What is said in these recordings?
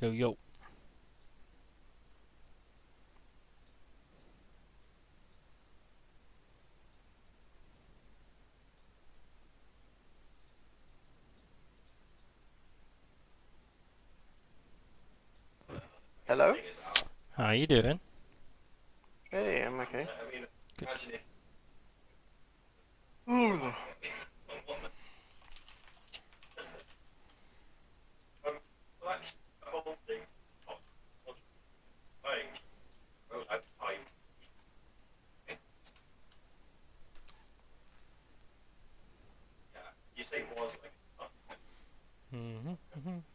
Yo, yo. Hello? How you doing? Hey, I'm okay. Good. Ooh.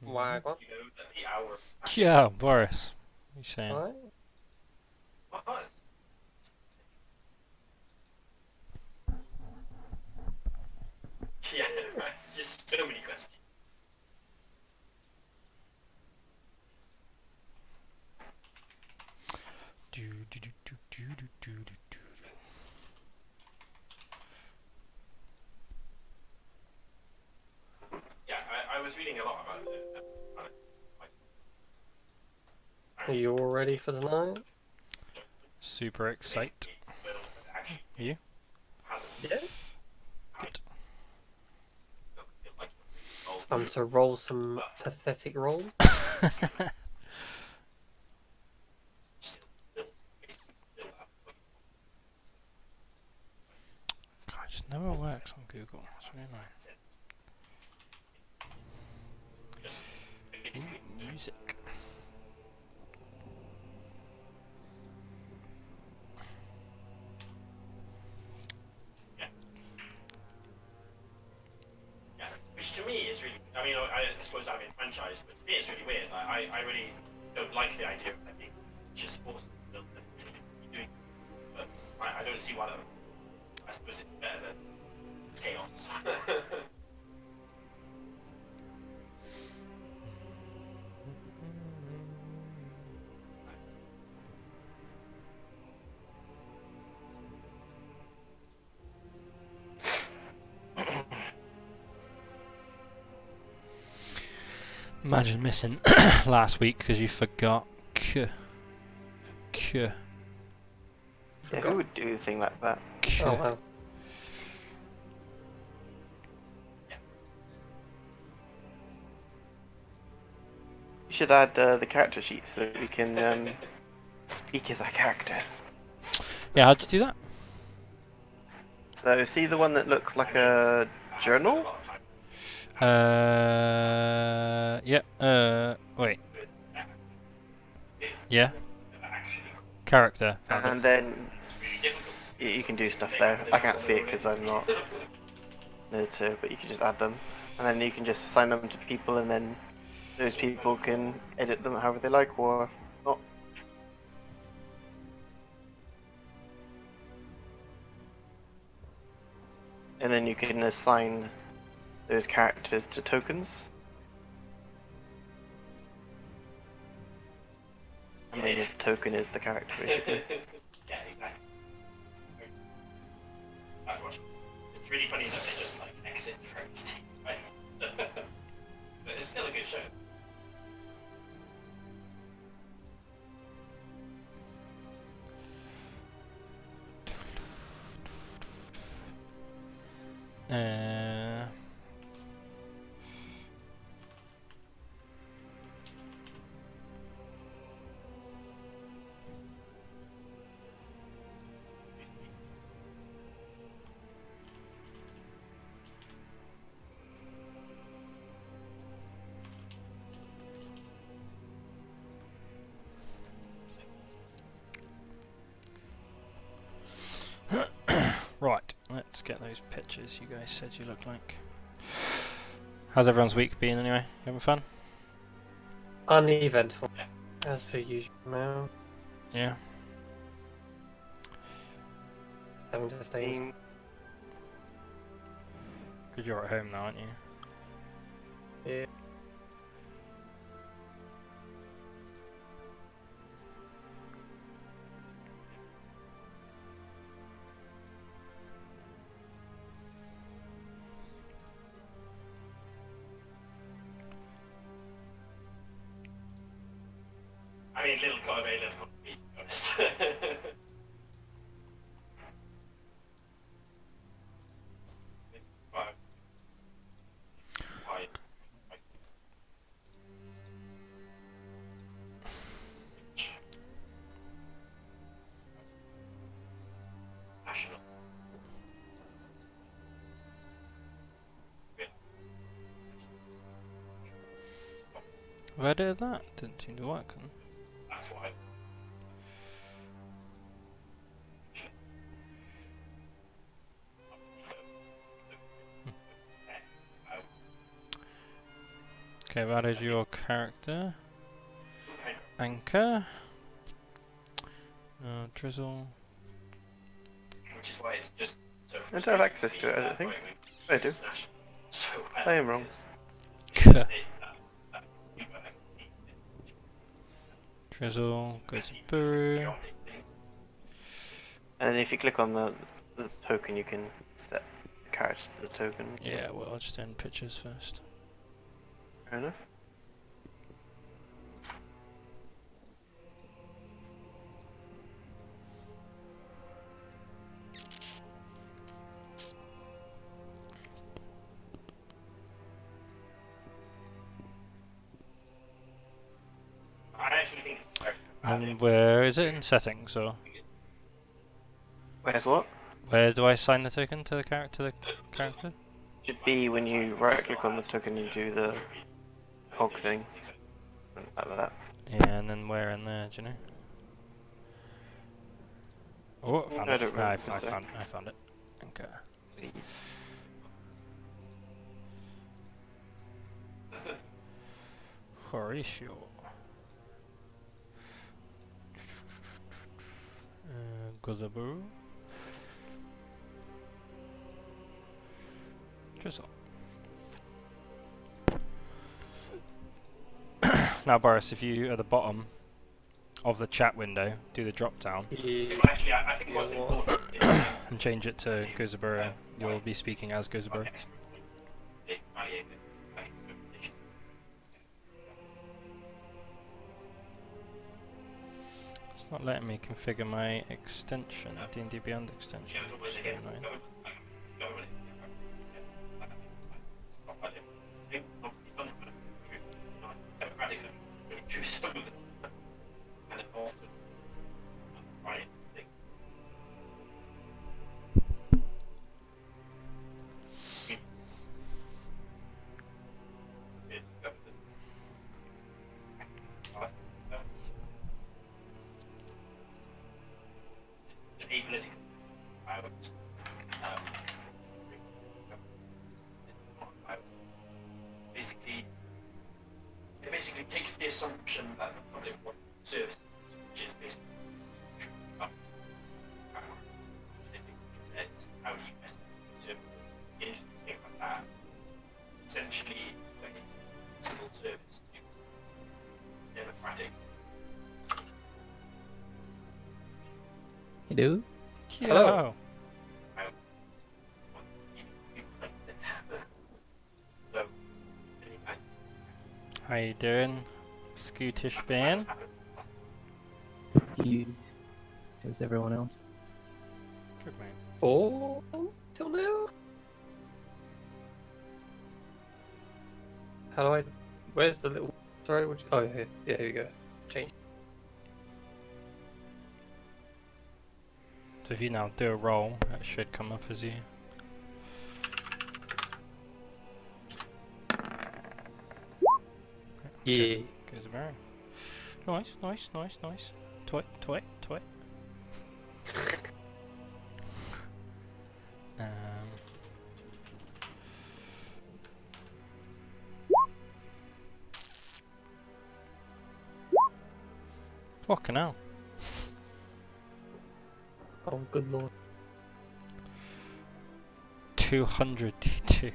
Wagwan. Yeah, Boris. What you saying? Alright. Do, do, do, do, do, do, do, do, do. Are you all ready for tonight? Super excite. You? Yeah. Good. Time to roll some pathetic rolls. God, it just never works on Google. It's really annoying. Ooh, music. Imagine missing last week because you forgot. K. K. Yeah, who Forgot. would do a thing like that? Oh K. wow. You should add the character sheet so that we can speak as our characters. Yeah, how'd you do that? So, see the one that looks like a journal? Yeah, wait. Yeah? Character. Found it. And then you can do stuff there. I can't see it because I'm not near to, but you can just add them. And then you can just assign them to people, and then those people can edit them however they like or not. And then you can assign those characters to tokens. And then the token is the character, basically. Uh, right, let's get those pictures you guys said you look like. How's everyone's week been anyway? Having fun? Uneventful. As per usual now. Yeah. Having to stay in. Because you're at home now, aren't you? Yeah. Where did that? Didn't seem to work then. Okay, that is your character. Anchor. Drizzle. I don't have access to it, I don't think. I do. I am wrong. Drizzle, goes Buru. And if you click on the token, you can set the character to the token. Yeah, well, I'll just end pictures first. Fair enough. And where is it in settings, or Where's what? where do I assign the token to the character? Should be when you right click on the token, you do the cog thing. Like that. Yeah, and then where in there? Do you know? Oh, I found I it. don't Ah, remember, so- I found it. Okay. Horatio. Gozabu. Drizzle. Now, Boris, if you at the bottom of the chat window do the drop down and change it to Gozaburo, you'll be speaking as Gozaburo. It's not letting me configure my extension, D&D Beyond extension. Which is annoying. It basically takes the assumption that the public wants services, which is basically true. It's how do you best serve the interesting thing about that? Essentially, when it's civil service, democratic. Hello? Hello. How you doing, Scootish Ben? You. How's everyone else? Good mate. 4 till now? How do I... Where's the little... Sorry, oh, here. Yeah, here we go. Change. So if you now do a roll, that should come up as you. Yeah. Goes a very nice. Toy. Fucking hell. Oh, good lord. 200 D2.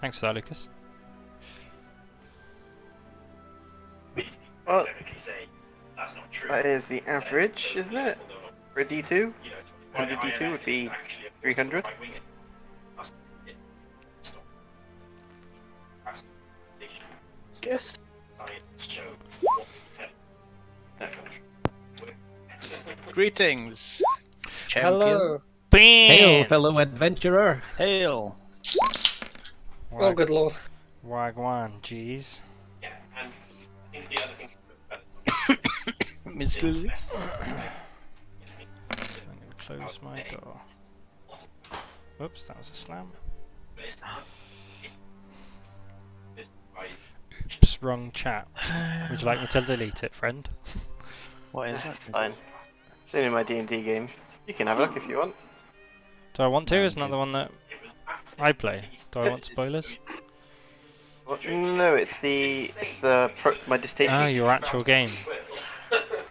Thanks for that, Lucas. Well, Say that's not true. that is the average, isn't it? For a D2? 100 D2 would be 300. Yes. Greetings, champion. Hello. Hail, Bam! fellow adventurer! Hail. Oh, good lord. Wagwan, jeez. Yeah, and I think the other thing Miss Goosey. I'm going to close my door. Whoops, that was a slam. Oops, wrong chat. Would you like me to delete it, friend? What is That's it? fine. It's only my D&D game. You can have a look if you want. Do I want to? Isn't that the one that I play? Do I want spoilers? No, it's my dissertation. Ah, your actual game.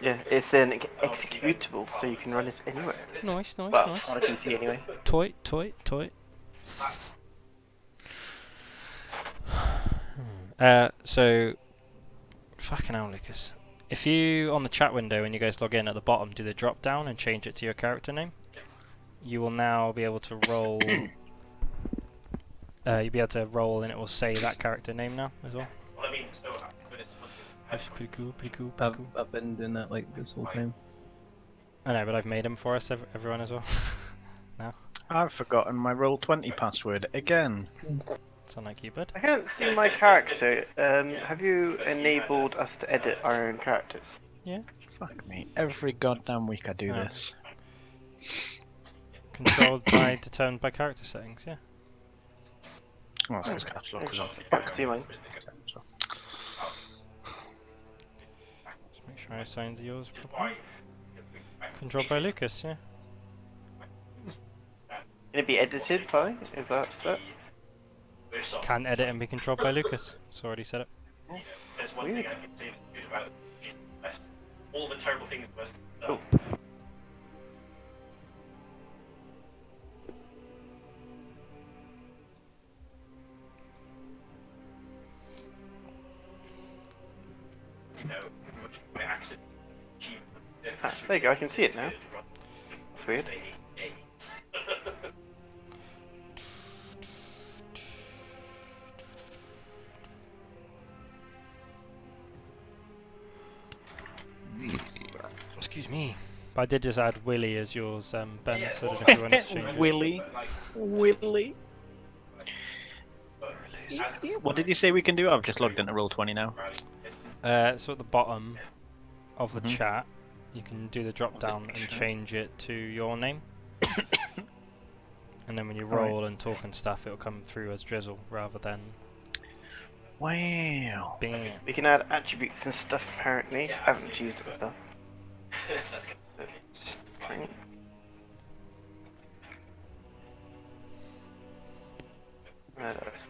Yeah, it's an executable, so you can run it anywhere. Nice, nice, Well, nice. on a PC anyway. Toy, toy, toy. So, fucking hell, Lucas. If you, on the chat window, when you guys log in at the bottom, do the drop down and change it to your character name, you will now be able to roll. You'll be able to roll, and it will say that character name now as well. Well, I mean, so That's pretty cool, pretty cool, pretty cool. I've been doing that like this whole time. I know, but I've made him for us, everyone as well. I've forgotten my Roll20 password again. Sound like you, bud? I can't see my character. Have you enabled us to edit our own characters? Fuck me. Every goddamn week I do Oh. this. Controlled by, determined by character settings, yeah. Well, that's because Caps Lock was on. I can see mine. So. Just make sure I assigned yours properly. Controlled by Lucas, yeah. Can it be edited by? Is that set? Can edit and be controlled by Lucas. It's already set up. there's one thing I can say that's good about it, which is the best. All the terrible things the best. Cool. You know, which by accident. There you go, I can see it now. That's weird. Excuse me. But I did just add Willy as yours, Ben, so I don't know if you want to change it. Willy. Willy. What did you say we can do? I've just logged into Roll20 now. So at the bottom of the Mhm. chat, you can do the drop down and chat? change it to your name. And then when you Alright. roll and talk and stuff, it'll come through as Drizzle rather than Wow. Bing. We can add attributes and stuff apparently. I haven't used it and stuff. Just trying. That's-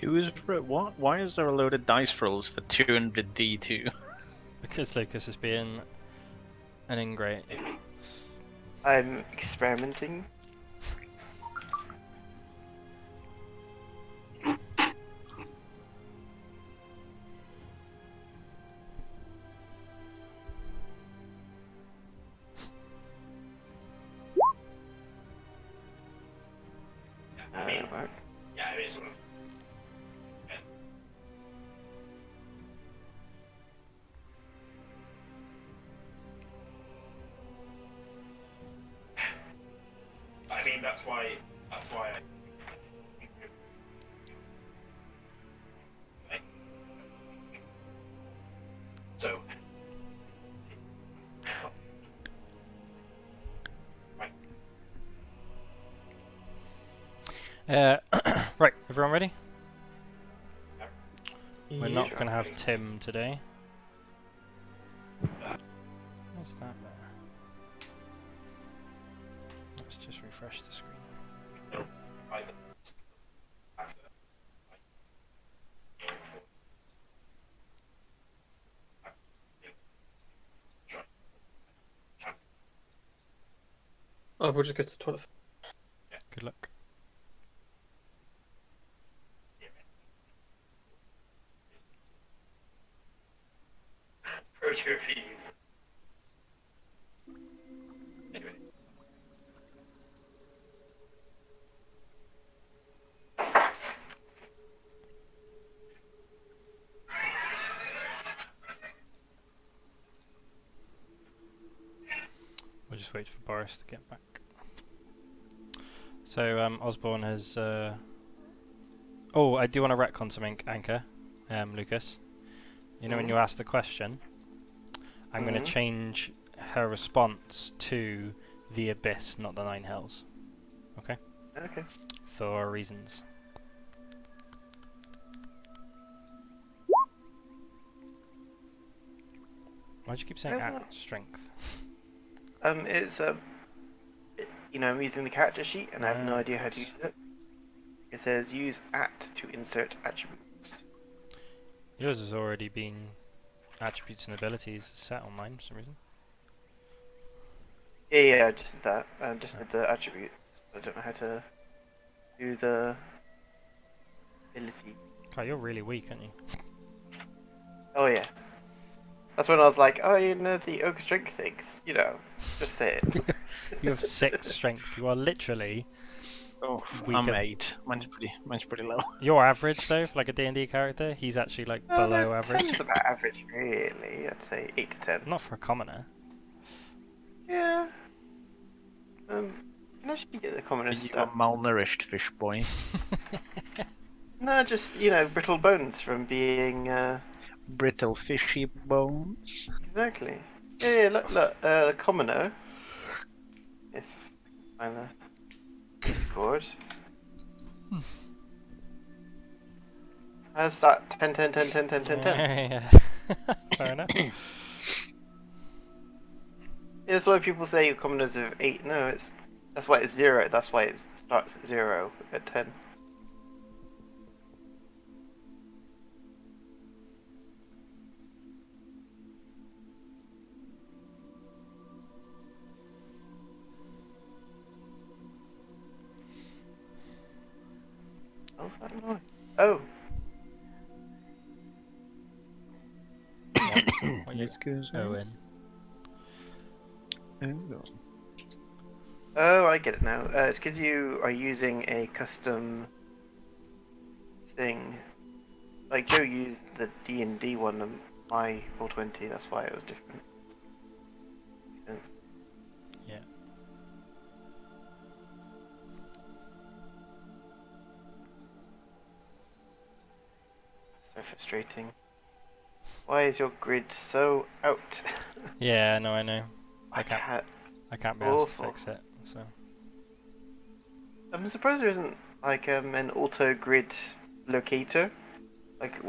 Who is what? Why is there a load of dice rolls for 200 D2? Because Lucas is being an ingrate. I'm experimenting. That'll work. Yeah, I mean, sort of. I mean, that's why I. So. Right, everyone ready? We're Yeah. not going to have Tim today. What's that there? Let's just refresh the screen. Oh, we'll just go to the toilet. Good luck. Proto-feed. Anyway. just wait for Boris to get back. So Osborne has. Oh, I do want to retcon something, Anchor, Lucas. You know when you asked the question, I'm going to change her response to the Abyss, not the Nine Hells. Okay. Okay. For reasons. Why'd you keep saying There's at not- strength? It's you know, I'm using the character sheet and I have no idea how to use it. It says use at to insert attributes. Yours has already been attributes and abilities set on mine for some reason. Yeah, I just did that. I just did the attributes. I don't know how to do the ability. God, you're really weak, aren't you? Oh yeah. That's when I was like, oh, you know the ogre strength things. You know, just say it. You have 6 strength. You are literally Oh, Weaker. I'm 8. Mine's pretty low. your average though for like a D&D character. He's actually like below average. 10's about average, really. I'd say 8 to 10. Not for a commoner. Yeah. You can actually get the Are commoner you a stats. malnourished fish boy? No, just, you know, brittle bones from being, Brittle fishy bones? exactly. Yeah, look, the commoner. If I find the Discord. Let's start 10, 10, 10, 10, 10, 10, 10. Yeah. Fair enough. Yeah, that's why people say commoners of 8. No, that's why it's 0. That's why it starts at 0 at 10. What's that noise? Oh, What you Excuse me. Owen? oh, I get it now. It's because you are using a custom thing. Like Joe used the D&D one on my Roll20. That's why it was different. Makes sense. Yeah. So frustrating. Why is your grid so out? Yeah, no, I know. I can't. I can't be asked to Awful. fix it. So I'm surprised there isn't like an auto grid locator, like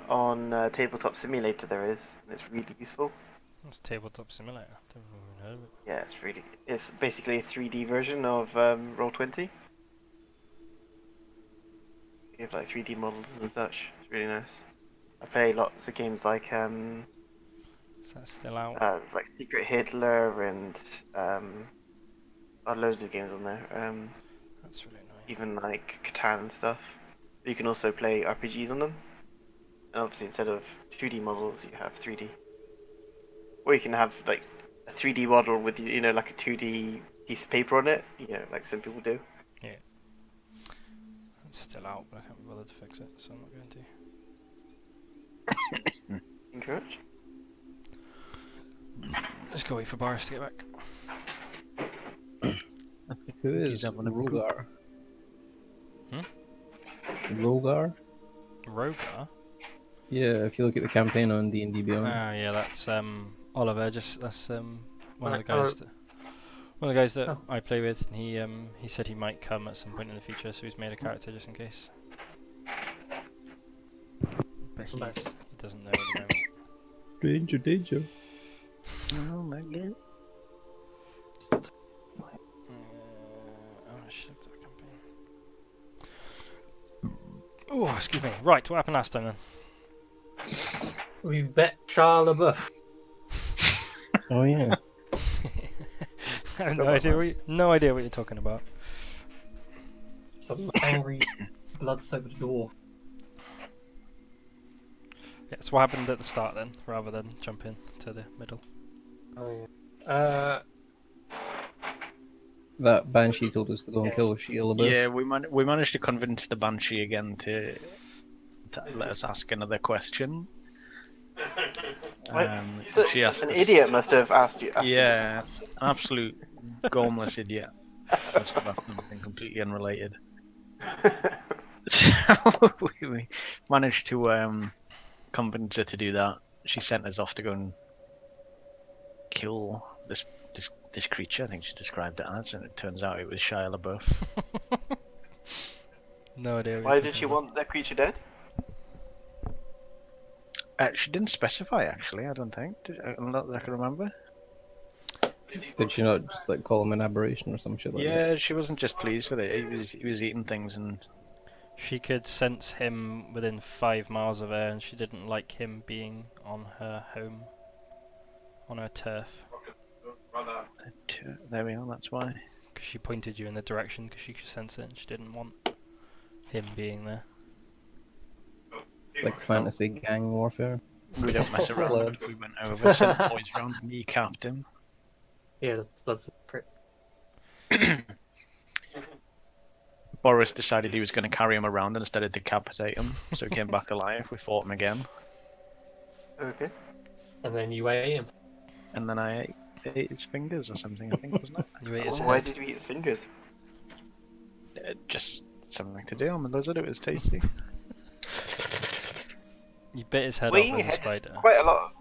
on Tabletop Simulator there is, and it's really useful. it's Tabletop Simulator. Never even heard of it. Yeah, it's basically a 3D version of Roll20. You have like 3D models and such. It's really nice. I play lots of games like Is that still out? it's like Secret Hitler and loads of games on there. That's really annoying. Even like Catan and stuff. You can also play RPGs on them. And obviously instead of 2D models, you have 3D. Or you can have like a 3D model with, you know, like a 2D piece of paper on it. You know, like some people do. It's still out, but I can't be bothered to fix it, so I'm not going to. Encourage. Let's go wait for Boris to get back. Who He's is having a poop. Rogar? Hmm? Rogar? Rogar? Yeah, if you look at the campaign on D&D Oh Beyond. yeah, that's Oliver. That's one of the Right, guys that Oh. I play with. He said he might come at some point in the future, so he's made a character just in case. But he Nice. doesn't know at the moment. Danger, danger. Oh my god. I should have done a campaign. Oh, excuse me. Right, what happened last time then? We bet Shia LaBeouf. Oh yeah. I have no idea what you're talking about. Some angry blood-soaked dwarf. Yeah, so what happened at the start then, rather than jump in to the middle? Oh, yeah. That Banshee told us to go and kill Shia LaBeouf. Yeah, we managed to convince the Banshee again to let us ask another question. What? She asked An us, idiot must have asked you. Yeah, An absolute gormless idiot. That's something completely unrelated. So we managed to convince her to do that. She sent us off to go and kill this creature. I think she described it as, and it turns out it was Shia LaBeouf. No idea. what Why you're did she talking about. want that creature dead? She didn't specify actually. I don't think. Not that I can remember. Did she not just like call him an aberration or some shit like that? Yeah, she wasn't just pleased with it. He was eating things and She could sense him within 5 miles of her, and she didn't like him being on her home, on her turf. there we are. That's why. Because she pointed you in the direction because she could sense it, and she didn't want him being there. Like fantasy gang warfare. We don't mess around. We went over, sent the boys round, kneecapped him. Yeah, that's pretty. Boris decided he was going to carry him around instead of decapitate him, so he came back alive. We fought him again, Okay. And then you ate him. and then I ate his fingers or something. I think wasn't it? You ate his Why head. did you eat his fingers? Just something to do. I'm a lizard. It was tasty. You bit his head Well, off eating as a head is spider. Quite a lot.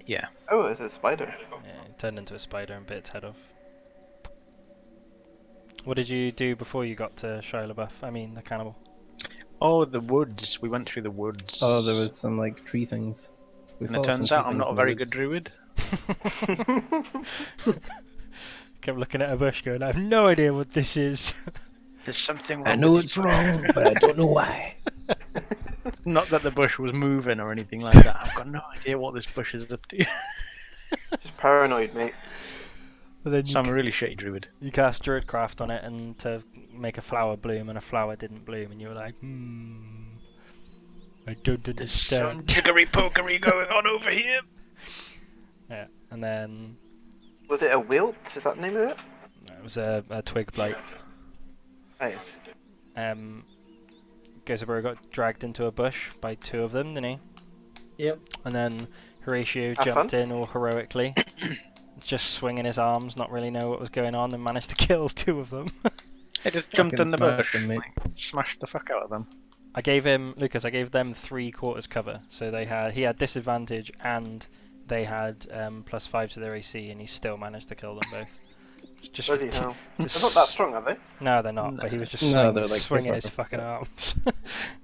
Yeah. Oh, it's a spider. Yeah, it turned into a spider and bit its head off. What did you do before you got to Shia LaBeouf? I mean, the cannibal. Oh, the woods. We went through the woods. Oh, there was some like tree things. We And it fought some turns tree out I'm things not a in the very woods. good druid. Kept looking at a bush going, I have no idea what this is. There's something wrong I know with it's you. wrong, but I don't know why. Not that the bush was moving or anything like that. I've got no idea what this bush is up to. Just paranoid, mate. But then So I'm a really shitty druid. you cast Druidcraft on it and to make a flower bloom, and a flower didn't bloom, and you were like, I don't There's some understand. jiggery pokery going on over here. Yeah, and then Was it a wilt? Is that the name of it? it was a twig blight. Oh, yeah. Gozaburo got dragged into a bush by 2 of them, didn't he? Yep. And then Horatio Have jumped fun. in all heroically, just swinging his arms, not really know what was going on, and managed to kill 2 of them. I just jumped in the Fucking bush, smashed them, mate. smashed the fuck out of them. I gave them 3/4 cover, so he had disadvantage and they had +5 to their AC, and he still managed to kill them both. Just Bloody ridiculous. hell. They're not that strong, are they? No, they're not. But he was just No, they're like swinging his fucking arms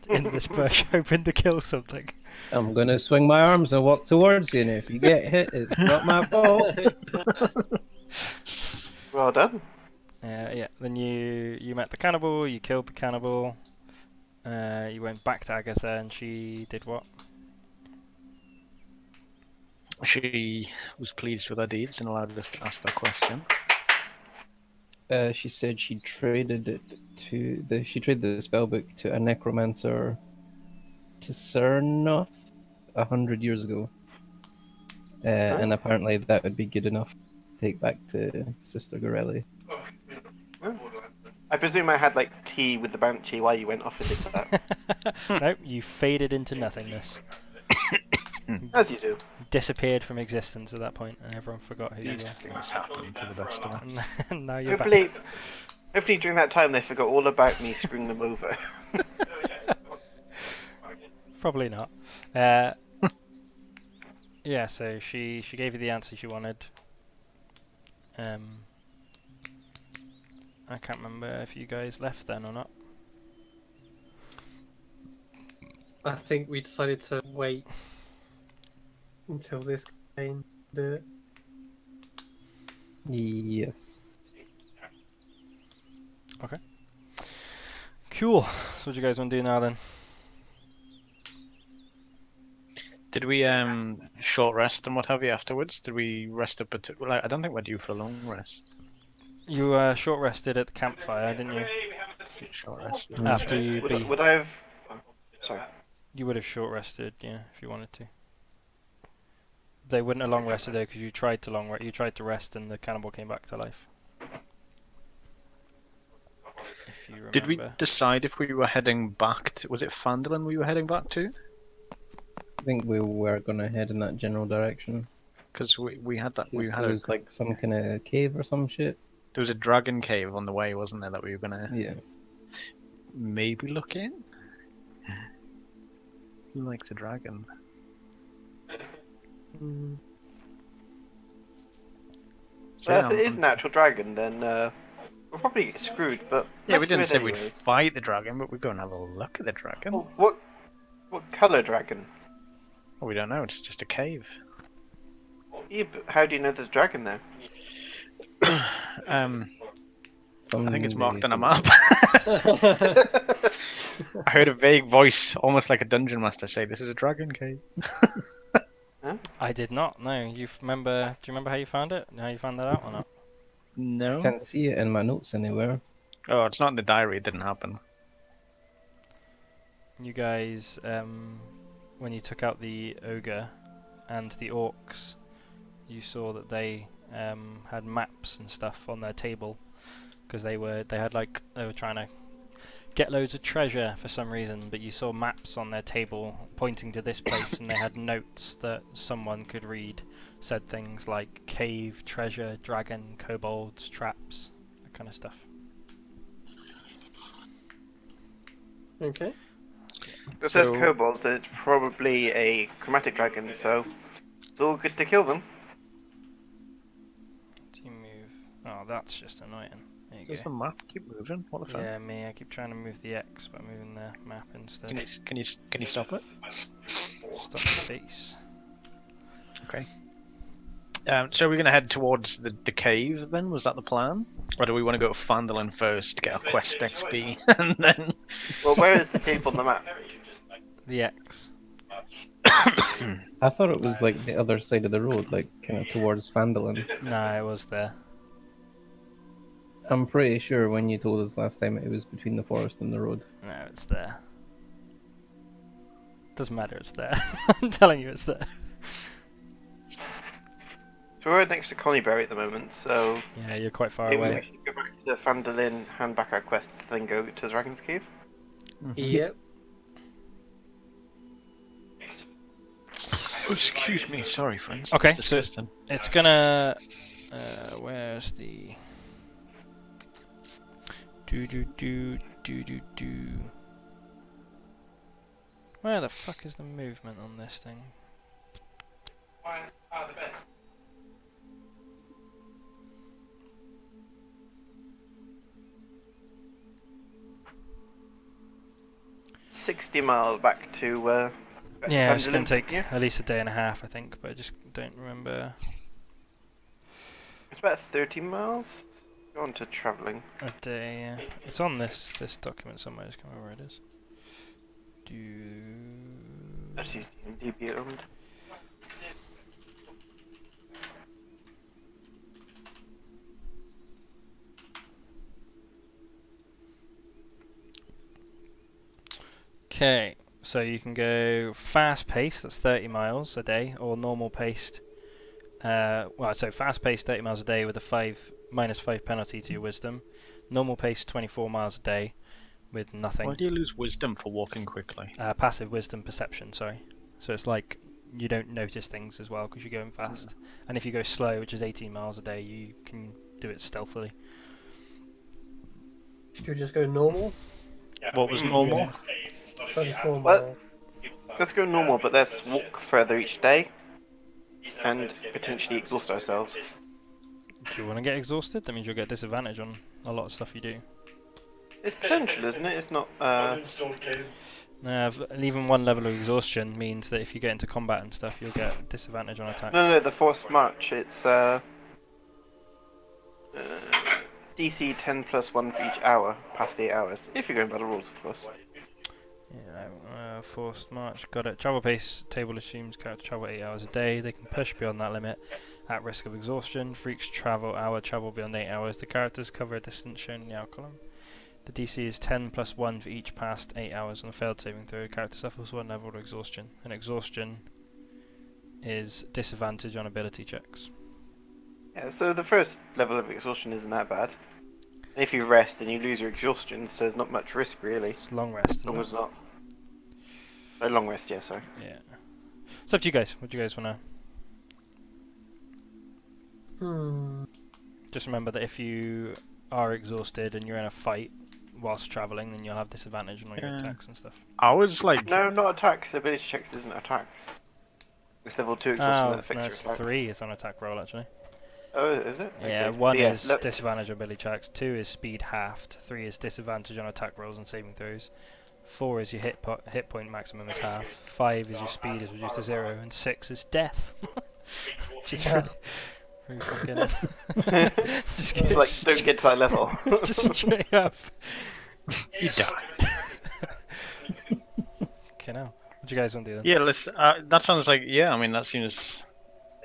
in this bush, hoping to kill something. I'm gonna swing my arms and walk towards you, and if you get hit, it's not my fault. Well done. Yeah. Then you met the cannibal. You killed the cannibal. You went back to Agatha, and she did what? She was pleased with her deeds and allowed us to ask her question. She said she traded it to she traded the spellbook to a necromancer, Tissernoth, 100 years ago, and apparently that would be good enough to take back to Sister Gorelli. I presume I had like tea with the Banshee while you went off and did that. Nope, you faded into nothingness. As you do. Disappeared from existence at that point, and everyone forgot who you These were. things happen to the best of us. And now you're back. Hopefully during that time they forgot all about me screwing them over. Probably not. Yeah, so she gave you the answer she wanted. I can't remember if you guys left then or not. I think we decided to wait until this campaign to do it. Yes. Cool. So what do you guys want to do now then? Did we short rest and what have you afterwards? Did we rest up at I don't think we're due for a long rest. You short rested at the campfire, didn't you? Short rest. After you Would I have... Sorry. You would have short rested, yeah, if you wanted to. They wouldn't have long rested though, because you tried to rest, and the cannibal came back to life. If you remember. Did we decide if we were heading back to? Was it Phandalin we were heading back to? I think we were gonna head in that general direction. Because we had that. We had There was like some kind of cave or some shit. there was a dragon cave on the way, wasn't there? That we were gonna Yeah. maybe look in. Who likes a dragon? So, Well, if it is an actual dragon, then we'll probably get screwed. But yeah, we let's do didn't it say anyway. we'd fight the dragon, but we'd go and have a look at the dragon. Oh, what color dragon? Well, we don't know. It's just a cave. Yeah, but how do you know there's a dragon there? I think it's marked on a map. map. I heard a vague voice, almost like a dungeon master, say, "This is a dragon cave." I did not. No, remember? Do you remember how you found it? How you found that out or not? No. Can't see it in my notes anywhere. Oh, it's not in the diary. It didn't happen. You guys, when you took out the ogre and the orcs, you saw that they had maps and stuff on their table because they were trying to get loads of treasure for some reason, but you saw maps on their table pointing to this place and they had notes that someone could read, said things like cave, treasure, dragon, kobolds, traps, that kind of stuff. Okay. If there's So- kobolds, then it's probably a chromatic dragon, so it's all good to kill them. Do you move? Oh, that's just annoying. There you Does go. the map keep moving? What the fuck? Yeah, me. I keep trying to move the X, but I'm moving the map instead. Can you stop it? Stop the face. Okay. So we're gonna head towards the cave then? Was that the plan? Or do we want to go to Phandalin first, get our quest XP, and then? Well, where is the cave on the map? The X. I thought it was like the other side of the road, like kind of towards Phandalin. No, it was there. I'm pretty sure when you told us last time it was between the forest and the road. No, it's there. Doesn't matter, it's there. I'm telling you, it's there. So we're right next to Connieberry at the moment, so Yeah, you're quite far maybe we away. should go back to Phandalin, hand back our quests, then go to Dragon's Cave. Yep. Oh, excuse me, sorry friends. Okay, It's so- disgusting. It's gonna. Where's the. Do. Where the fuck is the movement on this thing? Why is the best? 60 miles back to. Yeah, it's gonna Phandalin. take Yeah, at least a day and a half, I think, but I just don't remember it's about 30 miles. Go on to travelling. a day. Yeah. It's on this document somewhere. Just can't remember where it is. Let's use DB element. Okay, so you can go fast paced, that's 30 miles a day, or normal paced. So fast paced 30 miles a day with a -5 penalty to your wisdom. Normal pace 24 miles a day with nothing. Why do you lose wisdom for walking quickly? Passive wisdom perception, sorry. So it's like you don't notice things as well because you're going fast. And if you go slow, which is 18 miles a day, you can do it stealthily. Should we just go normal? What was normal? 24 Well- mile. Let's go normal, but let's walk further each day and potentially exhaust ourselves. Do you want to get exhausted? That means you'll get disadvantage on a lot of stuff you do. It's potential, isn't it? It's not. No, even one level of exhaustion means that if you get into combat and stuff, you'll get disadvantage on attacks. No, the forced march. It's DC 10 plus 1 for each hour past 8 hours. If you're going by the rules, of course. Yeah, forced march, got it. Travel pace table assumes character travel 8 hours a day. They can push beyond that limit at risk of exhaustion. For each travel beyond 8 hours, the characters cover a distance shown in the hour column. The DC is 10 plus 1 for each past 8 hours on a failed saving throw. Character suffers 1 level of exhaustion. And exhaustion is disadvantage on ability checks. Yeah, so the first level of exhaustion isn't that bad. And if you rest, then you lose your exhaustion, so there's not much risk really. It's long rest. As long isn't as not. A long rest, yeah, sorry. it? Yeah. It's up to you guys. What do you guys want to... Just remember that if you are exhausted and you're in a fight whilst travelling, then you'll have disadvantage on all your Yeah. attacks and stuff. I was like, No, not attacks. Ability checks isn't attacks. It's level 2 exhaustion Oh, that no, affects your it's attacks. 3 is on attack roll actually. Oh, is it? Yeah, Okay. 1 So, yeah, is disadvantage on ability checks, 2 is speed halved, 3 is disadvantage on attack rolls and saving throws, 4 is your hit point maximum is half, 5 is your speed is reduced to 0, and 6 is death. Which is really fucking just It's like, don't get to that level. just straight up. you die. Okay, now what do you guys want to do then? Yeah, let's. That sounds like I mean, that seems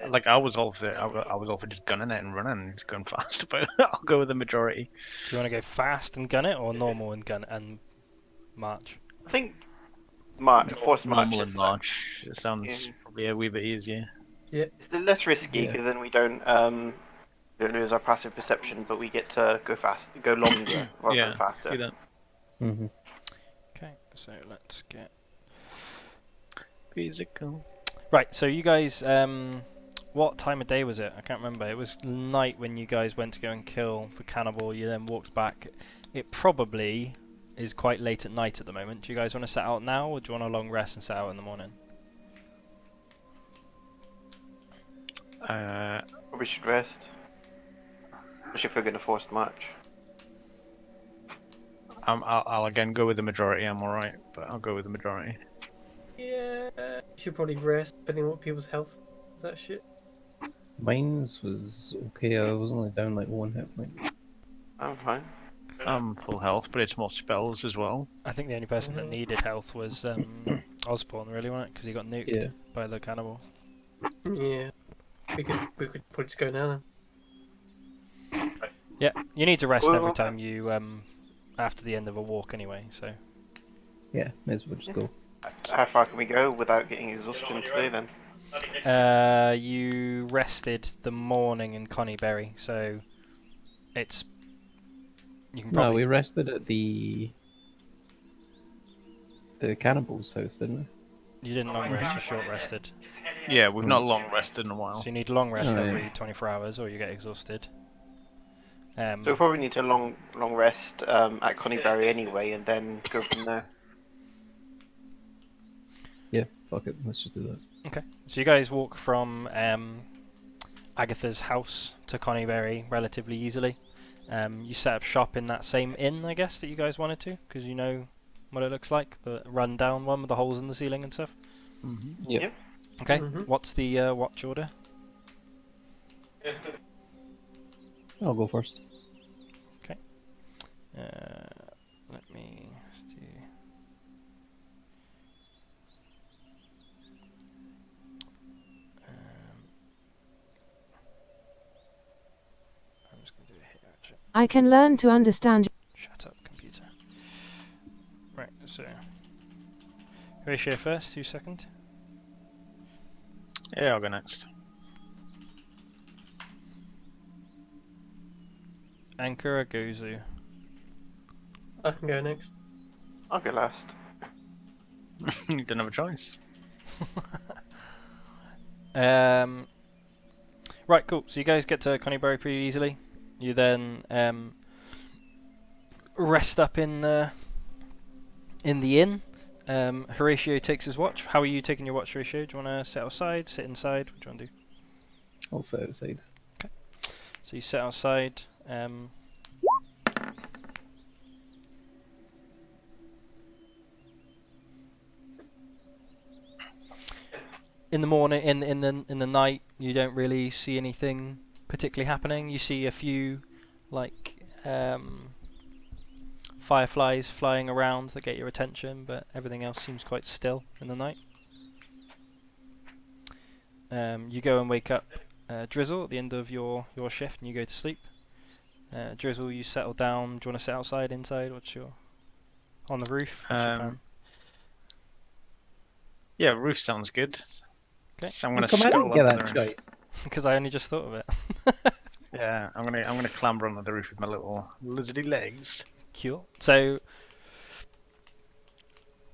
like I was all for it. I was all for just gunning it and running and just going fast. But I'll go with the majority. Do you want to go fast and gun it, or normal and gun and march? I think force march Normal is and march. It sounds yeah. probably a wee bit easier. it's the less risky Yeah. because then we don't lose our passive perception, but we get to go longer rather Yeah, than faster. do that. Mm-hmm. Okay, so let's get Physical. right. So you guys, what time of day was it? I can't remember. It was night when you guys went to go and kill the cannibal. You then walked back. It probably is quite late at night at the moment. Do you guys want to set out now, or do you want a long rest and set out in the morning? Probably should rest. Especially if we're going to force march. I'll again go with the majority. I'm alright, but I'll go with the majority. Yeah, you should probably rest, depending on what people's health is. That shit. Mine's was okay. I was only down like 1 hit point. I'm fine. I'm full health, but it's more spells as well. I think the only person that needed health was Osborne, really, wasn't it? Because he got nuked Yeah. by the cannibal. Yeah, we could probably just go now then. Yeah, you need to rest every Well- time you after the end of a walk anyway. So Yeah, may as well just go. How far can we go without getting exhaustion today then? you rested the morning in Connieberry, so it's you can No, probably we rested at the cannibal's house, didn't we? you didn't long rest, you short rested. Yeah, we've not long rested in a while. So you need long rest Oh, every yeah. 24 hours, or you get exhausted. So we probably need to long rest at Connieberry anyway, and then go from there. Yeah, fuck it. Let's just do that. Okay, so you guys walk from Agatha's house to Connieberry relatively easily. You set up shop in that same inn, I guess, that you guys wanted to, because you know what it looks like, the run-down one with the holes in the ceiling and stuff. Yep. Yep. Okay, Mhm. what's the watch order? I'll go first. Let me see. I'm just going to do it here, actually. I can learn to understand. Shut up, computer. Right, so Horatio first, who's second? Yeah, I'll go next. Anchor or Gozu? I can go next. I'll go last. You don't have a choice. Right, cool. So you guys get to Connieberry pretty easily. You then rest up in the inn. Horatio takes his watch. How are you taking your watch, Horatio? Do you want to sit outside, sit inside? What do you want to do? I'll sit outside. So you sit outside. In the morning, in the night, you don't really see anything particularly happening. You see a few, like, fireflies flying around that get your attention, but everything else seems quite still in the night. You go and wake up Drizzle at the end of your shift, and you go to sleep. Drizzle, you settle down. Do you want to sit outside, inside? What's your on the roof? What's your plan? Yeah, roof sounds good. Okay. So I'm gonna Come on, I scuttle didn't get under that the roof. choice. Because I only just thought of it. Yeah, I'm gonna clamber onto the roof with my little lizardy legs. Cool. So,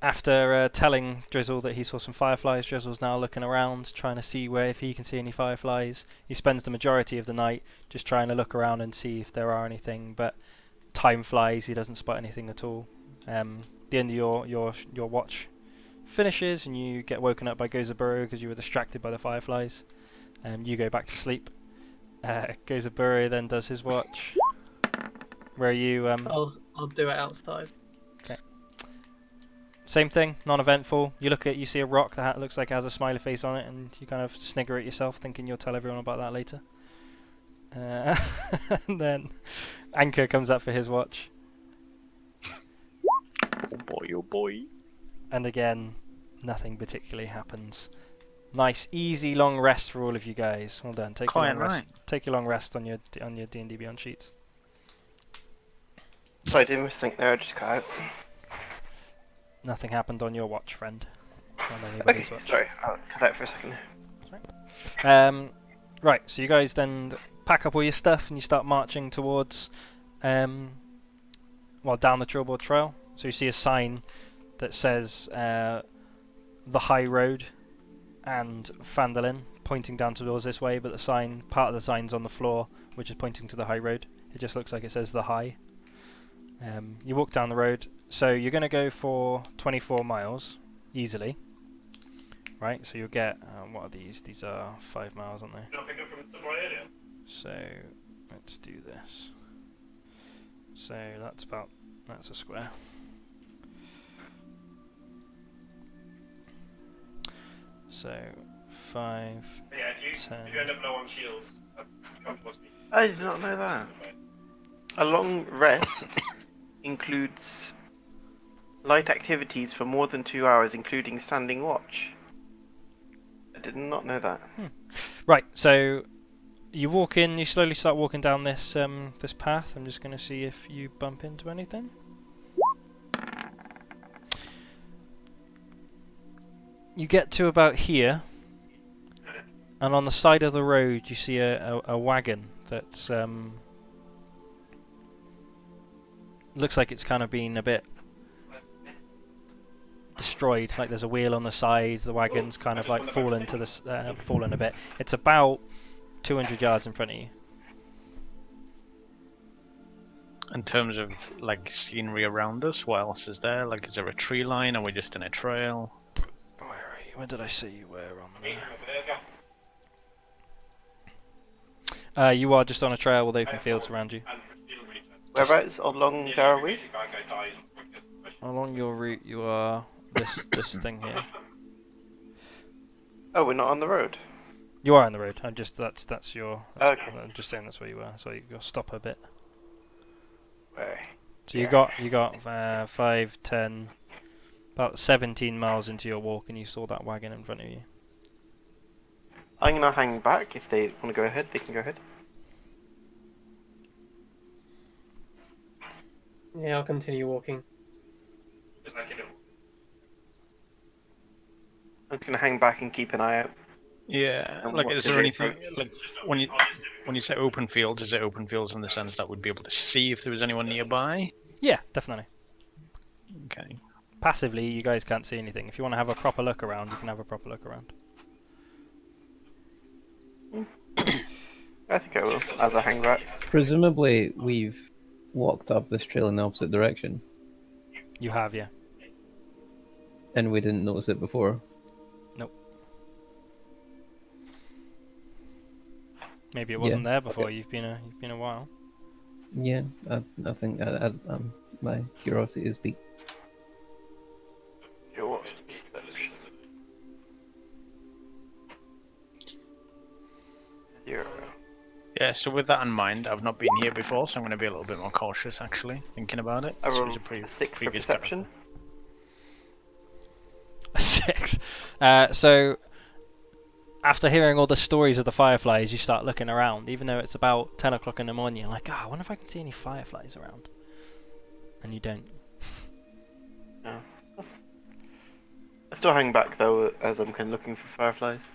After telling Drizzle that he saw some fireflies, Drizzle's now looking around, trying to see if he can see any fireflies. He spends the majority of the night just trying to look around and see if there are anything, but time flies, he doesn't spot anything at all. The end of your watch finishes, and you get woken up by Gozaburo because you were distracted by the fireflies. You go back to sleep. Gozaburo then does his watch. Where are you? I'll do it outside. Same thing, non-eventful. You see a rock that looks like it has a smiley face on it, and you kind of snigger at yourself, thinking you'll tell everyone about that later. And then Anchor comes up for his watch. Oh boy. And again, nothing particularly happens. Nice, easy, long rest for all of you guys. Well done. Take your long rest. Take your long rest on your D&D Beyond sheets. Sorry, I didn't think there. I just cut out. Nothing happened on your watch, friend. On anybody's Okay, watch. sorry, I'll cut out for a second. Right, so you guys then pack up all your stuff and you start marching towards, down the Trilboard Trail. So you see a sign that says the High Road and Phandalin, pointing down towards this way, but part of the sign's on the floor, which is pointing to the High Road. It just looks like it says the High. You walk down the road, so you're going to go for 24 miles, easily. Right, so you'll get, what are these? These are 5 miles, aren't they? Did I pick up from somewhere earlier? So, let's do this. So, that's a square. So, 5, Yeah, if 10. you end up low on shields, come towards me. I did not know that. A long rest includes light activities for more than 2 hours, including standing watch. I did not know that. Right, so you slowly start walking down this this path. I'm just going to see if you bump into anything. You get to about here, and on the side of the road you see a wagon that's looks like it's kind of been a bit destroyed. Like there's a wheel on the side, the wagon's kind of like fallen a bit. It's about 200 yards in front of you. In terms of like scenery around us, what else is there? Like, is there a tree line? Are we just in a trail? Where are you? Where did I see you were on Over there, there? You are just on a trail with open fields around you. Whereabouts along there are we? Along your route, you are this thing here. Oh, we're not on the road. You are on the road. I'm just that's your. Okay. I'm just saying that's where you were. So you'll stop a bit. Where? So you got 5, 10, about 17 miles into your walk, and you saw that wagon in front of you. I'm gonna hang back. If they want to go ahead, they can go ahead. Yeah, I'll continue walking. I'm gonna hang back and keep an eye out. Yeah, And like what is do there they anything approach? like when you say open fields, is it open fields in the sense that we'd be able to see if there was anyone nearby? Yeah, definitely. Okay. Passively, you guys can't see anything. If you want to have a proper look around, you can have a proper look around. I think I will, as I hang back. Presumably, we've walked up this trail in the opposite direction, You have, yeah. and we didn't notice it before. Maybe it wasn't there before. okay. You've been a while. Yeah, I think my curiosity is piqued. Your perception. 0. Yeah, so with that in mind, I've not been here before, so I'm going to be a little bit more cautious, actually, thinking about it. I So rolled it's a a 6 for previous perception. A 6. So after hearing all the stories of the fireflies, you start looking around. Even though it's about 10 o'clock in the morning, you're like, I wonder if I can see any fireflies around. And you don't. No. I still hang back though, as I'm kind of looking for fireflies.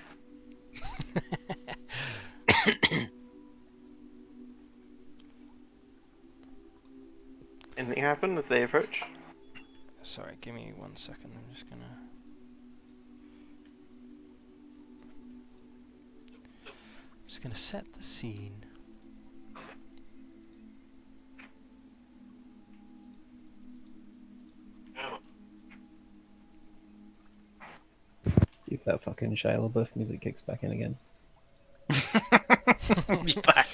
Anything happen as they approach? Sorry, give me 1 second. I'm just gonna set the scene. See if that fucking Shia LaBeouf music kicks back in again. He's back.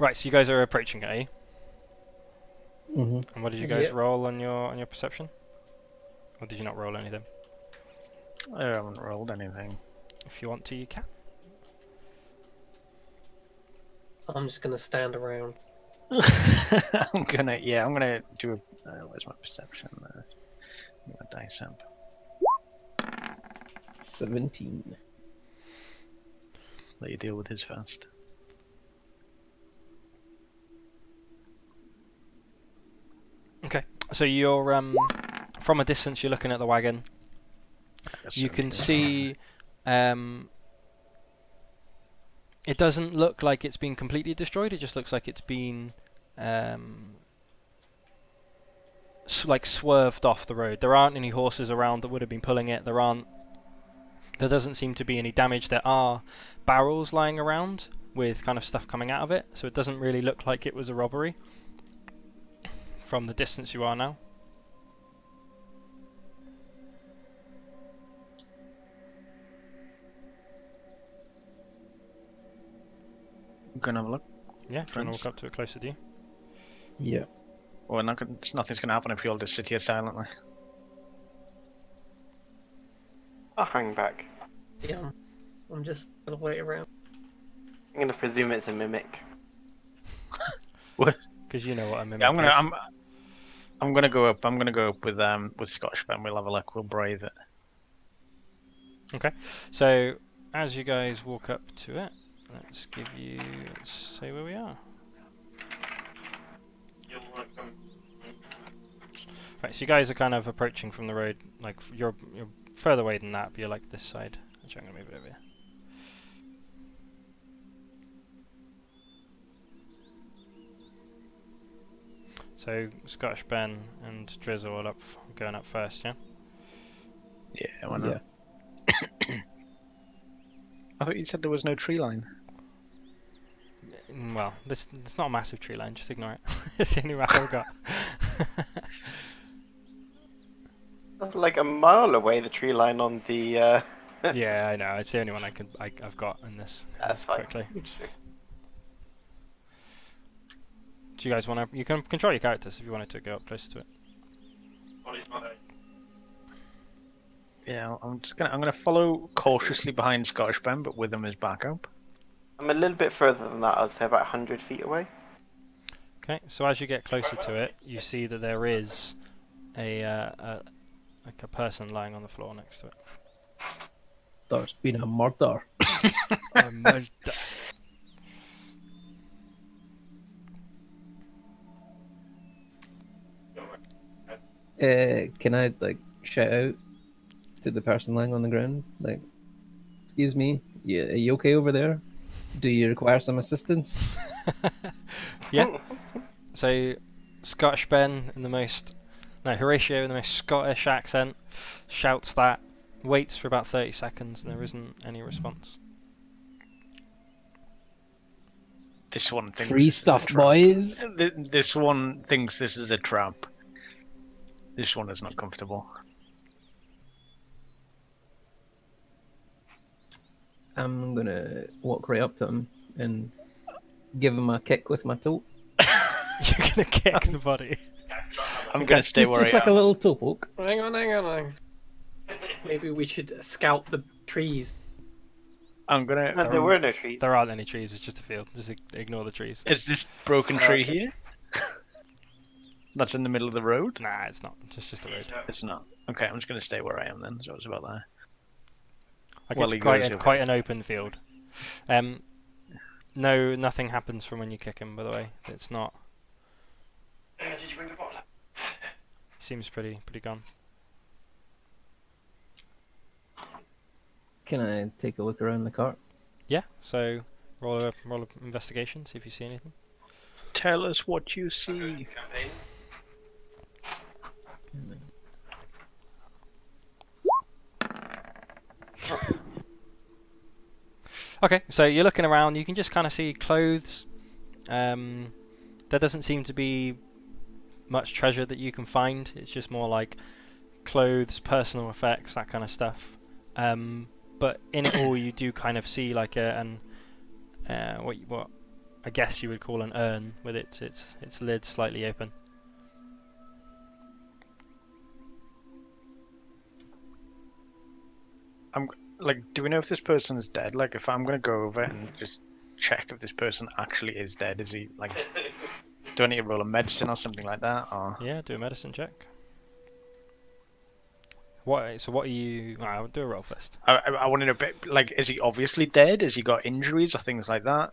Right, so you guys are approaching it, are you? Mm-hmm. And what did you guys Yep. roll on your perception? Or did you not roll anything? I haven't rolled anything. If you want to, you can. I'm just gonna stand around. I'm gonna do a. Where's my perception? My dice up. 17. Let you deal with his first. Okay, so you're from a distance. You're looking at the wagon. That's You can 17. see. It doesn't look like it's been completely destroyed. It just looks like it's been like swerved off the road. There aren't any horses around that would have been pulling it. There doesn't seem to be any damage. There are barrels lying around with kind of stuff coming out of it, so it doesn't really look like it was a robbery from the distance you are now. I'm gonna have a look. Yeah, do you want Friends. to walk up to it closer to you? Yeah. Well, nothing's gonna happen if we all just sit here silently. I'll hang back. Yeah, I'm just gonna wait around. I'm gonna presume it's a mimic. Because you know what I mean. Yeah, I'm gonna go up. I'm gonna go up with Scottish Ben. We'll have a look. We'll brave it. So, as you guys walk up to it, let's say where we are. You'll come. Right, so you guys are kind of approaching from the road, like you're further away than that, but you're like this side. Actually, I'm gonna move it over here. So Scottish Ben and Drizzle are going up first, yeah? Yeah, why not? I thought you said there was no tree line. Well, it's not a massive tree line, just ignore it. It's the only map I've got. That's like a mile away, the tree line on the... Yeah, I know. It's the only one I've got in this. That's fine. Quickly. Do you guys want to? You can control your characters if you wanted to go up closer to it. Body's not there. Yeah, I'm gonna follow cautiously behind Scottish Ben, but with him as backup. I'm a little bit further than that. I'd say about 100 feet away. Okay, so as you get closer to it, you see that there is like a person lying on the floor next to it. There's been a murder. Can I like shout out to the person lying on the ground? Like, excuse me, yeah, are you okay over there? Do you require some assistance? Yeah. So Scottish Ben Horatio in the most Scottish accent shouts that, waits for about 30 seconds, and there isn't any response. This one thinks Free this is a stuff, trap. boys. This one thinks this is a trap. This one is not comfortable. I'm gonna walk right up to him and give him a kick with my toe. You're gonna kick the body. I'm gonna stay where Just I like am. a little toe poke. Hang on. Maybe we should scout the trees. I'm gonna. No, there were no trees. There aren't any trees. It's just a field. Just ignore the trees. Is this broken tree Okay. here? That's in the middle of the road? Nah, it's not. It's just a road. It's not. Okay, I'm just gonna stay where I am then. So it's about there. Like Well, it's he quite goes over. quite an open field. No, nothing happens from when you kick him. By the way, it's not. Did you bring the bottle? He seems pretty gone. Can I take a look around the cart? Yeah. So Roll a investigation. See if you see anything. Tell us what you That goes see. to campaign. Okay, so you're looking around. You can just kind of see clothes. There doesn't seem to be much treasure that you can find. It's just more like clothes, personal effects, that kind of stuff. But in it all, you do kind of see like what I guess you would call an urn with its lid slightly open. Like, do we know if this person is dead? Like, if I'm gonna go over and just check if this person actually is dead, is he like? Do I need to roll a medicine or something like that? Or Yeah, do a medicine check. So what are you? I'll do a roll first. I want to know, like, is he obviously dead? Has he got injuries or things like that?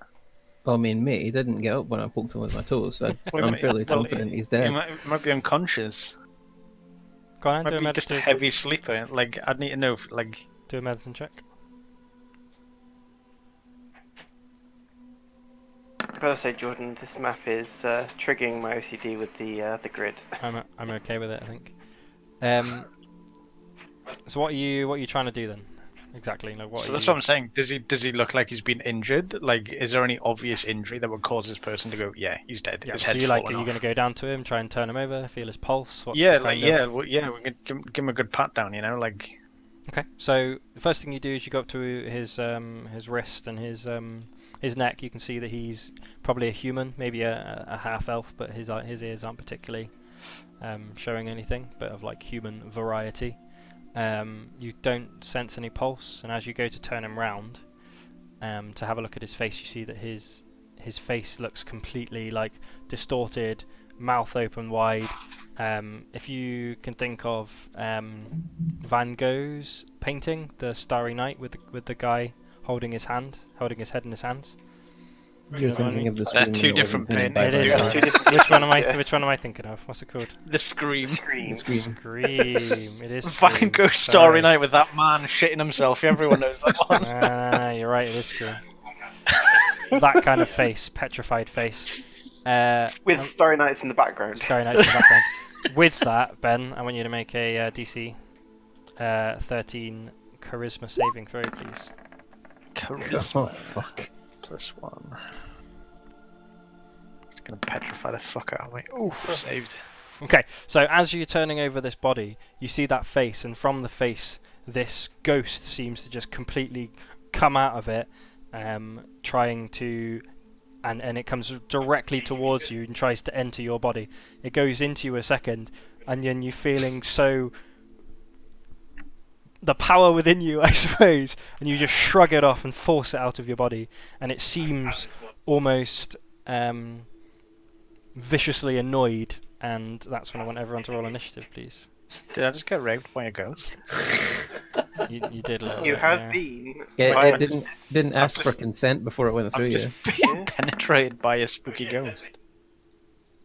Well, I mean, mate, he didn't get up when I poked him with my toes, so I'm fairly confident he's He dead. might be unconscious. Go on, do Might a be just a medicine. heavy sleeper. Like, I'd need to know, like. Do a medicine check. I've got to say, Jordan, this map is triggering my OCD with the grid. I'm okay with it, I think. So what are you trying to do then? Exactly. Like, So that's what I'm saying. Does he look like he's been injured? Like, is there any obvious injury that would cause this person to go, yeah, he's dead. Yeah, His so head's you like? Are fallen you off. going to go down to him, try and turn him over, feel his pulse? What's Yeah, the like kind of... we can give him a good pat down, you know, like. Okay. So the first thing you do is you go up to his wrist and his neck. You can see that he's probably a human, maybe a half elf, but his ears aren't particularly showing anything, but of like human variety. You don't sense any pulse, and as you go to turn him round to have a look at his face, you see that his face looks completely like distorted, mouth open wide. If you can think of Van Gogh's painting, The Starry Night, with the guy holding his head in his hands. You're know what I thinking mean? of the They're scream two that wasn't different painted by It Van is. Gogh. Two different Which one am I? yeah. Which one am I thinking of? What's it called? The Scream. Scream. Scream. It is. Van Scream. Gogh Sorry. Starry Night with that man shitting himself. Everyone knows that one. No, you're right. It is Scream. That kind of face, petrified face. With Starry Nights in the background. Starry Nights in the background. With that, Ben, I want you to make a DC 13 charisma saving throw, please. Charisma. Oh, fuck. +1. It's gonna petrify the fuck out of me. Oof, saved. Okay, so as you're turning over this body, you see that face, and from the face, this ghost seems to just completely come out of it, trying to... And it comes directly towards you and tries to enter your body. It goes into you a second, and then you're feeling so... the power within you, I suppose, and you just shrug it off and force it out of your body, and it seems almost viciously annoyed, and that's when I want everyone to roll initiative, please. Did I just get raped by a ghost? You did a little You bit, have yeah. been. Yeah, by- it didn't ask for consent before it went through I'm you. just being penetrated by a spooky ghost.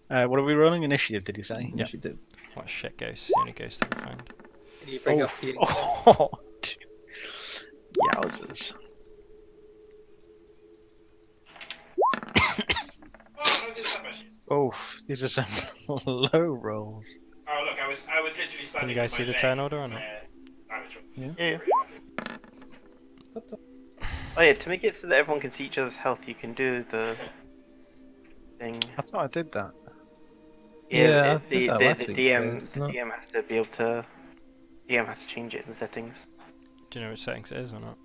What are we rolling? Initiative, did he say? Yeah. You should do. What a shit ghost, the only ghost I can find. Can you bring up Oof. the Oh, dude. Yowzers. Oh, how's it that much? Oh, these are some low rolls. Oh, look, I was literally standing. Can you guys with see my the leg turn order or not? Yeah. Oh yeah, to make it so that everyone can see each other's health, you can do the thing. I thought I did that. Yeah, I the did that the, last the week, DM but it's not- DM has to be able to. DM has to change it in the settings. Do you know which settings it is or not?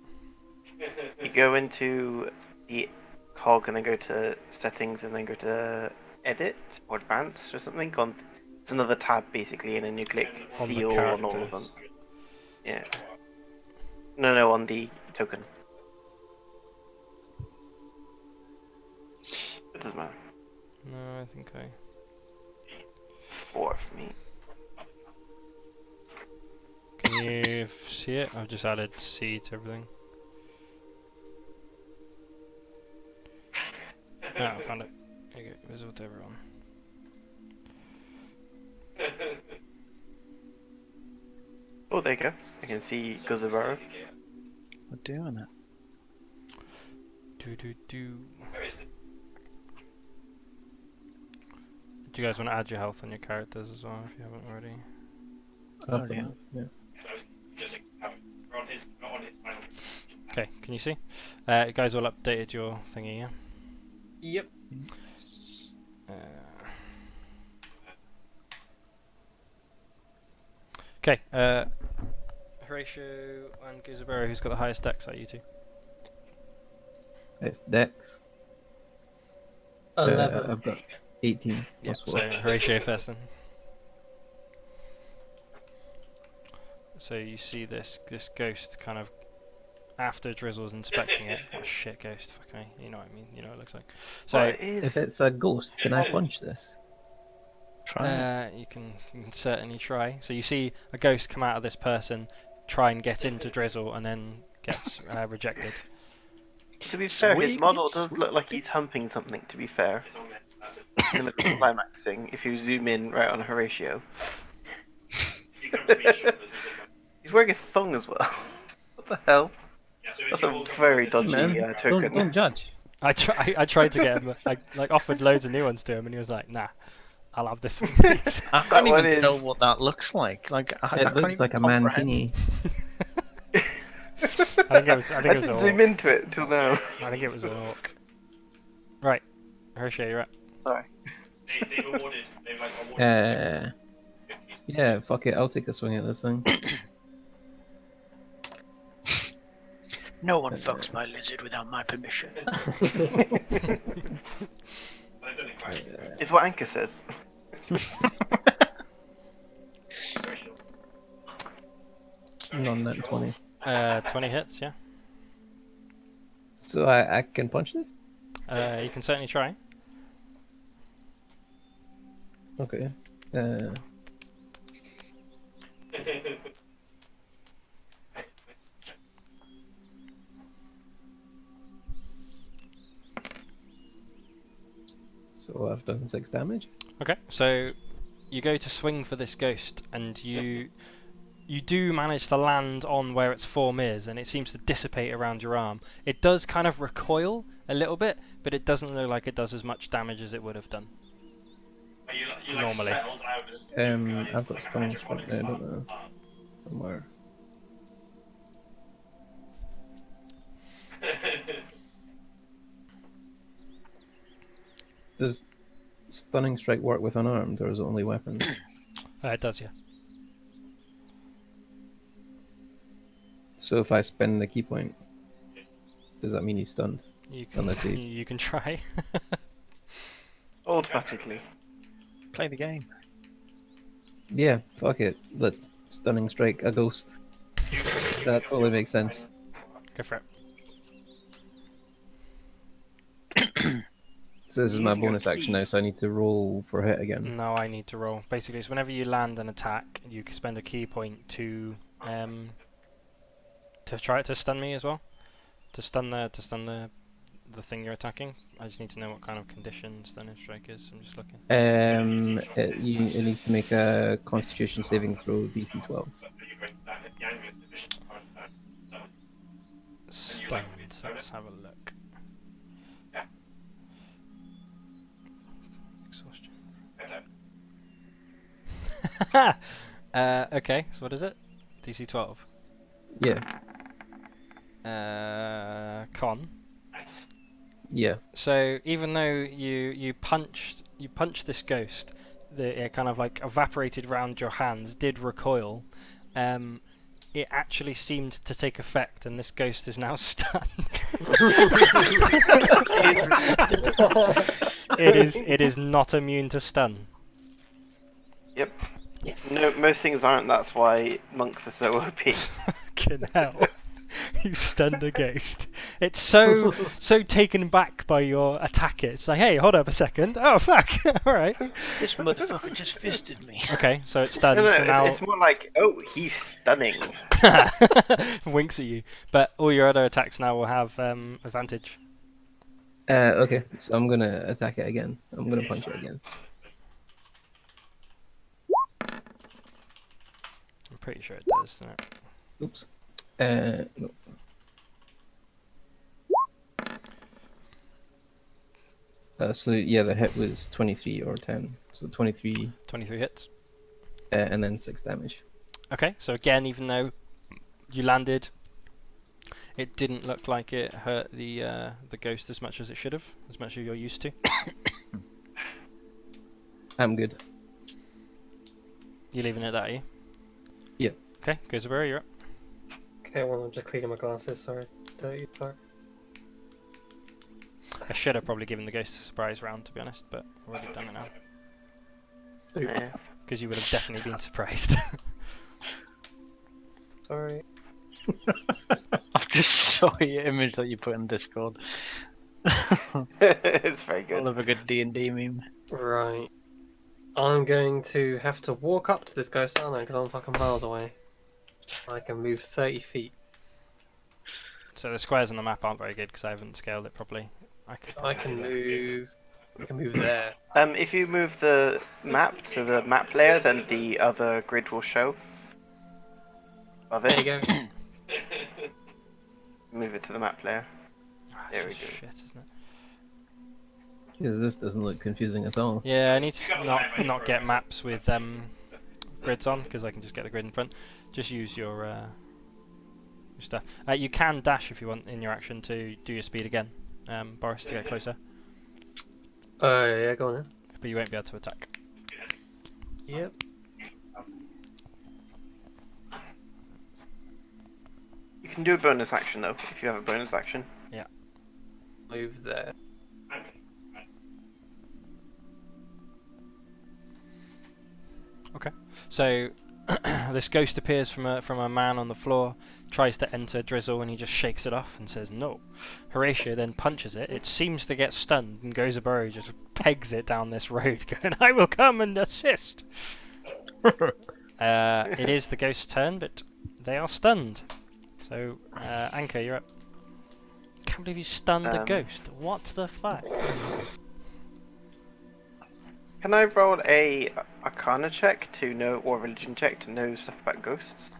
You go into the cog and then go to settings and then go to edit or advanced or something. It's another tab basically, and then you click On the seal on all of them. characters. Yeah. No, on the token. It doesn't matter. No, I think I... 4 for me. Can you see it? I've just added C to everything. Ah, I found it. There you go, visible to everyone. Oh, there you go. I can see Guzabaru. We're doing it. Do Where is it? you guys want to add your health on your characters as well if you haven't already? After yeah. that, yeah. Just we're on his, not on his final. Okay, can you see? You guys all updated your thingy, yeah? Yep. Okay, Horatio and Guzabero, who's got the highest dex out of you two? It's Dex. 11. I've got 18 Yeah, plus 4. so Horatio first then. So you see this ghost kind of after Drizzle's inspecting it. What a shit ghost, fuck me. You know what I mean? You know what it looks like. So What is? If it's a ghost, can I punch this? Try. you can certainly try. So you see a ghost come out of this person, try and get into Drizzle, and then gets rejected. To be fair, his Sweet, model does sweet. look like he's humping something. To be fair, It's on there. That's it. in the middle of climaxing, if you zoom in right on Horatio, You come to me, sure, this is a- he's wearing a thong as well. What the hell? Yeah, so if That's you a walk up very this- dodgy Man, token. don't judge. I tried to get him. I like offered loads of new ones to him, and he was like, "Nah, I'll have this one, please." I can't one even tell is- what that looks like. Like I It can't looks even like a comprehend. mankini. I think it was. I think I it was didn't an zoom orc. into it till now. I think it was an orc. Right, Horatio, you're up. Sorry. They've awarded. They've like awarded. Yeah, fuck it. I'll take a swing at this thing. No one fucks my lizard without my permission. They've done it quite It's what Anchor says. very sure. Non net 20. 20 hits, yeah. So I can punch this? You can certainly try. Okay. So I've done 6 damage. Okay, so you go to swing for this ghost, and you do manage to land on where its form is, and it seems to dissipate around your arm. It does kind of recoil a little bit, but it doesn't look like it does as much damage as it would have done. Are you Normally. settled out as- I've got stunning strike there, don't know. Somewhere. Does stunning strike work with unarmed, or is it only weapons? It does, yeah. So if I spend the key point, does that mean he's stunned? You can Unless he- you can try. Automatically. Play the game. Yeah, fuck it. Let's stunning strike a ghost. That totally makes sense. Go for it. So this is my Use your bonus action key. now, so I need to roll for hit again. No, I need to roll. Basically, it's whenever you land an attack, you can spend a key point to try to stun me as well. To stun the thing you're attacking. I just need to know what kind of condition stunning strike is. I'm just looking. It needs to make a Constitution saving throw DC 12. Stunned. Let's have a look. Exhaustion. Okay, so what is it? DC 12. Yeah, Con. yeah. So even though you punched this ghost, it kind of like evaporated round your hands, did recoil. It actually seemed to take effect, and this ghost is now stunned. It is not immune to stun. Yep. No, most things aren't. That's why monks are so OP. Fucking hell. You stunned a ghost. It's so taken back by your attack. It's like, hey, hold up a second. Oh fuck! All right. This motherfucker just fisted me. Okay, so it's stunned. No, so now it's more like, oh, he's stunning. winks at you. But all your other attacks now will have advantage. Okay, so I'm gonna attack it again. I'm gonna punch it again. I'm pretty sure it does. Doesn't it? Oops. No. So yeah, the hit was 23 or 10. So 23, 23 hits. and then 6 damage. Okay, so again, even though you landed, it didn't look like it hurt the ghost as much as it should have, as much as you're used to. I'm good. You leaving it at that, are you? Yeah. Okay, Gozabura, you're up. Okay, well, I'm just cleaning my glasses, sorry. Dirty fuck. I should have probably given the ghost a surprise round, to be honest, but I've already done it now. Yeah. Because you would have definitely been surprised. Sorry. I've just saw your image that you put in Discord. It's very I good. love a good D&D meme. Right. I'm going to have to walk up to this ghost, aren't I? Because I'm fucking miles away. I can move 30 feet. So the squares on the map aren't very good because I haven't scaled it properly. I can move there. If you move the map to the map layer, then the other grid will show. Above There you it. go. Move it to the map layer. Ah, There it's we just go. shit, isn't it? Because this doesn't look confusing at all. Yeah, I need to not get maps with grids on because I can just get the grid in front. Just use your stuff. You can dash if you want in your action to do your speed again, Boris, to get closer, Yeah, go on then. but you won't be able to attack. Yep. You can do a bonus action though, if you have a bonus action. Move there. So this ghost appears from a man on the floor, tries to enter Drizzle, and he just shakes it off and says no. Horatio then punches it. It seems to get stunned, and Gozaburo just pegs it down this road, going, "I will come and assist." It is the ghost's turn, but they are stunned. So Anchor, you're up. Can't believe you stunned a ghost. What the fuck? Can I roll a Arcana check to know, or religion check to know stuff about ghosts?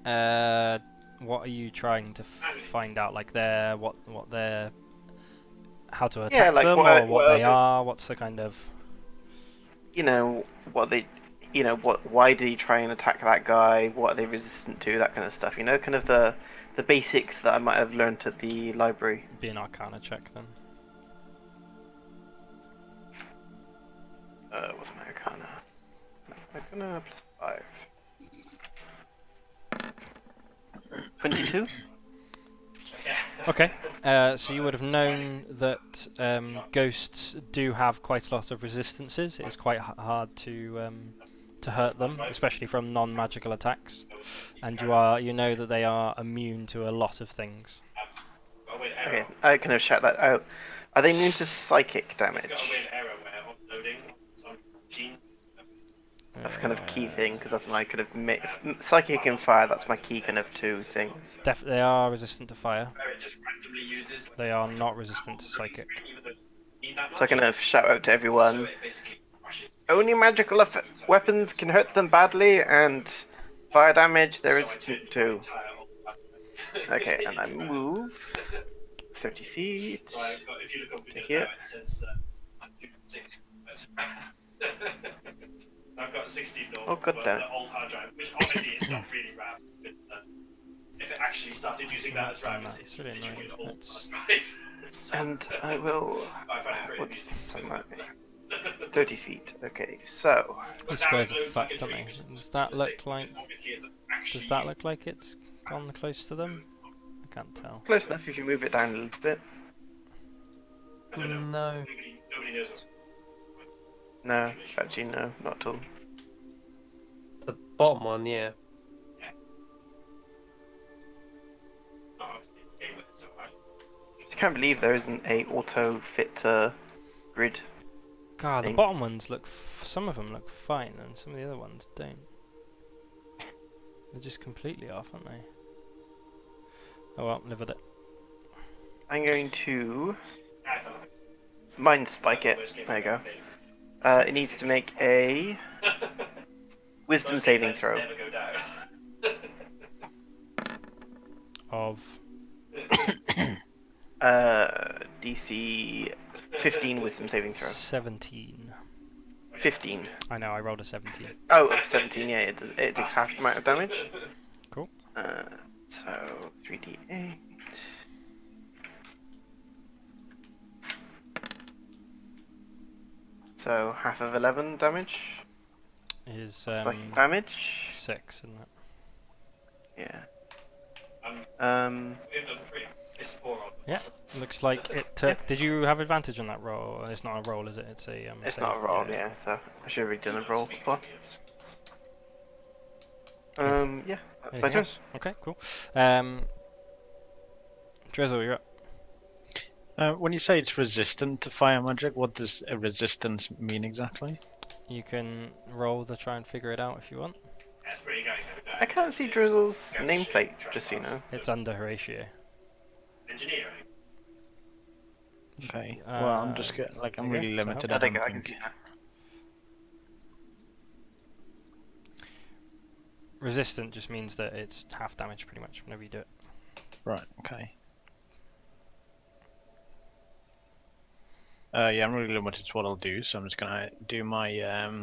What are you trying to find out? Like what they're, how to attack Yeah, like them, what- or what what they are are? What's the kind of? You know what they, why did he try and attack that guy? What are they resistant to? That kind of stuff. You know, kind of the basics that I might have learnt at the library. Be an Arcana check then. What's my Arcana? Arcana +5. 22. Okay, so you would have known that ghosts do have quite a lot of resistances. It is quite hard to hurt them, especially from non-magical attacks, and you know that they are immune to a lot of things. Okay, I kind of shout that out. Are they immune to psychic damage? It's got a weird error where uploading some machine. That's kind of key thing, because that's my kind of psychic and fire. That's my key kind of two things. They are resistant to fire. Where it just randomly uses. They are not resistant to psychic. Even though you need that So I kind of shout out to so everyone. it basically crushes. Only magical weapons can hurt them badly, and fire damage they're resistant to. Okay, and I move 30 feet. So I've got, if you look up Take videos it. now, it says 160. I've got 60 normal, Oh, god but damn. the old hard drive, which obviously is not really RAM. But, if it actually started using that as RAM, It's really literally annoying. an old It's- hard drive. So And I will. I find it pretty What distance am I? 30 feet. Okay, so. These now squares it are looks like fucked, a don't tree, they? which is Does that just look like? obviously it doesn't actually Does that look like it's gone close to them? I can't tell. Close enough if you move it down a little bit. I don't know. No. Nobody knows what's No, actually, no, not at all. The bottom one, yeah. not game with it so much. I can't believe there isn't a auto fit grid. God, the Thing. bottom ones look. Some of them look fine, and some of the other ones don't. They're just completely off, aren't they? Oh well, live with it. I'm going to I felt like mind spike it. There you go. It needs to make a wisdom most saving games throw. never go down. Of DC 15 wisdom saving throw. 17. 15. I know, I rolled a 17. Oh, 17, yeah, it takes half the amount of damage. Cool. So, 3d8. So, half of 11 damage. Is Psychic damage. 6, isn't it? Yeah. We've done 3. It's 4 on. Yeah, looks like it took... Did you have advantage on that roll? It's not a roll, is it? It's a It's save. not a roll, yeah, so I should have already done a roll before. Yeah, that's my Anything turn. else? Okay, cool. Drizzle, you're up. When you say it's resistant to fire magic, what does a resistance mean exactly? You can roll to try and figure it out if you want. That's where you're going. I can't see Drizzle's nameplate, just so you know. It's under Horatio. Engineering. Okay. Well, I'm just getting I'm there you really go, so limited. I I think don't I can think. see that. Resistant just means that it's half damage pretty much whenever you do it. Right. Okay. Yeah, I'm really limited to what I'll do, so I'm just gonna do my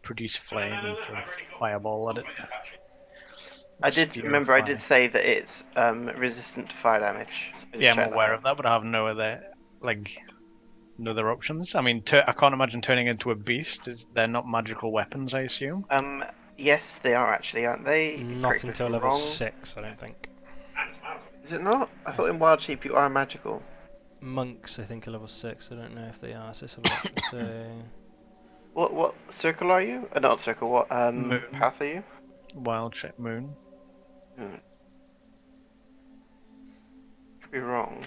produce flame and throw a fireball at it. I did Spear of remember. I fire. did say that it's resistant to fire damage. Yeah, I'm aware of that, but I have no other no other options. I mean, I can't imagine turning into a beast. They're not magical weapons, I assume. Yes, they are actually, aren't they? Not Correct me if until I'm level wrong. 6, I don't think. Is it not? I thought in Wild Shape you are magical. Monks, I think, are level 6. I don't know if they are. So let's have a look. So What circle are you? Not circle. What Moon. path are you? Wild shape moon. Could be wrong.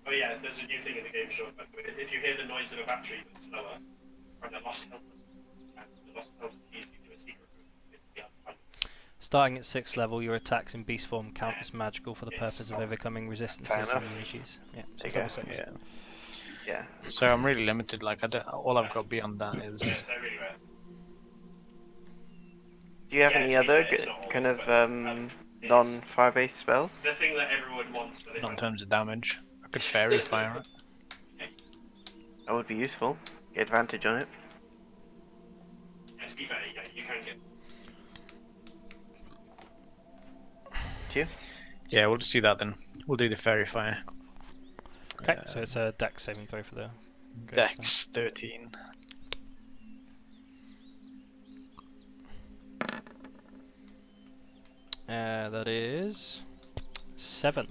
Oh yeah, there's a new thing in the game, Sean. If you hear the noise of a battery that's slower, from the lost helmet, and the lost helmet leads you to a secret room. starting at 6th level, your attacks in beast form count as magical for the purpose of overcoming resistances and enough. immunities. Yeah, so There it's you level 6. Yeah. Yeah. So I'm really limited. Like, all I've got beyond that is. They're really rare. Do you have Yeah, any to be other fair, it's not all, kind of but non-fire based spells? the thing that everyone wants, but they Not in don't. terms of damage. I could fairy fire it. That would be useful. Get advantage on it. Yeah, to be fair, yeah, you can get. Do you? Yeah, we'll just do that then. We'll do the fairy fire. Okay, so it's a dex saving throw for the ghost then. Dex 13. That is 7.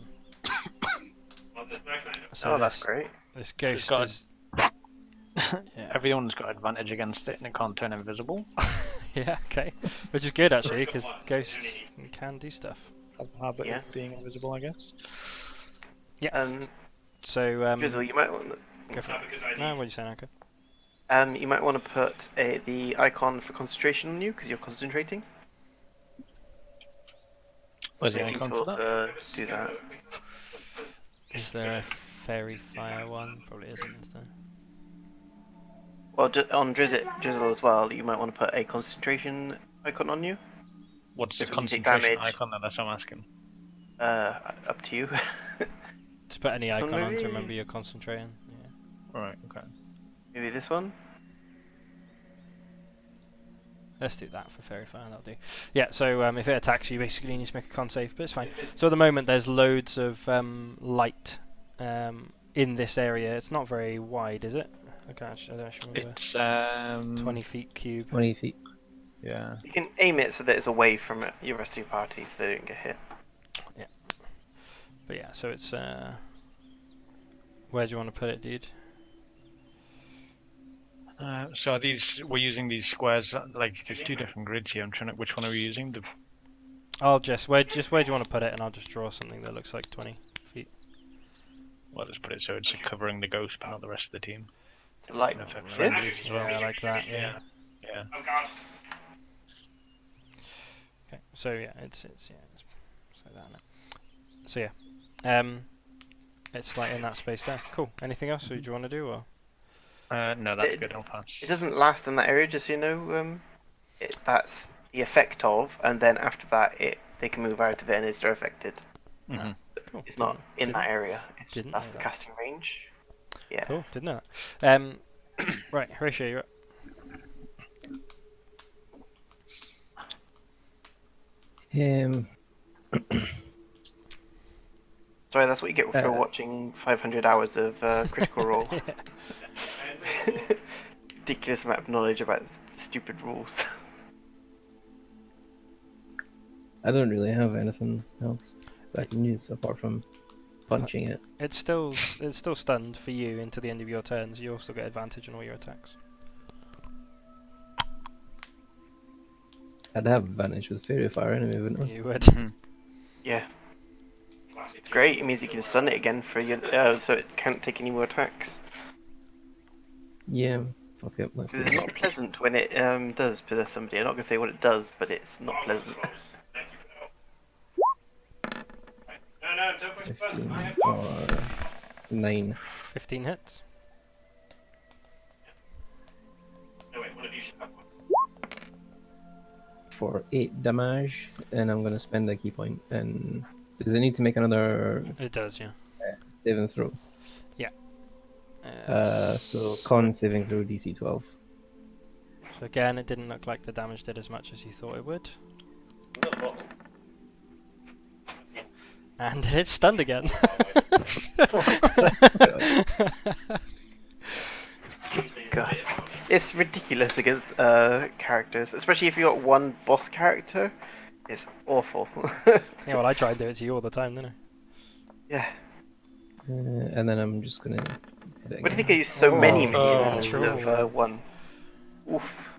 Well, there's no kind of. So Oh, that's this, great. this So it's ghost got- is... yeah. Everyone's got advantage against it and it can't turn invisible. Yeah, okay. Which is good actually, because ghosts can do stuff. Have a habit Yeah. of being invisible, I guess. Yeah. So Drizzle, you might want to. go for it. Because I No, what are you saying, Anka? You might want to put the icon for concentration on you because you're concentrating. Where's the It's icon useful for that? to do that. Is there a fairy fire one? Probably isn't, is there? Well, on Drizzle as well, you might want to put a concentration icon on you. What's the If you take concentration damage- icon then? That's what I'm asking. Up to you. Just put any So icon on to maybe- remember you're concentrating. Yeah. Right, okay. Maybe this one. Let's do that for fairy fire, that'll do. Yeah, so if it attacks you, basically you need to make a con save, but it's fine. So at the moment there's loads of light in this area. It's not very wide, is it? I don't actually remember. It's 20 feet cube. 20 feet. Yeah. You can aim it so that it's away from your rest of your party so they don't get hit. But yeah, so it's where do you want to put it, dude? So are we're using these squares, like there's two different grids here. I'm trying to, which one are we using? The I'll just where do you want to put it, and I'll just draw something that looks like 20 feet. Well, let's put it so it's covering the ghost, but not the rest of the team. Like And affect this? friendlies as well. Yeah, like that. Yeah. Yeah. Oh god. Okay. So yeah, it's like that. Now. So yeah, it's like in that space there. Cool. Anything else? Or do you want to do? Or No, that's It- good. I'll pass. It doesn't last in that area, just so you know. That's the effect of, and then after that, they can move out of it and it's still affected. Mhm. Cool. It's not in that area. It's didn't that's know the that. casting range. Yeah. Cool. Didn't know that. Right, Horatio, you're up. Um, Sorry, that's what you get for watching 500 hours of Critical Role. Ridiculous amount of knowledge about stupid rules. I don't really have anything else that I can use apart from punching it. It's still stunned for you into the end of your turns. You also get advantage on all your attacks. I'd have advantage with Fairy Fire anyway, wouldn't I? You would. Yeah. It's great. It means you can stun it again for your, so it can't take any more attacks. Yeah. Okay, let's do It's that. not pleasant when it does possess somebody. I'm not gonna say what it does, but it's not pleasant. No, don't push the button. 15 I have or 9 15 hits. No, wait, one of you should have one. for 8 damage, and I'm gonna spend a key point. And does it need to make another It does, yeah. saving throw? Uh, So con saving throw DC 12. So again, it didn't look like the damage did as much as you thought it would. And it's stunned again. God, it's ridiculous against characters, especially if you got one boss character. It's awful. Yeah, well, I try and do it to you all the time, didn't I? Yeah. And then I'm just gonna hit it What do you again. think I used so many minions instead true. of one? Oof.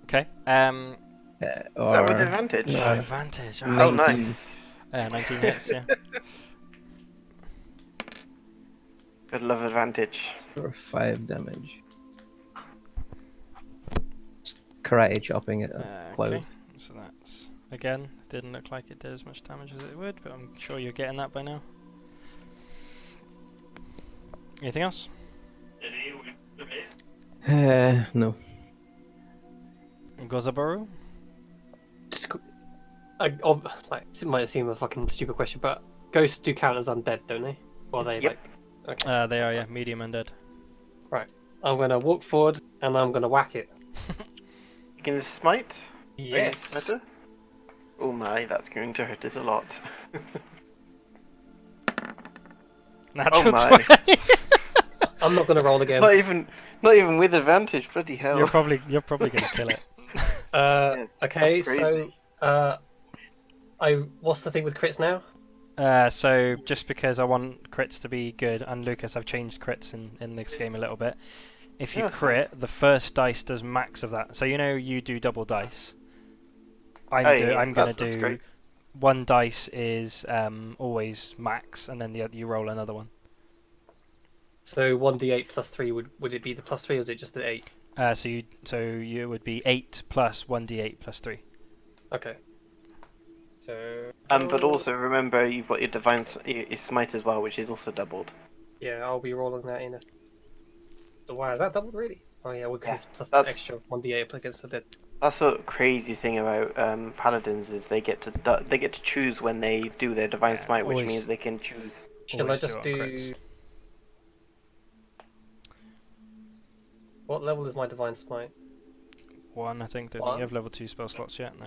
Okay. Is that with Or advantage? No. Advantage. Oh, 19. nice. 19 hits, yeah. Good love advantage. for 5 damage. Just karate chopping at a cloud. Okay. So that's again didn't look like it did as much damage as it would, but I'm sure you're getting that by now. Anything else? No. Gozaboru? Just, like, it might seem a fucking stupid question, but ghosts do count as undead, don't they? Or are they Yep. like? Okay. They are, yeah, medium undead. I'm gonna walk forward and I'm gonna whack it. You can smite? Yes. Smiter? Oh my, that's going to hurt it a lot. Natural my. 20. I'm not gonna roll again. not even with advantage, bloody hell. You're probably gonna kill it. Okay, that's so what's the thing with crits now? So just because I want crits to be good, and Lucas, I've changed crits in this game a little bit. If you Yeah, crit, the first dice does max of that. So you do double dice. I'm gonna that's do great. one dice is always max, and then you roll another one. So 1d8 plus 3 would it be the plus 3 or is it just the 8? So you would be 8 plus 1d8 plus 3. Okay. So But also remember you've got your divine your smite as well, which is also doubled. yeah, I'll be rolling that in. So why is that doubled really? Oh yeah, well, because Yeah, it's plus that's- extra 1d8 against the dead. That's the crazy thing about paladins is they get to choose when they do their divine Yeah, smite, which always- means they can choose. Shall I Always just it on do? crits. What level is my divine smite? 1, I think. Don't think One? you have level 2 spell slots yet. No.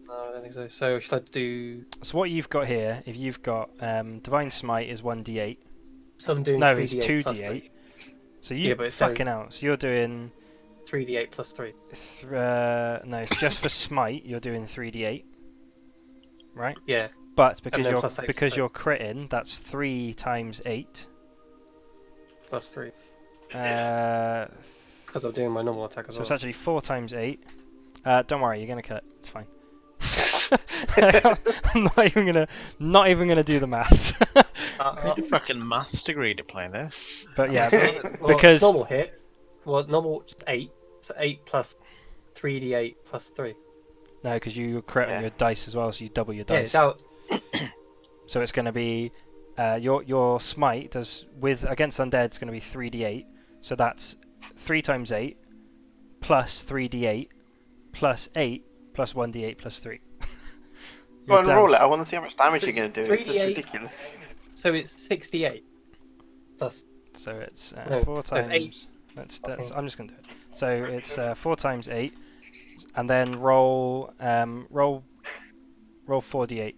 No, I don't think so. So should I do? So what you've got here, if you've got divine smite is 1d8. So I'm doing No, 3d8 it's plus 2d8. 3. So you Yeah, but it says- fucking out. So you're doing 3d8 plus 3. no, it's just for smite. You're doing 3d8, right? Yeah. But because then you're plus 8, because so- you're critting, that's 3 times 8. Plus 3. Uh, Because I'm doing my normal attack as so well. it's actually 4 times 8. Don't worry, you're gonna kill it. It's fine. I'm not even gonna do the maths. I need a fucking maths degree to play this. But yeah, Well, because- it's normal hit. Well, normal just 8. So 8 plus 3d8 plus 3. no, because you crit on Yeah. your dice as well, so you double your Yeah, dice. that, So it's gonna be your smite does with against undead. It's gonna be 3d8. So that's 3 times 8 plus 3d8 plus 8 plus 1d8 plus 3. Go You're and down roll it. to- I want to see how much damage you're going to do. It's just 3d8. ridiculous. So it's 68 plus. So it's No, 4 it's times. 8. That's I'm just gonna do it. So it's 4 times 8, and then roll 4d8.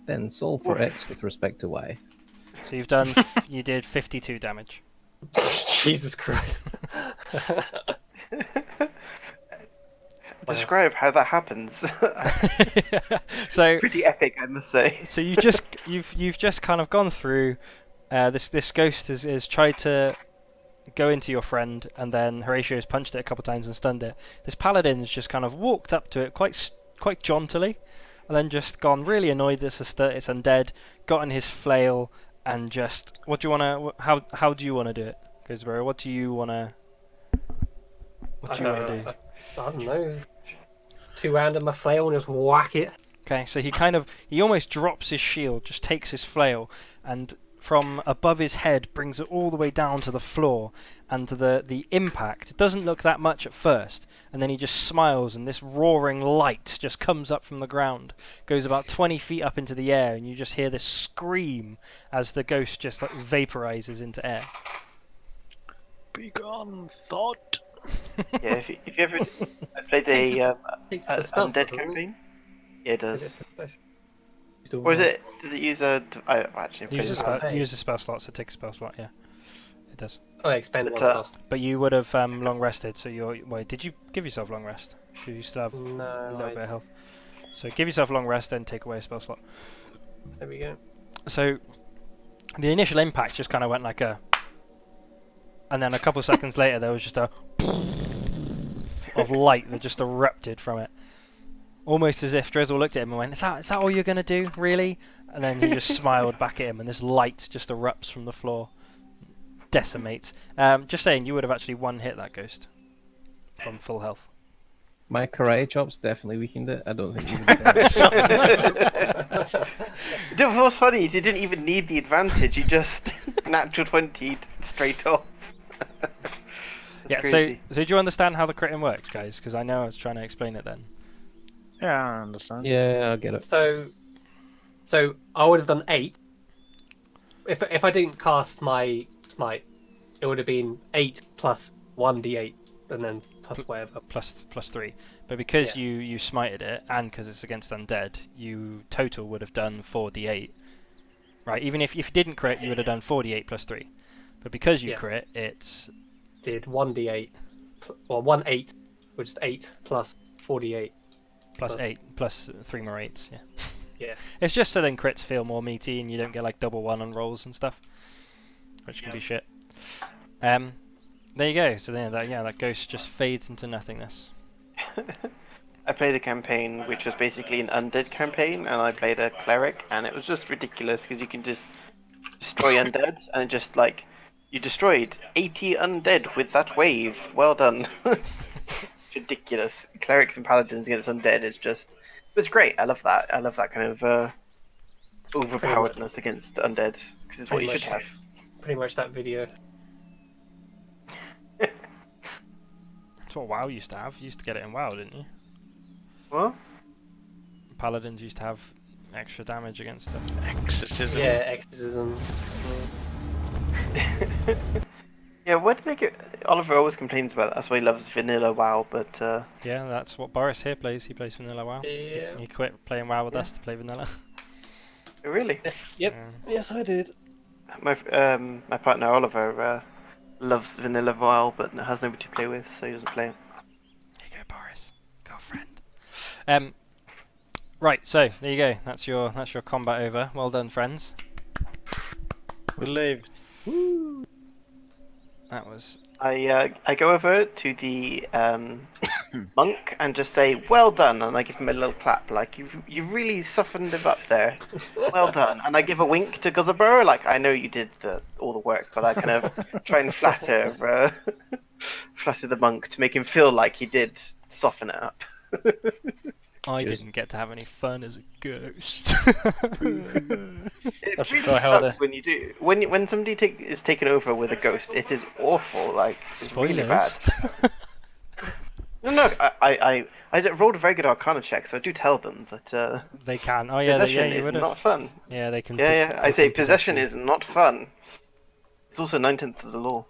Then solve for x with respect to y. So you've done you did 52 damage. Jesus Christ. Describe how that happens. So Pretty epic, I must say. so you've just kind of gone through. This ghost has tried to go into your friend, and then Horatio's punched it a couple times and stunned it. This paladin's just kind of walked up to it quite jauntily, and then just gone really annoyed that it's undead, gotten his flail, and just what do you wanna? How do you wanna do it, Gooseberry? What do you wanna do? I don't know. Two-hand of my flail and just whack it. Okay, so he almost drops his shield, just takes his flail, and from above his head brings it all the way down to the floor, and the impact, it doesn't look that much at first, and then he just smiles, and this roaring light just comes up from the ground, goes about 20 feet up into the air, and you just hear this scream as the ghost just like vaporizes into air. Begone, thought. Yeah, if you ever I played a undead campaign. Yeah, it does. Or is it? Does it use a? I actually Use a played use a spell slot, so take a spell slot. Yeah, it does. Oh, expend one But, spell. But you would have long rested, so wait. Did you give yourself long rest? Do you still have a No, little bit of health? So give yourself long rest, then take away a spell slot. there we go. So the initial impact just kind of went like a, and then a couple of seconds later there was just a of light that just erupted from it. Almost as if Drizzle looked at him and went, is that all you're going to do, really? And then he just smiled back at him, and this light just erupts from the floor. Decimates. Just saying, you would have actually one-hit that ghost from full health. My karate chops definitely weakened it. I don't think you What's funny is you didn't even need the advantage. You just natural 20 straight off. Yeah. Crazy. So do you understand how the critting works, guys? Because I know I was trying to explain it then. Yeah, I understand. Yeah, I get it. So I would have done 8. If I didn't cast my smite, it would have been 8 plus 1d8, and then plus whatever. Plus 3. But because you smited it, and because it's against undead, you total would have done 4d8. Right? Even if you didn't crit, you would have done 4d8 plus 3. But because you crit, it's... Did 1d8, or 1/8, which is 8 plus 4d8. Plus 8, plus 3 more 8s, yeah. Yeah. It's just so then crits feel more meaty and you don't get like double 1 on rolls and stuff, which can be shit. There you go. So then that ghost just fades into nothingness. I played a campaign which was basically an undead campaign, and I played a cleric, and it was just ridiculous because you can just destroy undead, and just like you destroyed 80 undead with that wave. Well done. Ridiculous. Clerics and paladins against undead is just, it's great. I love that. I love that kind of overpoweredness against undead, because it's what you should have. Pretty much that video. That's what WoW used to have. You used to get it in WoW, didn't you? What? Paladins used to have extra damage against them. Exorcism. Yeah, exorcism. Yeah, where did they get? Oliver always complains about that. That's why he loves vanilla WoW, but Yeah, that's what Boris here plays. He plays vanilla WoW. Yeah. He quit playing WoW with us to play vanilla. really, Yep. Yeah. Yes, I did. my partner Oliver loves vanilla WoW, but has nobody to play with, so he doesn't play it. Here you go, Boris. Girlfriend. Right, so there you go. That's your combat over. Well done, friends. We lived. That was I go over to the monk and just say, "Well done," and I give him a little clap, like you've really softened him up there. Well done, and I give a wink to Guzzlebur, like I know you did all the work, but I kind of try and flatter the monk to make him feel like he did soften it up. I didn't get to have any fun as a ghost. It That's really so hell sucks when you do. When somebody is taken over with a ghost, it is awful. Like it's really bad. Spoilers. No, I rolled a very good Arcana check, so I do tell them that They can. Oh yeah, possession you is would not have. fun. Yeah, they can. Yeah, They I say can possess possession you. is not fun. It's also 9/10 of the law.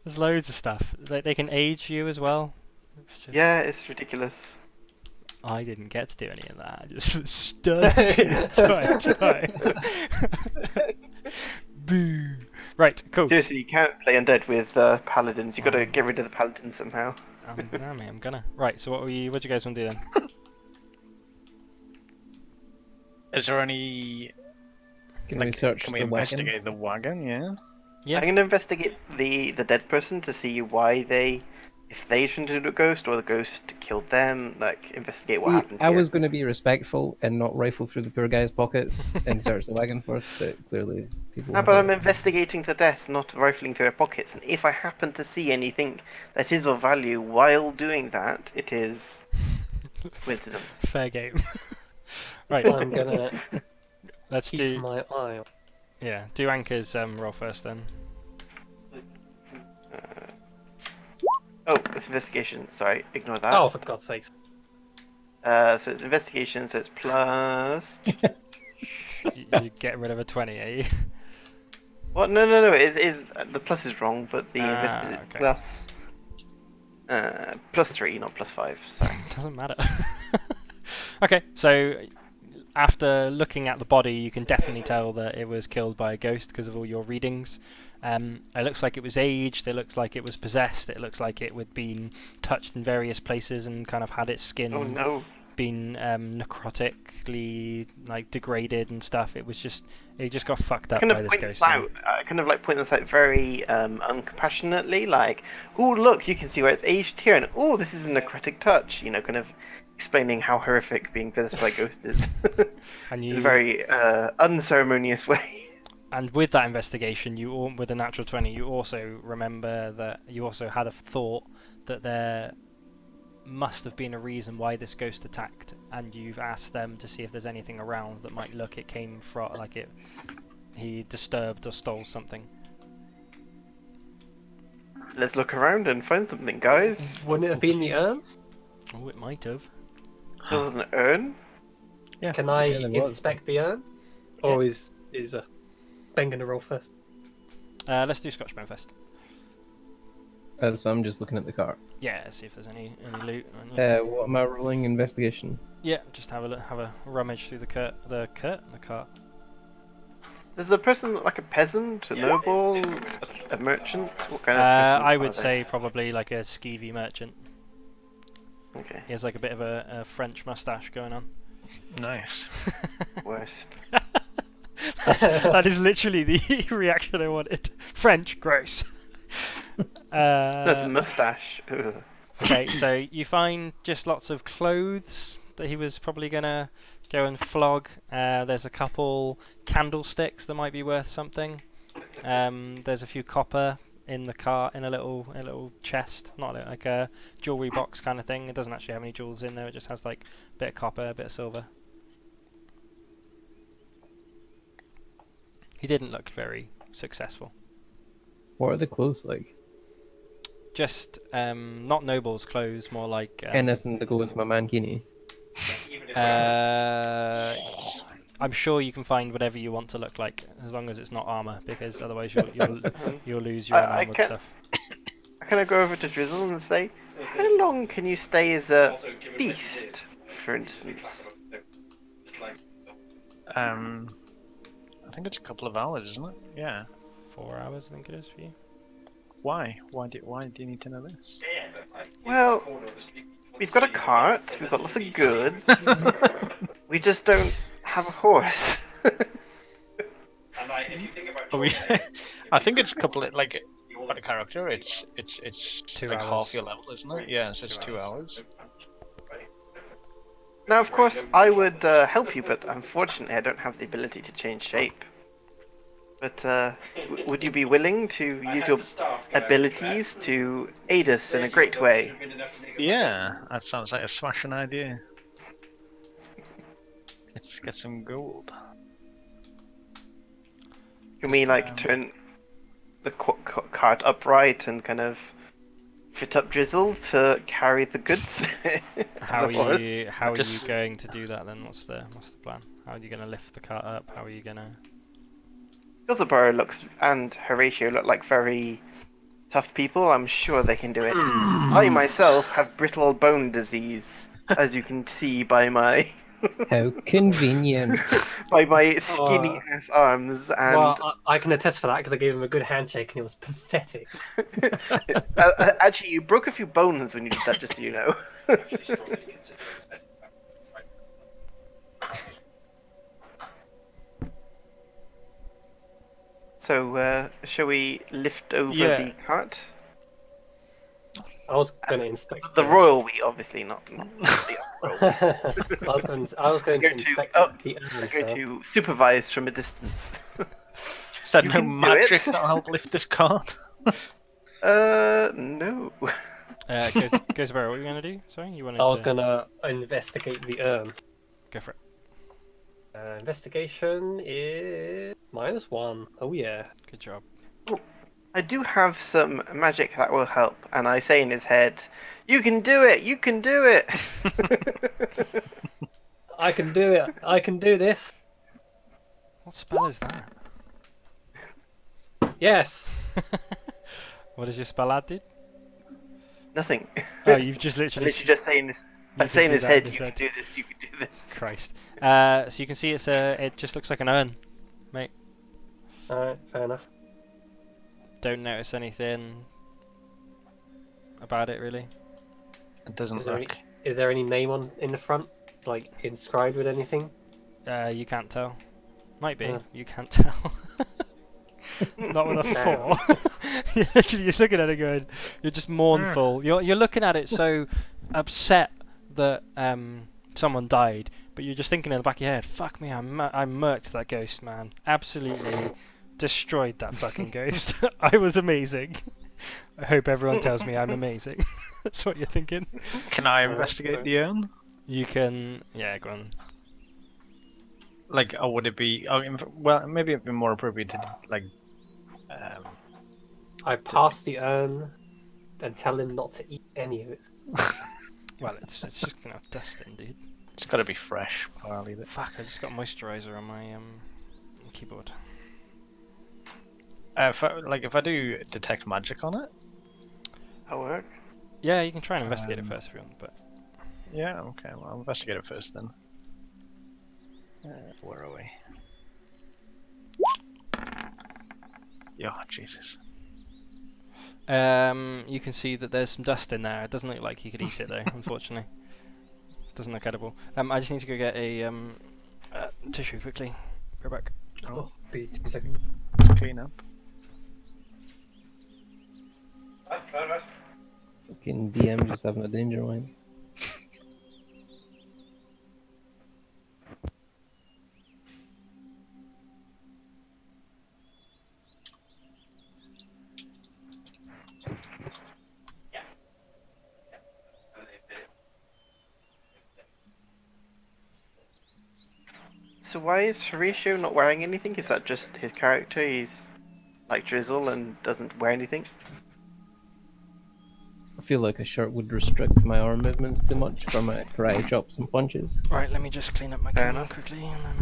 There's loads of stuff. They can age you as well. It's just, Yeah, it's ridiculous. I didn't get to do any of that. I just was stunned the entire time. Boo. Right, cool. Seriously, you can't play undead with paladins. You got to get rid of the paladins somehow. Nah, mate, I'm gonna. Right, so what do you guys want to do then? Is there any? Can Like, we search can the we wagon? investigate the wagon? Yeah. Yeah. I'm going to investigate the dead person to see why if they turned into a ghost or the ghost killed them. Like, investigate what See, happened I here. was going to be respectful and not rifle through the poor guy's pockets and search the wagon first, but clearly people. No, have but it. I'm investigating the death, not rifling through their pockets. And if I happen to see anything that is of value while doing that, it is coincidence. Fair game. Right, I'm gonna let's keep do. my eye on. Yeah, do Anchor's roll first then. Oh, it's investigation. Sorry, ignore that. Oh, for God's sakes! So it's investigation, so it's plus. You get rid of a 20, are you? What? No. The plus is wrong, but the Okay. plus. Plus 3, not plus 5. Sorry. Doesn't matter. Okay, so after looking at the body, you can definitely tell that it was killed by a ghost because of all your readings. It looks like it was aged, it looks like it was possessed, it looks like it had been touched in various places and kind of had its skin Oh no. been necrotically like degraded and stuff. It just got fucked up Kind by of this point ghost. this out. I kind of like point this out very uncompassionately. Like, oh look, you can see where it's aged here, and oh, this is a necrotic touch. You know, kind of explaining how horrific being possessed by a ghost is And in a you very unceremonious way. And with that investigation, with a natural 20, you also remember that you also had a thought that there must have been a reason why this ghost attacked, and you've asked them to see if there's anything around that might look it came from, he disturbed or stole something. Let's look around and find something, guys. Wouldn't it have been the urn? Oh, it might have. There was an urn. Can I Yeah, there was. inspect the urn, or is Ben gonna roll first? Let's do Scotchman first. So I'm just looking at the cart. Yeah, see if there's any loot. What am I rolling? Investigation. Yeah, just have a rummage through the cart. Does the person look like a peasant, a noble, a merchant? What kind of person I are would they? say probably like a skeevy merchant. Okay, He has like a bit of a French mustache going on. Nice. worst. That is literally the reaction I wanted. French, gross. That's a mustache. Ugh. Okay, so you find just lots of clothes that he was probably gonna go and flog. There's a couple candlesticks that might be worth something. There's a few copper in the cart in a little chest, not like a jewelry box kind of thing. It doesn't actually have any jewels in there. It just has like a bit of copper, a bit of silver. He didn't look very successful. What are the clothes like? Just not nobles' clothes, more like Anything to go with my mankini. I'm sure you can find whatever you want to look like, as long as it's not armor, because otherwise you'll lose your I unarmored can't- stuff. I kind of go over to Drizzle and say, how long can you stay as a beast, for instance? I think it's a couple of hours, isn't it? Yeah. 4 hours, I think it is for you. Why? Why do you need to know this? Well, we've got a cart, we've got lots of goods. We just don't have a horse. Oh, I think it's a couple of like what a character. It's 2 like hours. half your level, isn't it? Yeah, so it's 2 hours. Now, of course, I would help you, but unfortunately I don't have the ability to change shape. But would you be willing to use your abilities to aid us in a great way? Yeah, that sounds like a smashing idea. Let's get some gold. Can we like turn the cart upright and kind of fit up Drizzle to carry the goods. How as a are horse. you Just- going to do that then? What's the plan? How are you going to lift the cart up? How are you going to? Gilzaburo and Horatio look like very tough people. I'm sure they can do it. I myself have brittle bone disease, as you can see by my How convenient. by my skinny ass arms and Well, I can attest for that because I gave him a good handshake and it was pathetic. actually you broke a few bones when you did that, just so you know. Actually strongly consider it. So shall we lift over Yeah. the cart? I was going to inspect The royal we, obviously, not the royal. I was going to Go to- inspect oh, the urn I'm going first. to supervise from a distance. Is that You no can do magic it. that'll help lift this cart? No. Gozaburo, what are you going to do? Sorry, you wanted I was to going to investigate the urn. go for it. Investigation is -1. Oh yeah. Good job. I do have some magic that will help, and I say in his head, "You can do it! You can do it!" I can do it. I can do this. What spell is that? Yes. What does your spell add, dude? Nothing. Oh, you've just literally. Literally just saying this. you I say can in do his that head, in "You his can do this. You can do this." Christ. So you can see it just looks like an urn, mate. Alright, fair enough. Don't notice anything about it really. It doesn't Is there, any, look. is there any name in the front? Like inscribed with anything? You can't tell. Might be. Yeah. You can't tell. Not with a 4. You're literally just looking at it going, you're just mournful. You're looking at it so upset that someone died, but you're just thinking in the back of your head, fuck me, I murked that ghost, man. Absolutely destroyed that fucking ghost. I was amazing. I hope everyone tells me I'm amazing. That's what you're thinking. Can I investigate the urn? You can, yeah, go on. Like, or would it be? Well, maybe it'd be more appropriate to like. I pass the urn and tell him not to eat any of it. Well, it's just gonna have dust in, dude. It's got to be fresh before I leave it. Fuck, I just got moisturizer on my keyboard. If I do detect magic on it. That'll work. Yeah, you can try and investigate it first if you want, but Yeah. Okay. Well, I'll investigate it first then. Where are we? Yeah, Jesus. you can see that there's some dust in there. It doesn't look like you could eat it though, unfortunately. Doesn't look edible. I just need to go get a tissue quickly. Go back. Oh, be 2 seconds. Clean up. Right. Fucking DM just having a danger line. So why is Horatio not wearing anything? Is that just his character? He's like Drizzle and doesn't wear anything? I feel like a shirt would restrict my arm movements too much for my karate chops and punches. Right, let me just clean up my Fair camera enough. quickly, and then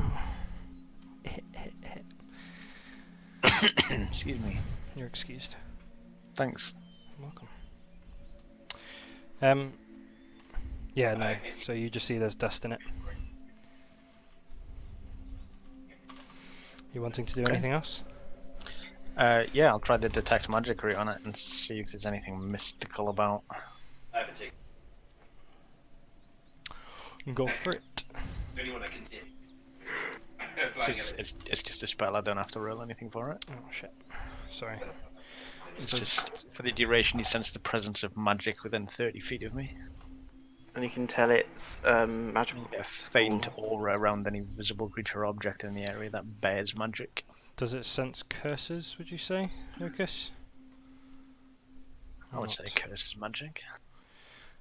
I'll... Excuse me. You're excused. Thanks. Welcome. Yeah, no. So you just see there's dust in it. You wanting to do Okay. anything else? Yeah, I'll try the detect magic route on it and see if there's anything mystical about. I haven't taken Go for it. the only one I can see. So it's just a spell. I don't have to roll anything for it. Oh shit. Sorry. It's So- just for the duration. You sense the presence of magic within 30 feet of me. And you can tell it's magical. A faint aura around any visible creature or object in the area that bears magic. Does it sense curses, would you say, Lucas? I would say Not. curses magic.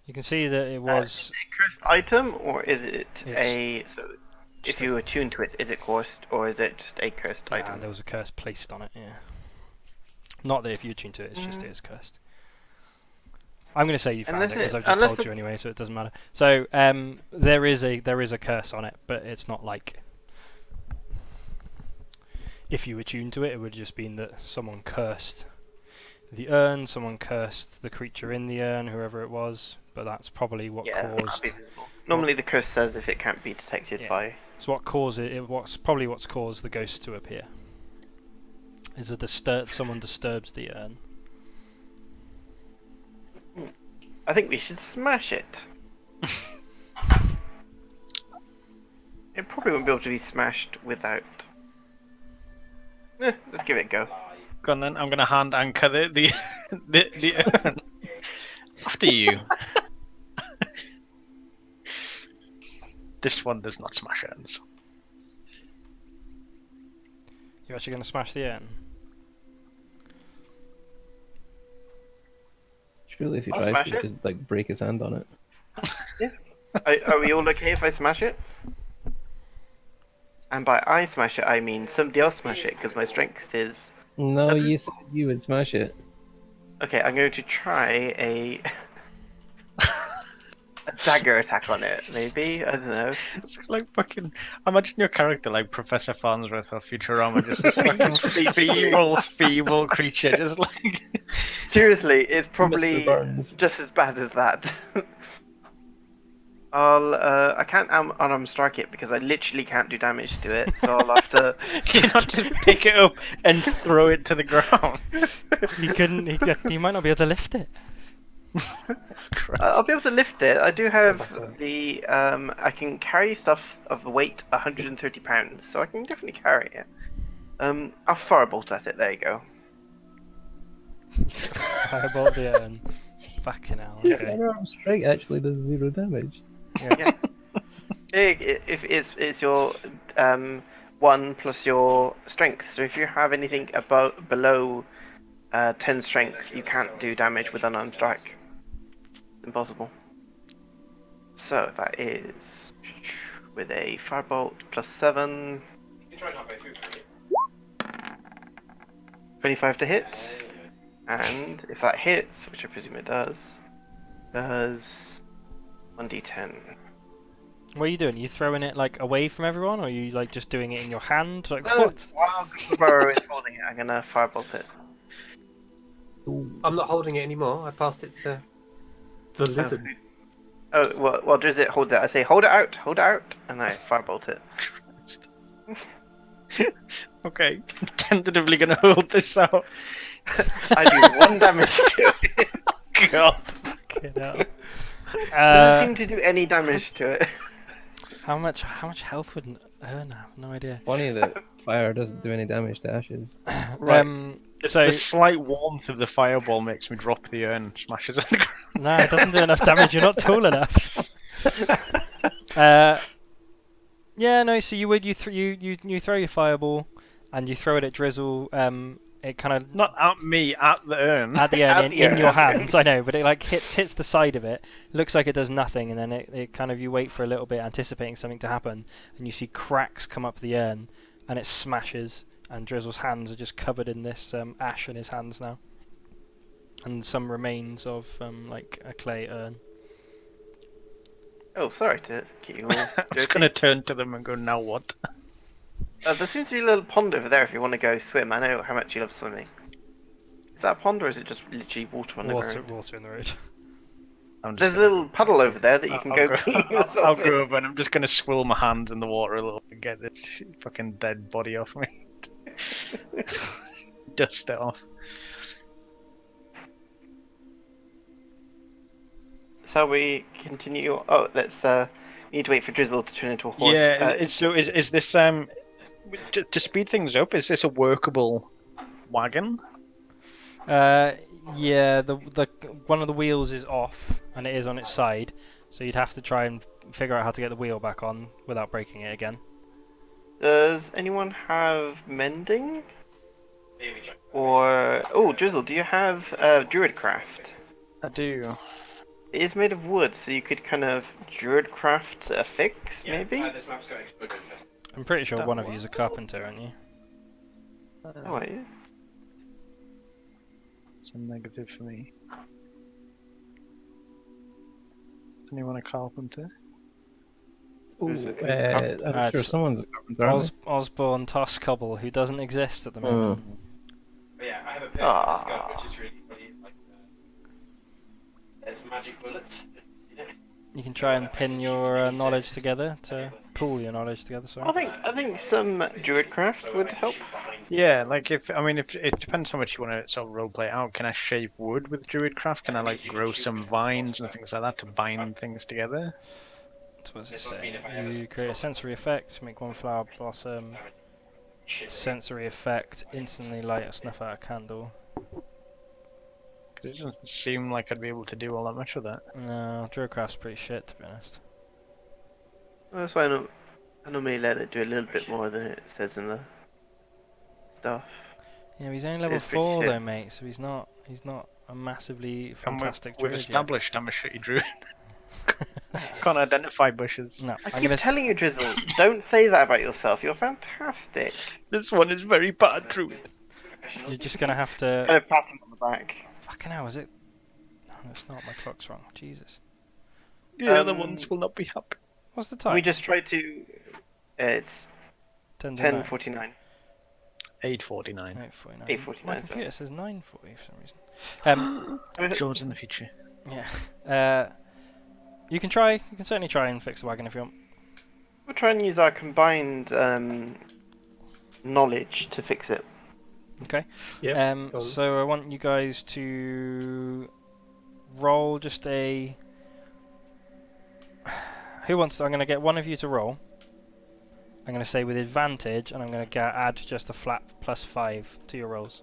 You can see that it was... A cursed item, or is it It's a... So, just if you attune to it, is it cursed, or is it just a cursed item? there was a curse placed on it, yeah. Not that if you attune to it, it's just it is cursed. I'm going to say you found it Unless because it- I've just unless told the- you anyway, so it doesn't matter. So there is a curse on it, but it's not like if you were tuned to it, it would just been that someone cursed the urn, someone cursed the creature in the urn, whoever it was. But that's probably what Yeah, it can't caused. be visible. Normally the curse says if it can't be detected Yeah. by. So what caused it? What's probably what's caused the ghost to appear. Is someone disturbs the urn. I think we should smash it. It probably won't be able to be smashed without. Let's give it a go. Go on then. I'm gonna hand anchor the urn. After you. This one does not smash urns. You're actually going to smash the urn. Surely if he I'll tries smash to, it. just like break his hand on it. Are we all okay if I smash it? And by I smash it, I mean somebody else smash it because my strength is. No, you said you would smash it. Okay, I'm going to try a dagger attack on it. Maybe I don't know. It's like fucking. Imagine your character like Professor Farnsworth or Futurama, just this fucking feeble creature, just like. Seriously, it's probably Mr. Burns. just as bad as that. I can't unarmed strike it because I literally can't do damage to it, so I'll have to. Can you not just pick it up and throw it to the ground? He couldn't. He might not be able to lift it. I'll be able to lift it. I do have the I can carry stuff of weight 130 pounds, so I can definitely carry it. I'll firebolt at it. There you go. Firebolt the urn. Fucking hell. Okay. Unarmed strike actually does 0 damage. Yeah. If it's your 1 plus your strength. So if you have anything below 10 strength, you can't do damage with unarmed strike. It's impossible. So that is with a firebolt plus 7, You can try and halfway through. 25 to hit. And if that hits, which I presume it does 1d10. What are you doing? Are you throwing it like away from everyone, or are you like just doing it in your hand? Like No, what? while Kookaburra is holding it, I'm gonna firebolt it. I'm not holding it anymore. I passed it to the lizard. Oh, well, Drizzt holds it. I say, hold it out, and I firebolt it. Okay, tentatively gonna hold this out. I do 1 damage to it. God. Fucking hell. Doesn't seem to do any damage to it. How much health would an urn have? No idea. Funny that fire doesn't do any damage to ashes. Right. So The slight warmth of the fireball makes me drop the urn and smash it on the ground. no, it doesn't do enough damage. You're not tall enough. Yeah, no. So you throw your fireball, and you throw it at Drizzle. It kind of Not at me, at the urn. at the urn At in, the in urn, your at the urn. hands. I know, but it like hits the side of it. Looks like it does nothing, and then it kind of you wait for a little bit, anticipating something to happen, and you see cracks come up the urn, and it smashes. And Drizzle's hands are just covered in this ash in his hands now, and some remains of like a clay urn. Oh, sorry to get you all I'm dirty. just gonna turn to them and go, now what? There seems to be a little pond over there if you want to go swim. I know how much you love swimming. Is that a pond or is it just literally water on the ground? Water in the road. I'm There's just a little puddle over there that you can go clean yourself I'll in. go over and I'm just gonna swill my hands in the water a little and get this fucking dead body off me. Dust it off. So we continue. Oh, let's. We need to wait for Drizzle to turn into a horse. Yeah, is this to speed things up? Is this a workable wagon? Yeah, the one of the wheels is off and it is on its side, so you'd have to try and figure out how to get the wheel back on without breaking it again. Does anyone have mending? Or Drizzle, do you have Druidcraft? I do. It is made of wood, so you could kind of Druidcraft a fix, maybe. This map's got exploded. I'm pretty sure That one of you is a carpenter, aren't you? Oh, are you? It's a negative for me. anyone a carpenter? Who's a I'm sure it's someone's a carpenter. aren't Osborne Toscobble, who doesn't exist at the they? moment. But yeah, I have a pick for this gun, which is really funny. Like, it's magic bullets. You can try and pin your knowledge together to pool your knowledge together. Sorry. I think some druidcraft would help. Yeah, like if it depends how much you want to sort of roleplay it out. Can I shape wood with druidcraft? Can I like grow some vines and things like that to bind things together? So what does it say? You create a sensory effect, make one flower blossom. Sensory effect, instantly light or snuff out a candle. 'Cause it doesn't seem like I'd be able to do all that much with that. No, Druidcraft's pretty shit, to be honest. Well, that's why I normally let it do a little bit more than it says in the stuff. Yeah, he's only level It's pretty 4 shit. though, mate. So he's not a massively And fantastic we've druid yet. established I'm a shitty druid. Can't identify bushes. No, I I'm keep gonna telling you, Drizzle, don't say that about yourself. You're fantastic. This one is very bad druid. you're just gonna have to. Kind of pat him on the back. Fucking hell, is it? No, it's not. My clock's wrong. Jesus. The other ones will not be happy. What's the time? We just tried to. It's 10 to 9. 10:49. 8:49. 8:49. 8:49, My sorry. computer says 9:40 for some reason. George in the future. Yeah. You can try. You can certainly try and fix the wagon if you want. We'll try and use our combined knowledge to fix it. Okay. Yep. go on. So I want you guys to roll just a. Who wants to? I'm going to get one of you to roll. I'm going to say with advantage, and I'm going to add just a flat +5 to your rolls.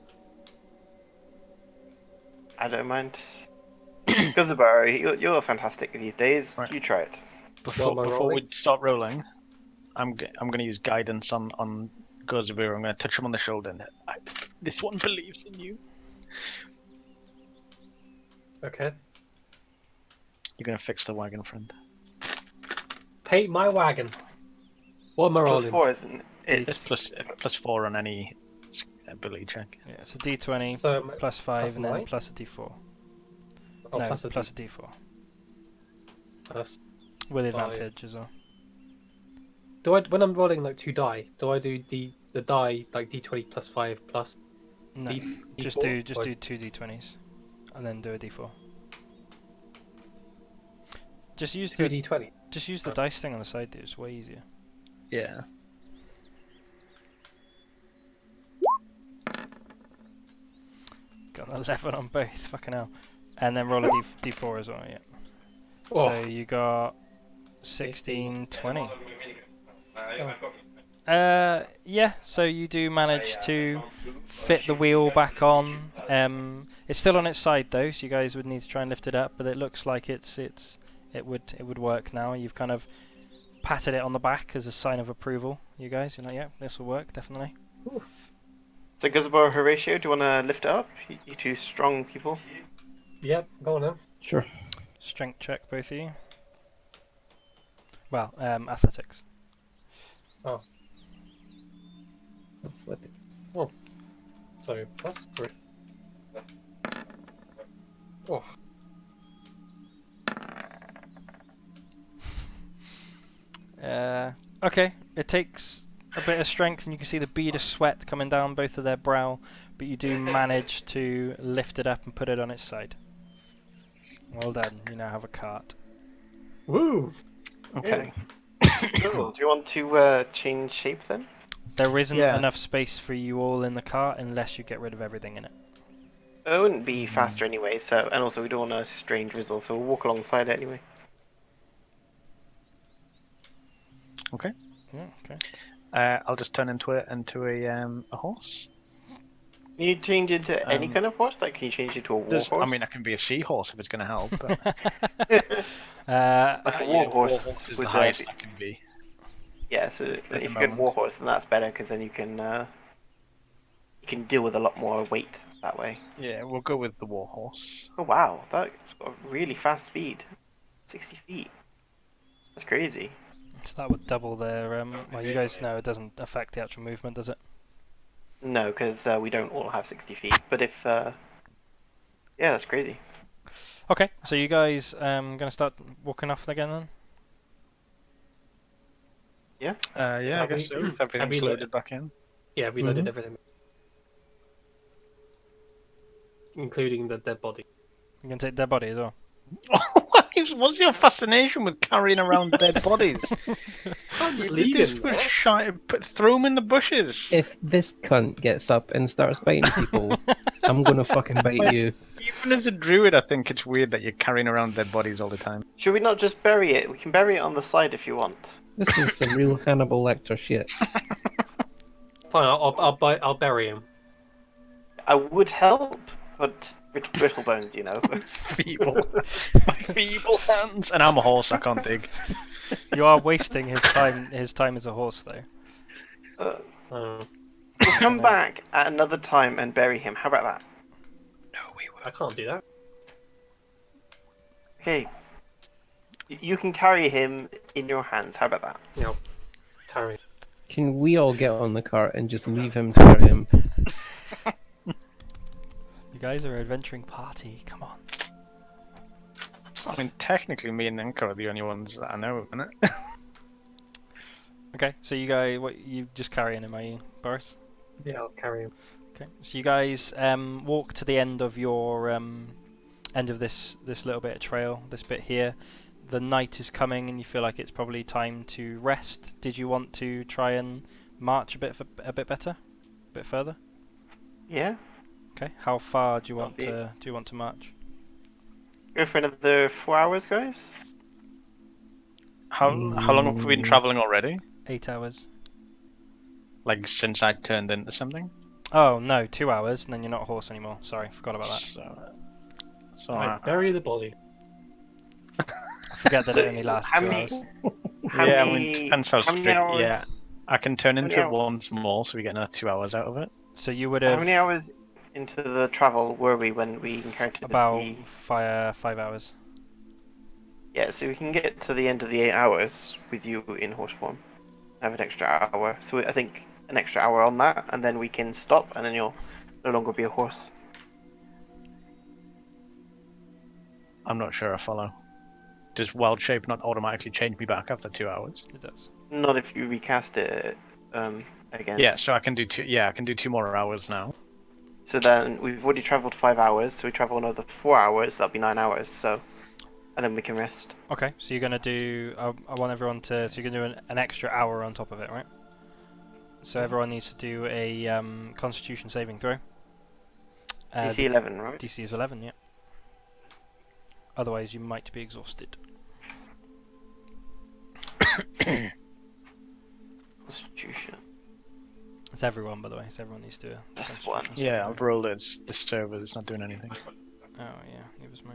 I don't mind. Guzabar, you're fantastic these days. Right. You try it. Before am I we rolling? start rolling, I'm going to use guidance on Gozavir. I'm going to touch him on the shoulder. And this one believes in you. Okay. You're going to fix the wagon, friend. Paint my wagon. What am I Plus rolling? 4, isn't it? It's It's +4 on any ability check. Yeah, it's a D20 So, +5 plus and then 9? plus a D4. oh, No, plus a plus a D4 plus. with Five. advantage as well. Do I when I'm rolling like 2 die? Do I do the die like D20 plus 5 plus? No, D- just D4? do Or- 2 D20s, and then do a D4. Just use 2 the D20. dice thing on the side, dude. It's way easier. Yeah. Got an 11 on both. Fucking hell. And then roll a D4 as well. Yeah. Oh, So you got 16, 20. Oh. Yeah. So you do manage to fit the wheel back on. It's still on its side though, so you guys would need to try and lift it up. But it looks like it would work now. You've kind of patted it on the back as a sign of approval. You guys, you're like, yeah, this will work definitely. So Guzabar, Horatio, do you want to lift it up? You two strong people. yep. Go on then. Sure. Strength check, both of you. Well, athletics. Athletics. Oh. So plus 3. Oh. Okay, it takes a bit of strength, and you can see the bead of sweat coming down both of their brow, but you do manage to lift it up and put it on its side. Well done. You now have a cart. Woo! Okay. Cool. Do you want to change shape then? There isn't Yeah. enough space for you all in the cart unless you get rid of everything in it. It wouldn't be faster anyway. So, and also we don't want to strain Drizzle, so we'll walk alongside it anyway. Yeah, okay. I'll just turn into a horse. Can you change into any Um, kind of horse? Like, can you change it to a war horse? I mean, I can be a seahorse if it's going to help. But like a war horse is with the highest I can be. yeah. So the if you get moment. war horse, then that's better because then you can deal with a lot more weight that way. Yeah, we'll go with the warhorse. Oh wow, that's got a really fast speed, 60 feet. That's crazy. So that would double their. Well, you guys know it doesn't affect the actual movement, does it? No, because we don't all have 60 feet. But if yeah, that's crazy. Okay, so you guys gonna start walking off again then? Yeah, I Have guess we- so. If everything's we loaded back in. Yeah, we loaded Mhm. everything, including the dead body. You can take their body as well. What's your fascination with carrying around dead bodies? Can't You just did leave this him for there. throw him in the bushes. If this cunt gets up and starts biting people, I'm gonna fucking bite you. Even as a druid, I think it's weird that you're carrying around dead bodies all the time. Should we not just bury it? We can bury it on the side if you want. This is some real Hannibal Lecter shit. Fine, I'll bury him. I would help, but brittle bones, you know. Feeble. My feeble hands. And I'm a horse, I can't dig. You are wasting his time. His time as a horse, though. We'll come back at another time and bury him. How about that? No, we will. I can't do that. Okay. You can carry him in your hands. How about that? You know, carry. Can we all get on the cart and just leave him to carry him? You guys are an adventuring party. Come on. I mean, technically, me and Ninka are the only ones that I know, isn't it? Okay, so you guys, what you just carrying him, are you, Boris? Yeah, I'll carry him. Okay, so you guys walk to the end of your end of this little bit of trail, this bit here. The night is coming, and you feel like it's probably time to rest. Did you want to try and march a bit better, a bit further? Yeah. Okay. How far do you want That'll to march? Go for another 4 hours, guys. How long have we been traveling already? 8 hours. Like since I turned into something? Oh no, 2 hours, and then you're not a horse anymore. Sorry, forgot about that. So Right, bury the body. I forget that it only lasts How 2 many- hours. How Yeah, I many, mean, depends how many strict- hours? yeah. I can turn How many into it hours? once more, so we get another 2 hours out of it. So you would How have many hours into the travel were we when we encountered about the... 5 hours. Yeah, so we can get to the end of the 8 hours with you in horse form. Have an extra hour. So I think an extra hour on that, and then we can stop, and then you'll no longer be a horse. I'm not sure I follow. Does Wild Shape not automatically change me back after 2 hours? It does. Not if you recast it again. Yeah, so I can do two. Yeah, I can do 2 more hours now. So then we've already travelled 5 hours, so we travel another 4 hours, that'll be 9 hours, so... And then we can rest. Okay, so you're gonna do. I want everyone to. So you're gonna do an extra hour on top of it, right? So everyone needs to do a Constitution saving throw. DC 11, right? DC is 11, yeah. Otherwise, you might be exhausted. Constitution. It's everyone, by the way. So everyone needs to do a That's Constitution one. saving Yeah, throw. I've rolled it. It's the server is not doing anything. Oh yeah, it was me.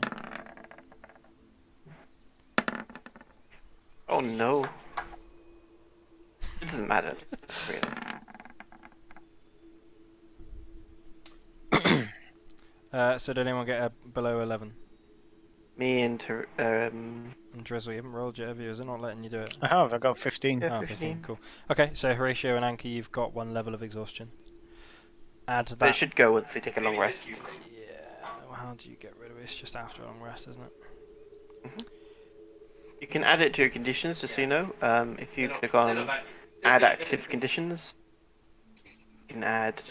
Oh no. It doesn't matter, really. So did anyone get a below 11? Me and And Drizzle, you haven't rolled yet, have you? Is it not letting you do it? I have. I got 15. Yeah. Oh, 15. 15, cool. Okay, so Horatio and Anki, you've got 1 level of exhaustion. Add But that. it should go once we take a long rest. Yeah, well, how do you get rid of it? It's just after a long rest, isn't it? You can add it to your conditions, just so you know. If you click on add active conditions, you can add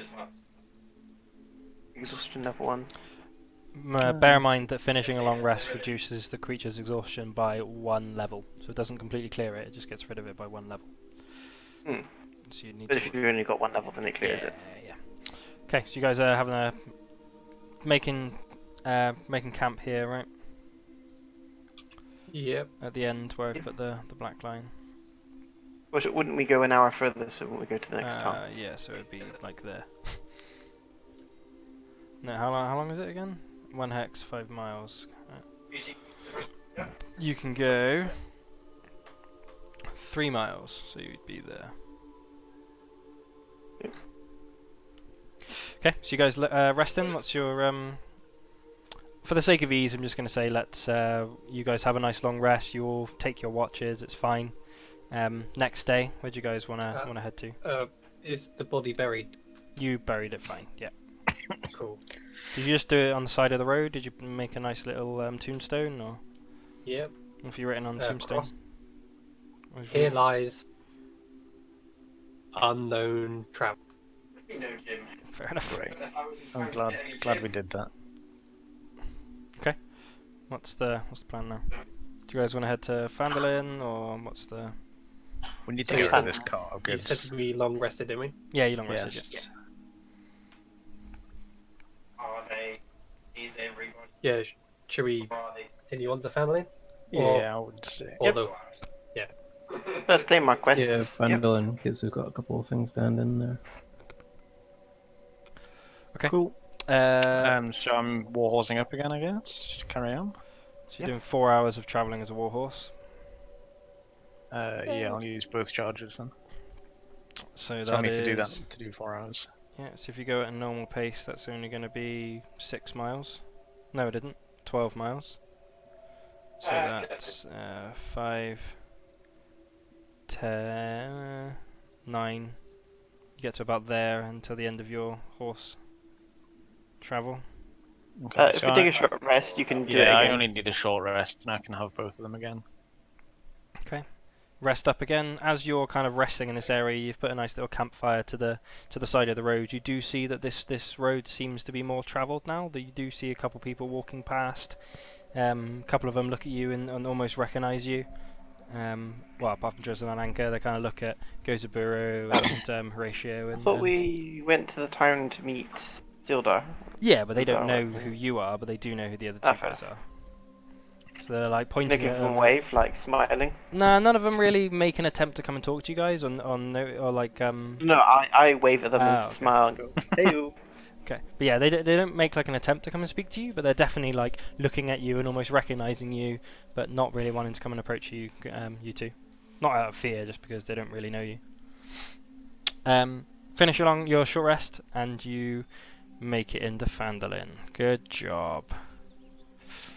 exhaustion level 1. Bear in mind that finishing a long rest reduces the creature's exhaustion by 1 level. So it doesn't completely clear it, it just gets rid of it by 1 level. Hmm. So you need But to... if you've only got 1 level, then it clears it. Yeah. Okay, so you guys are having a... making camp here, right? Yep. At the end where I've put the black line. But wouldn't we go an hour further, so wouldn't we go to the next town? Yeah, so it'd be like there. No, how long is it again? 1 hex, 5 miles. Right. You can go 3 miles, so you'd be there. Yep. Okay, so you guys resting. What's your For the sake of ease, I'm just going to say let's you guys have a nice long rest. You all take your watches. It's fine. Next day, where do you guys wanna head to? Is the body buried? You buried it fine. Yeah. Cool. Did you just do it on the side of the road? Did you make a nice little tombstone, or Yep. what have you written on the tombstone? Cross. What have Here you- lies unknown travel. You know, Jim. Fair enough. Great. If I was in I'm France getting glad Jim, we did that. What's the plan now? Do you guys want to head to Fandolin, or what's the? We need So to you get rid of said- this car. You Gives... said we long rested, didn't we? Yeah, you long rested. Yes. Are they? Is everybody? Yeah. Should we Are they? continue on to family? Yeah, I would say. Although, Let's claim our quests. Yeah, Yep. Fandolin, because we've got a couple of things to hand in there. Okay. Cool. Yeah. So I'm warhorsing up again, I guess. Carry on. So you're doing 4 hours of travelling as a warhorse. Yeah, I'll use both charges then. So So I that need to do that is- to do 4 hours. Yeah, so if you go at a normal pace, that's only going to be 6 miles. No, it didn't. 12 miles. So that's 5, 10, 9. You get to about there until the end of your horse travel. Okay, If so you take a short rest, you can do it yeah, I again. only need a short rest, and I can have both of them again. Rest up again. As you're kind of resting in this area, you've put a nice little campfire to the side of the road. You do see that this road seems to be more travelled now. That you do see a couple people walking past. A couple of them look at you and almost recognise you. Well, apart from Drizzle and Anchor, they kind of look at Gozaburo and Horatio. I And, thought and- we went to the town to meet Sildar. Yeah, but they don't Oh, know right. who you are, but they do know who the other two Ah, fair guys are. So they're like pointing Making at from them. wave, like smiling. Nah, none of them really make an attempt to come and talk to you guys or like No, I wave at them and Ah, okay. smile and go, "Hey, Okay, but yeah, they don't make like an attempt to come and speak to you, but they're definitely like looking at you and almost recognizing you, but not really wanting to come and approach you, you two. Not out of fear, just because they don't really know you. Finish along your short rest, and you make it into Fandolin. Good job.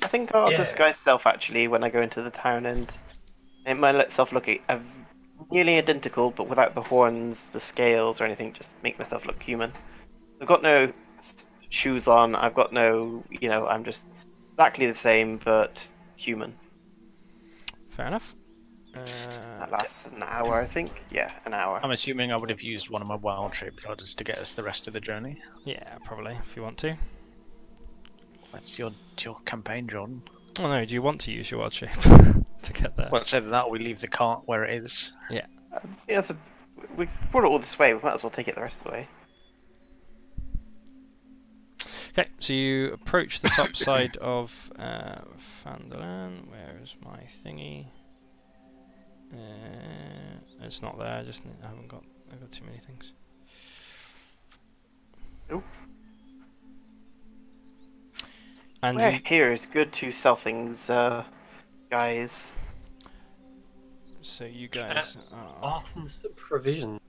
I think I'll Yeah. disguise self actually when I go into the town and it might let self look nearly identical, but without the horns, the scales, or anything. Just make myself look human. I've got no shoes on. I've got no, I'm just exactly the same, but human. Fair enough. That lasts an hour, I think. Yeah, an hour. I'm assuming I would have used one of my wild shape charges to get us the rest of the journey. Yeah, probably if you want to. That's your campaign, Jordan. Oh no, do you want to use your wild shape to get there? Well, so that we leave the cart where it is. Yeah, we brought it all this way. We might as well take it the rest of the way. Okay, so you approach the top side of Fandolin. Where is my thingy? It's not there. I've got too many things. Nope. And Where you, here is good to sell things, guys. so you guys are, Arthur's provision.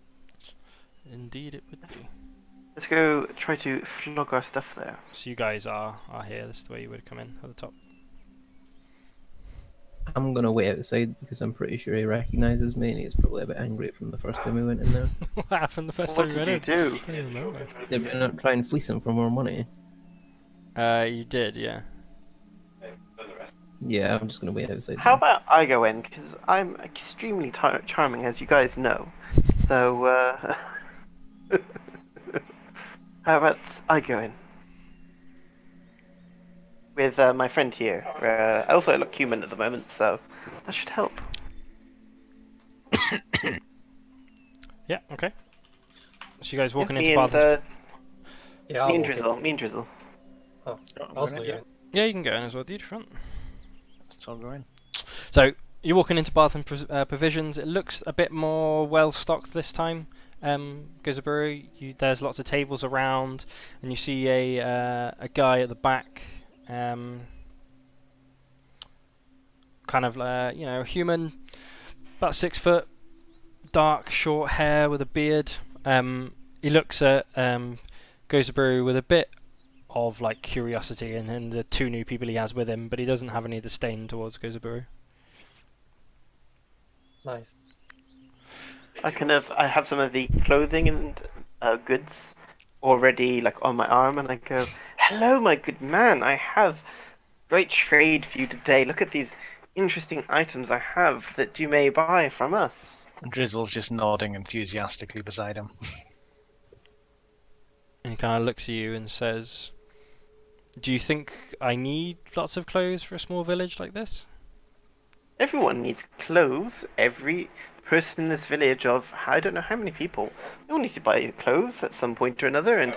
indeed it would be. Let's go try to flog our stuff there. So you guys are here. This is the way you would come in at the top. I'm gonna wait outside because I'm pretty sure he recognizes me and he's probably a bit angry from the first time we went in there. What happened the first What time you did went you in? do? I don't even remember. Did we not try and fleece him for more money? You did, yeah. Yeah, I'm just gonna wait outside. How about I go in? Because I'm extremely charming, as you guys know. So, how about I go in? With my friend here. I also look human at the moment, so that should help. Yeah, okay. So you guys walking me into and, Bath. Yeah, I'll me and walk in. Drizzle. Me and Drizzle. I was gonna go. Yeah, you can go in as well, dude. Front. So I'll go in. So you're walking into Bath and Provisions. It looks a bit more well stocked this time. Gozaburo, there's lots of tables around, and you see a guy at the back, kind of human, about 6 foot, dark short hair with a beard. He looks at Gozaburo with a bit of like curiosity and the 2 new people he has with him, but he doesn't have any disdain towards Gozaburo. Nice. I have some of the clothing and goods already like on my arm, and I go, Hello, my good man. I have great trade for you today. Look at these interesting items I have that you may buy from us. Drizzle's just nodding enthusiastically beside him. And he kind of looks at you and says, "Do you think I need lots of clothes for a small village like this?" Everyone needs clothes. Every person in this village of I don't know how many people. They all need to buy clothes at some point or another, and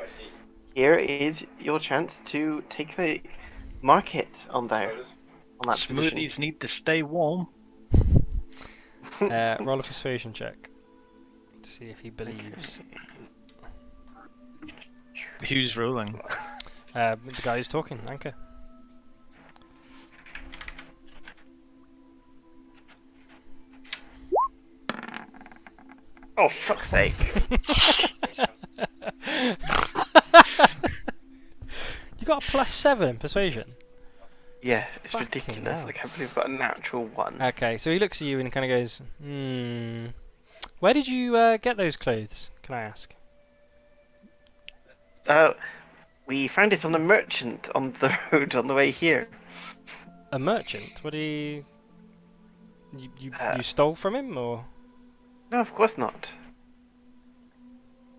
here is your chance to take the market on there. On that Smoothies position. need to stay warm. Roll a persuasion check to see if he believes. Who's rolling? The guy who's talking, Anka. Oh, fuck's sake. You got a +7 in persuasion. Yeah, it's Fucking ridiculous. hell. I can't believe I've got a natural one. Okay, so he looks at you and kind of goes, Where did you get those clothes, can I ask? We found it on a merchant on the road on the way here. A merchant? What do you... You Uh, stole from him, or...? No, of course not.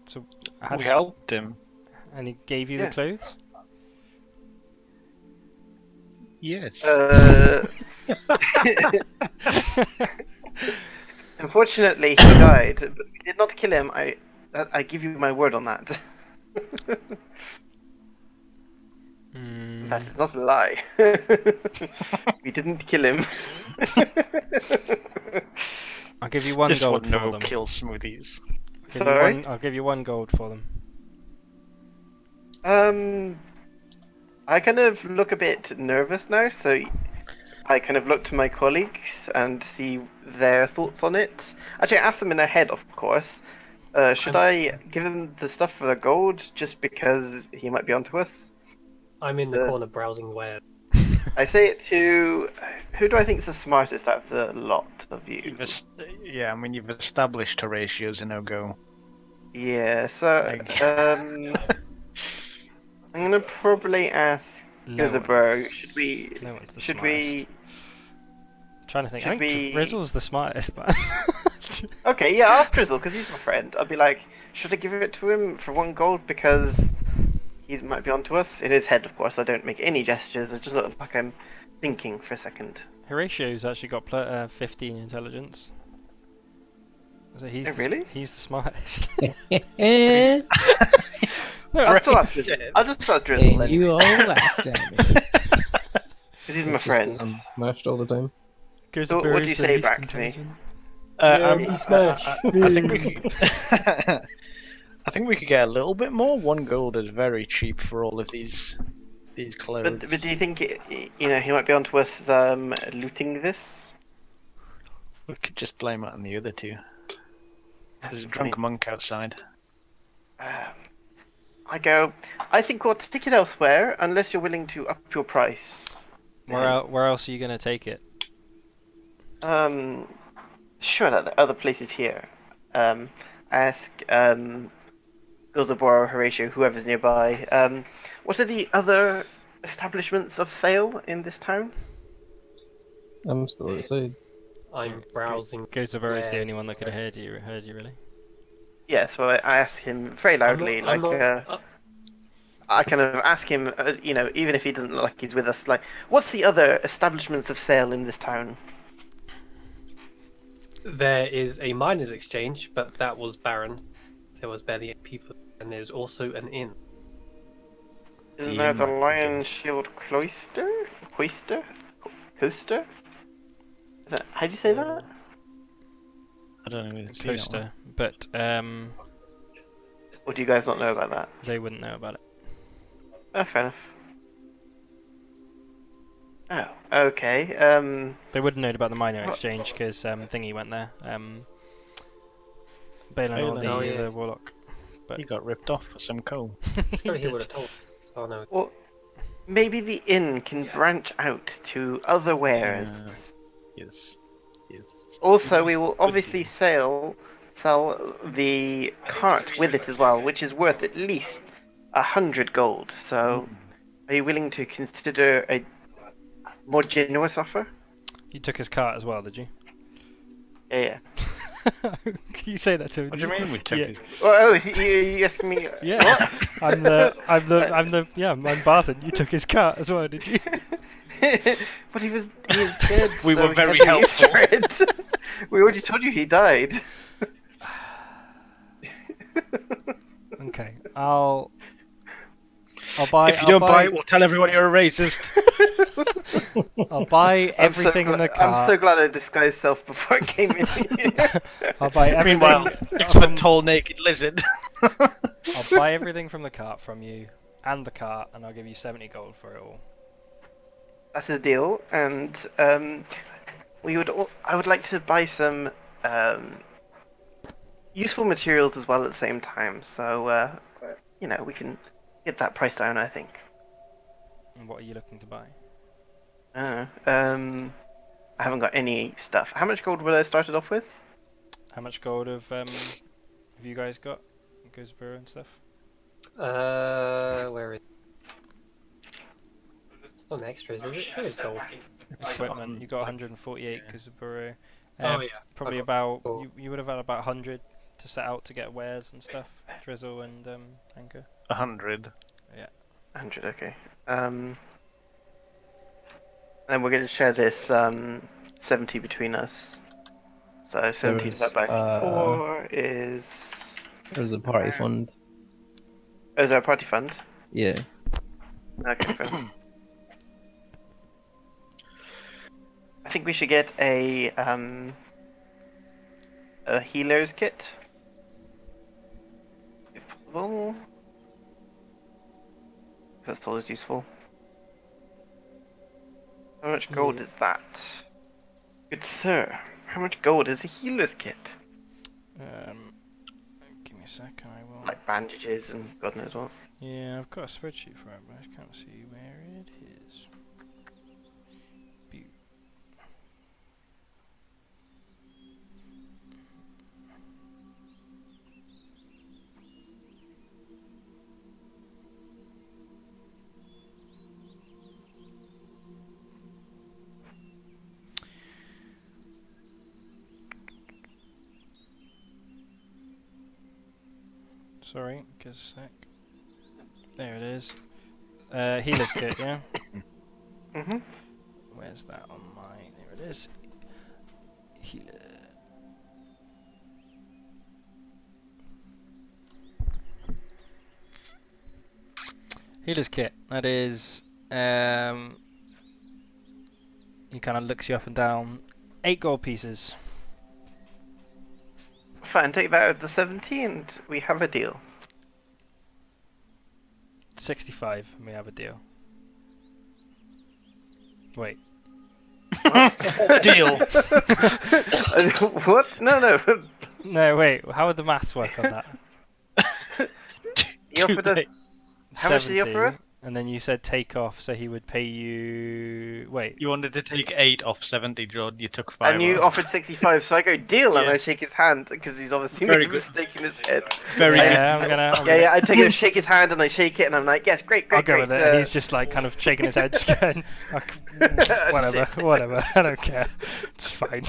So, how We did- helped him. And he gave you Yeah. the clothes? Yes. Unfortunately, he died, but we did not kill him. I give you my word on that. Hmm. That is not a lie. We didn't kill him. I'll give you one This gold one for no them. kill smoothies. Sorry. I'll give you one gold for them. I kind of look a bit nervous now, so I kind of look to my colleagues and see their thoughts on it. Actually, I asked them in their head, of course. Should I give him the stuff for the gold just because he might be onto us? I'm in the corner browsing where. I say it to who do I think is the smartest out of the lot of you? Yeah, I mean you've established Horatio's a no-go. Yeah, so I'm gonna probably ask No Guzabro. one's- Should we? No one's the Should smartest. we? Trying to think. should I think we- Drizzle's the smartest, but... Okay, yeah, ask Drizzle because he's my friend. I'll be like, should I give it to him for 1 gold because he might be onto us? In his head, of course. I don't make any gestures. I just look like I'm thinking for a second. Horatio's actually got 15 intelligence. So he's Oh, really? He's the smashed. Eh, No, I'll still ask Drizzle. I'll just ask Drizzle and then, you all laughed at me. because he's my It's just 'cause friend. I'm smashed all the time. So what do you say back to me? he smashed. I think we could. I think we could get a little bit more. 1 gold is very cheap for all of these clothes. But do you think he might be onto us looting this? We could just blame it on the other two. There's a I drunk mean, monk outside. I go. I think we'll take it elsewhere unless you're willing to up your price. where else are you gonna take it? Sure, there are other places here. Ask Gilzabor or Horatio, whoever's nearby. What are the other establishments of sale in this town? I'm still outside. I'm browsing. Gozabur is the where- only one that could have heard you really. Yeah, so I ask him very loudly, I kind of ask him, even if he doesn't look like he's with us, like, what's the other establishments of sale in this town? There is a miners' exchange, but that was barren. There was barely any people, and there's also an inn. Isn't Yeah, there the might be Lion Shield Cloister? Coister? Coaster? How do you say that? I don't know. Who Coaster, but Or do you guys not know about that? they wouldn't know about it. Oh, fair enough. Oh, okay. They would have known about the minor What? exchange because Thingy went there. Balin, Balin. Oh, yeah. the warlock. He got ripped off for some coal. Sure, he did. would have told. Oh no. Well, maybe the inn can branch out to other wares. Yes. Yes. Also, we will obviously sell the cart with it as well, which is worth at least 100 gold. So Are you willing to consider a more generous offer? You took his cart as well, did you? Yeah. Can you say that to him? What do you mean we took Yeah. his... Oh, you asking me? Yeah. I'm Barton. You took his cart as well, did you? But he was dead. We so were very had to use helpful. it. We already told you he died. Okay. I'll buy. If you don't buy it, we'll tell everyone you're a racist. I'll buy everything in the cart. I'm so glad I disguised self before I came in here. I'll buy everything. Meanwhile, it's the tall naked lizard. I'll buy everything from the cart from you and the cart, and I'll give you 70 gold for it all. That's a deal, and I would like to buy some useful materials as well at the same time. So we can get that price down, I think. And what are you looking to buy? I haven't got any stuff. How much gold would I started off with? How much gold have you guys got? Gooseberry and stuff. Where is? It's on extras, is it? Where's gold? Equipment. You got 148 Gooseberry. Oh yeah. Probably I've about gold. you would have had about 100 to set out to get wares and stuff. Drizzle and Anchor. 100. 100, okay. And we're going to share this 70 between us. So 70 divided by 4 is... There's a party fund. Oh, is there a party fund? Yeah. Okay, fair. I think we should get a healer's kit. If possible. That's always useful. How much gold is that? Good sir, how much gold is a healer's kit? Give me a second. I will. Like bandages and God knows what. Yeah, I've got a spreadsheet for it, but I can't see where it is. Sorry, give us a sec. There it is. Healer's kit, yeah? Mm-hmm. Where's that on my... There it is. Healer. Healer's kit. That is... he kind of looks you up and down. 8 gold pieces. Fine, take that at the 70 and we have a deal. 65, and we have a deal. Wait. Deal. What? No. No, wait. How would the maths work on that? He offered us... How much did he offer us? And then you said take off, so he would pay you... Wait. You wanted to take 8 off 70, John. You took 5 And you off. offered 65, so I go deal, and Yeah. I shake his hand because he's obviously Very made a good. mistake in his head. Very good. Yeah, I'm gonna I take it, shake his hand, and I shake it, and I'm like, yes, great. I'll go with it. And he's just like kind of shaking his head, just going, whatever, I don't care, it's fine.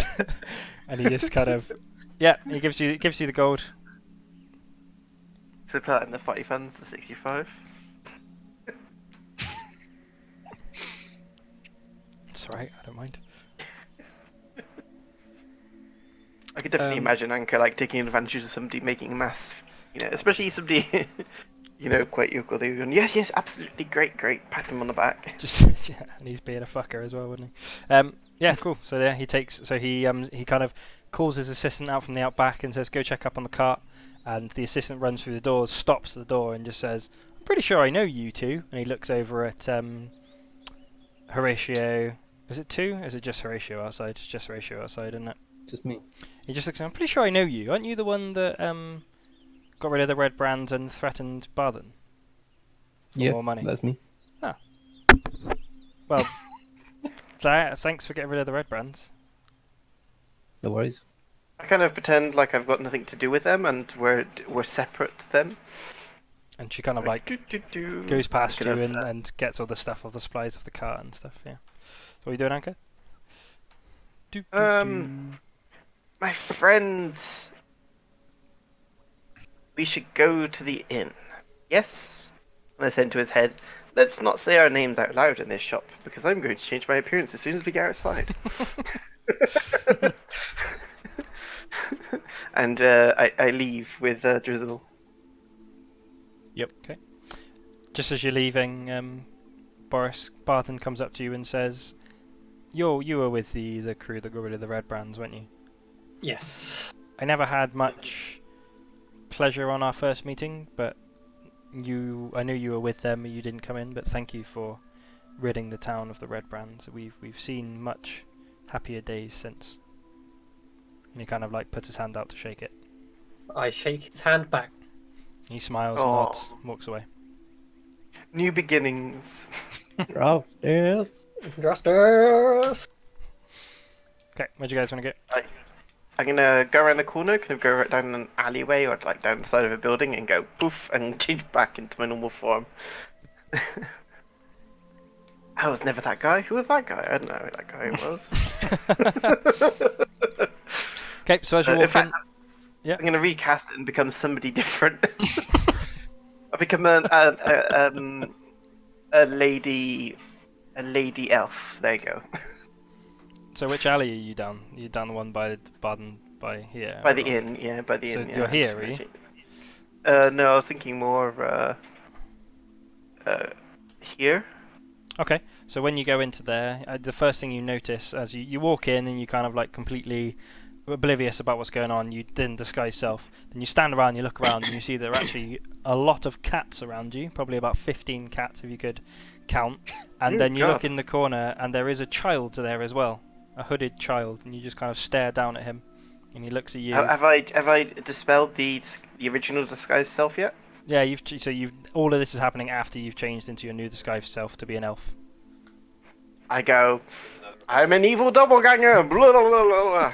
And he just kind of, he gives you the gold. So put that in the party funds, the 65. It's alright, I don't mind. I could definitely imagine Anka like taking advantage of somebody making a mess, especially somebody, quite young. They're going, yes, absolutely, great, pat him on the back. Just and he's being a fucker as well, wouldn't he? Yeah, cool. So there he he kind of calls his assistant out from the outback and says, "Go check up on the cart." And the assistant runs through the doors, stops at the door, and just says, "I'm pretty sure I know you two." And he looks over at Horatio. Is it 2? Is it just Horatio outside? It's just Horatio outside, isn't it? Just me. He just looks. I'm pretty sure I know you. Aren't you the one that got rid of the red brands and threatened Barthen for Yeah, more money? that's me. Well, thanks for getting rid of the red brands. No worries. I kind of pretend like I've got nothing to do with them, and we're separate to them. And she kind of like Do-do-do. goes past you Could have, and gets all the stuff off the supplies off the cart and stuff. Yeah. What are you doing, Anka? My friend, we should go to the inn. Yes? And I said into his head, let's not say our names out loud in this shop, because I'm going to change my appearance as soon as we get outside. And I leave with Drizzle. Just as you're leaving, Boris Barton comes up to you and says, "You were with the crew that got rid of the Red Brands, weren't you?" Yes. I never had much pleasure on our first meeting, but I knew you were with them. You didn't come in, but thank you for ridding the town of the Red Brands. We've seen much happier days since. And he kind of like puts his hand out to shake it. I shake his hand back. He smiles, Aw. nods, walks away. New beginnings. Justice. Justice! Okay, where do you guys want to go? I'm gonna go around the corner, kind of go right down an alleyway or like down the side of a building and go poof and change back into my normal form. I was never that guy. Who was that guy? I don't know who that guy was. Okay, so as you In walk fact, in, yeah. I'm gonna recast it and become somebody different. I become a lady elf. There you go. So which alley are you down? You down the one by Baden by here? By the or- inn, yeah, by the So inn. Yeah, you're here, just are you? No, I was thinking more here. Okay, so when you go into there, the first thing you notice as you walk in and you kind of like completely oblivious about what's going on, you didn't disguise self. Then you stand around, you look around, and you see there are actually a lot of cats around you, probably about 15 cats if you could count. And Oh, then you look God. in the corner and there is a child there as well, a hooded child, and you just kind of stare down at him, and he looks at you. Have I dispelled the original disguise self yet? Yeah, you've all of this is happening after you've changed into your new disguised self to be an elf. I go, I'm an evil doppelganger. Blah, blah, blah, blah, blah.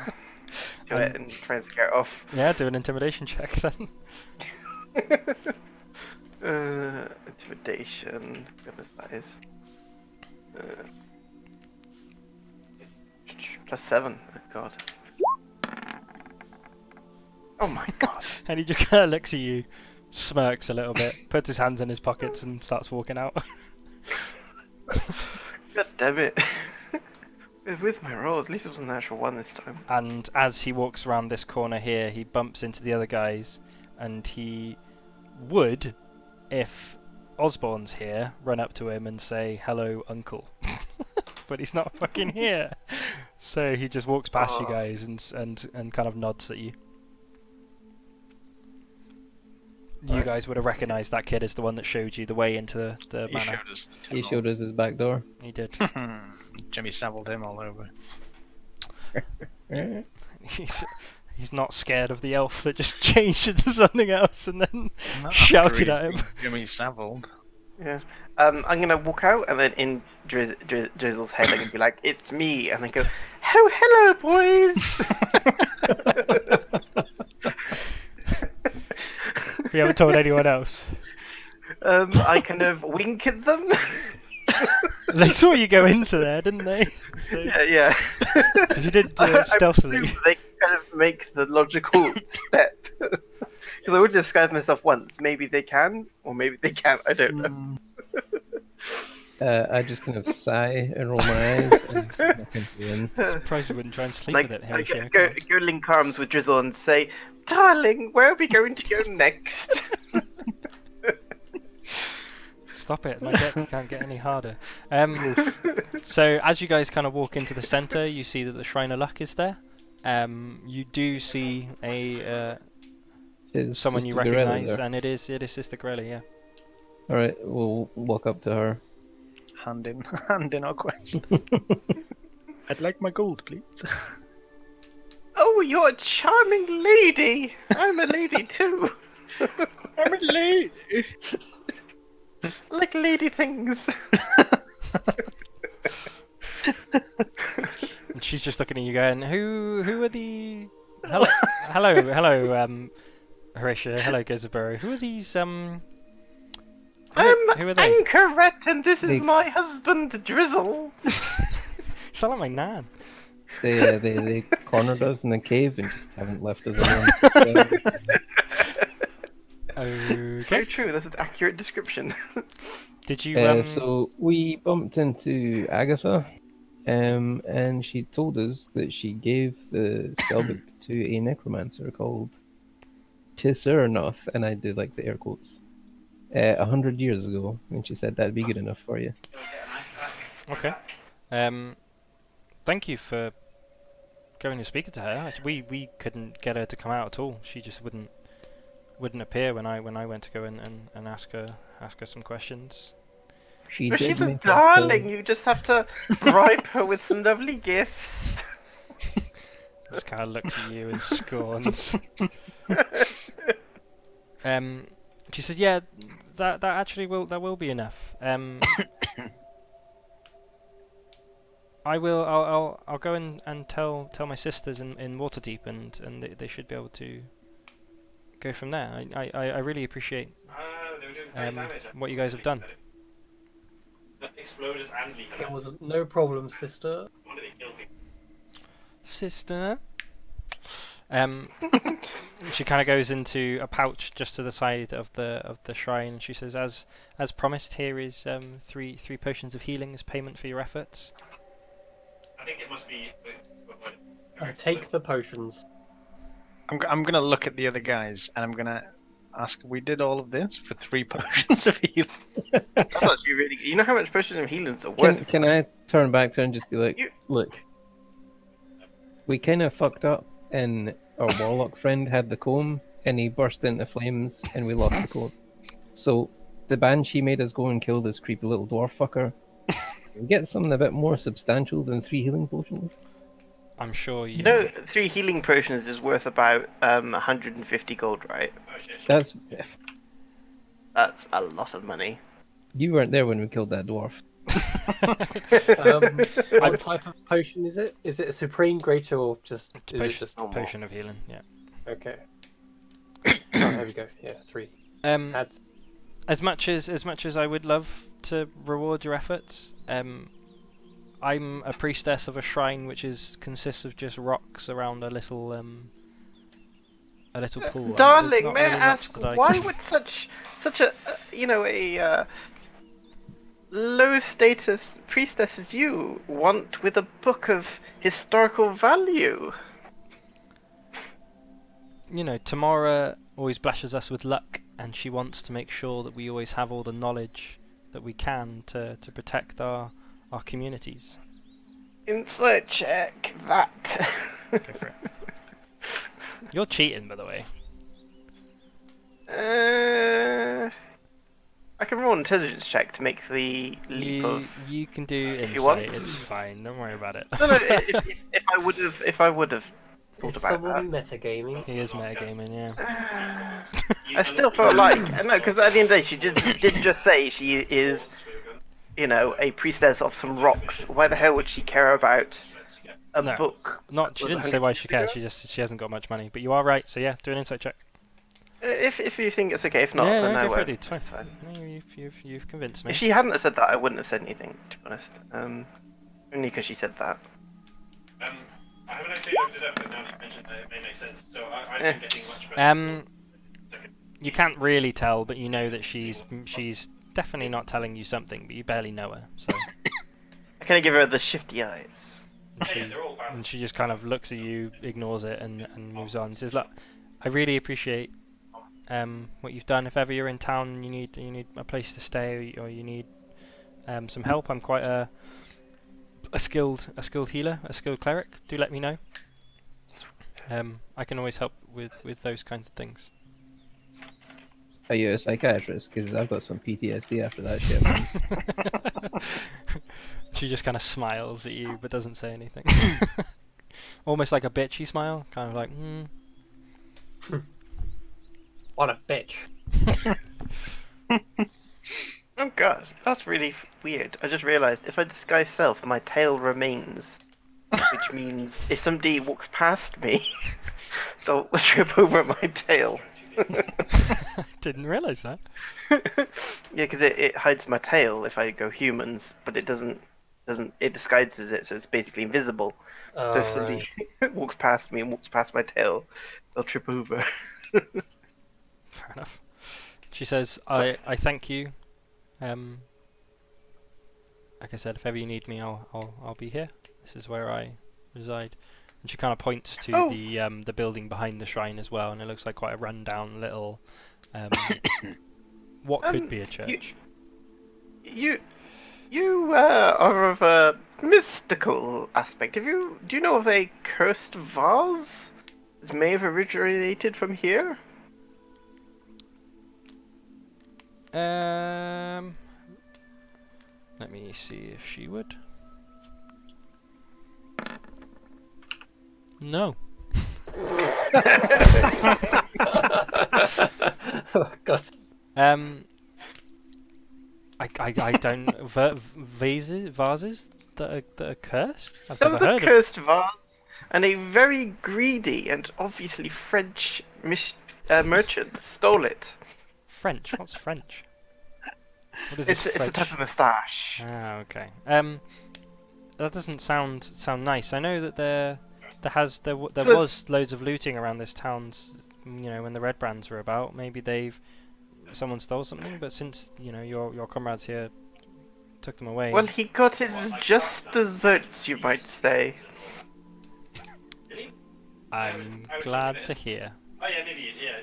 Do it and try and scare it off. Yeah, do an intimidation check then. Intimidation. Goodness, that is. +7. Oh god. Oh my god. And he just kind of looks at you, smirks a little bit, puts his hands in his pockets, and starts walking out. God damn it. With my rolls, at least it was an actual one this time. And as he walks around this corner here, he bumps into the other guys, and he would, if Osborne's here, run up to him and say, "Hello, uncle." But he's not fucking here. So he just walks past you guys and kind of nods at you. You guys would have recognised that kid as the one that showed you the way into the He manor. showed us the He showed us his back door. He did. Jimmy Savile him all over. He's not scared of the elf that just changed into something else and then Not shouted after at him. Jimmy Savile. Yeah. I'm gonna walk out and then in Drizzle's head I'm gonna be like, "It's me," and then go, "Oh, hello, boys." We haven't told anyone else. I kind of wink at them. They saw you go into there, didn't they? So, Yeah. 'cause you did do I it stealthily. presume they kind of make the logical step. Because I would disguise myself once. Maybe they can, or maybe they can't. I don't know. I just kind of sigh and roll my eyes and look into the inn. Surprised you wouldn't try and sleep Like, with it, Harry Shea. go link arms with Drizzle and say, "Darling, where are we going to go next?" Stop it, my deck can't get any harder. So as you guys kind of walk into the centre, you see that the Shrine of Luck is there. You do see Is someone you Sister Gorilla recognise, there? and it is Sister Gorilla, yeah. Alright, we'll walk up to her. Hand in our quest. I'd like my gold, please. Oh, you're a charming lady. I'm a lady too. I'm a lady. Like lady things. And she's just looking at you going, who are the... hello, Horatio, hello, Gozaburo. Who are these, I'm Who are they? Anchoret, and this is They- my husband, Drizzle. Sound like my nan. They cornered us in the cave and just haven't left us alone. Okay. Very true. That's an accurate description. Did you So we bumped into Agatha, and she told us that she gave the spellbook to a necromancer called Tissernoth, and I do like the air quotes, 100 years ago, and she said that'd be good enough for you. Okay. Thank you for going and speaking to her. We couldn't get her to come out at all. She just wouldn't appear when I went to go and ask her some questions. She But did she's a make us darling. You just have to bribe her with some lovely gifts. Just kind of looks at you and scorns. She says, "Yeah, that actually will be enough. I'll go and tell my sisters in Waterdeep, and they should be able to go from there. I really appreciate They were doing great damage. what you guys have done." Exploders and It lethal. was no problem, sister. Why did they kill me? Sister. She kind of goes into a pouch just to the side of the shrine, and she says, "As promised, here is three potions of healing as payment for your efforts." I think it must be. Take the potions. I'm gonna look at the other guys and I'm gonna ask. We did all of this for 3 potions of healing. That's actually really. You know how much potions of healings are worth? Can I turn back to her and just be like, You- look, we kind of fucked up, and our warlock friend had the comb, and he burst into flames, and we lost the comb. So the banshee made us go and kill this creepy little dwarf fucker. Can we get something a bit more substantial than 3 healing potions? I'm sure you. You know, 3 healing potions is worth about 150 gold, right? Oh shit. That's That's a lot of money. you weren't there when we killed that dwarf. What type of potion is it? Is it a supreme greater or just? It's Is it potion, just? potion of healing. Yeah. Okay. Oh, there we go. Yeah, 3. Add. As much as I would love to reward your efforts, I'm a priestess of a shrine which consists of just rocks around a little pool. There's Darling, not may I really much ask, that I why can- would such a a low status priestess as you want with a book of historical value? You know, Tamara always blashes us with luck, and she wants to make sure that we always have all the knowledge that we can to protect our communities. Insert check that. Go for it. You're cheating, by the way. I can roll an intelligence check to make the leap of. You can do If you want. insight. It's fine. Don't worry about it. No, if I would have thought Is about someone metagaming? He is metagaming, yeah. I still felt like no, because at the end of the day, she did just say she is, a priestess of some rocks. Why the hell would she care about a No. book? She Was didn't it say why she 150 cares. She just said she hasn't got much money. But you are right. So yeah, do an insight check. If you think it's okay, if not, Yeah, then no, I go for it, won't. dude. It's fine. It's fine. No, you've convinced me. If she hadn't have said that, I wouldn't have said anything. To be honest, only because she said that. I haven't actually looked it up, but now that you mentioned that, it may make sense. So I've Eh. been getting much better. You can't really tell, but you know that she's definitely not telling you something, but you barely know her. So I kind of give her the shifty eyes. and Yeah, they're all bad. and she just kind of looks at you, ignores it, and moves on. Says, "Look, I really appreciate what you've done. If ever you're in town and you need a place to stay or you need some help, I'm quite a skilled healer, a skilled cleric. Do let me know. I can always help with those kinds of things." Are you a psychiatrist? Because I've got some PTSD after that shit. She just kind of smiles at you but doesn't say anything. Almost like a bitchy smile, kind of like, What a bitch. Oh god, that's really weird. I just realised if I disguise self, my tail remains, which means if somebody walks past me, they'll trip over my tail. Didn't realise that. Yeah, because it hides my tail if I go humans, but it doesn't it disguises it, so it's basically invisible. So if Oh, somebody right. walks past me and walks past my tail, they'll trip over. Fair enough. She says, So- I thank you. Like I said, if ever you need me, I'll be here. This is where I reside. And she kind of points to Oh. the building behind the shrine as well, and it looks like quite a rundown little what could be a church. You are of a mystical aspect. Do you know of a cursed vase that may have originated from here? Let me see if she would. No. Oh, God. I don't vases that are cursed. I've There never was a heard of cursed vase, and a very greedy and obviously French merchant stole it. French. What's French? What is It's this a French? type of moustache. Ah, okay. That doesn't sound nice. I know that there But- was loads of looting around this town. You know, when the Red Brands were about, maybe someone stole something. But since your comrades here took them away. Well, he got his just desserts, you might say. I'm glad to hear. Oh yeah, maybe. Yeah.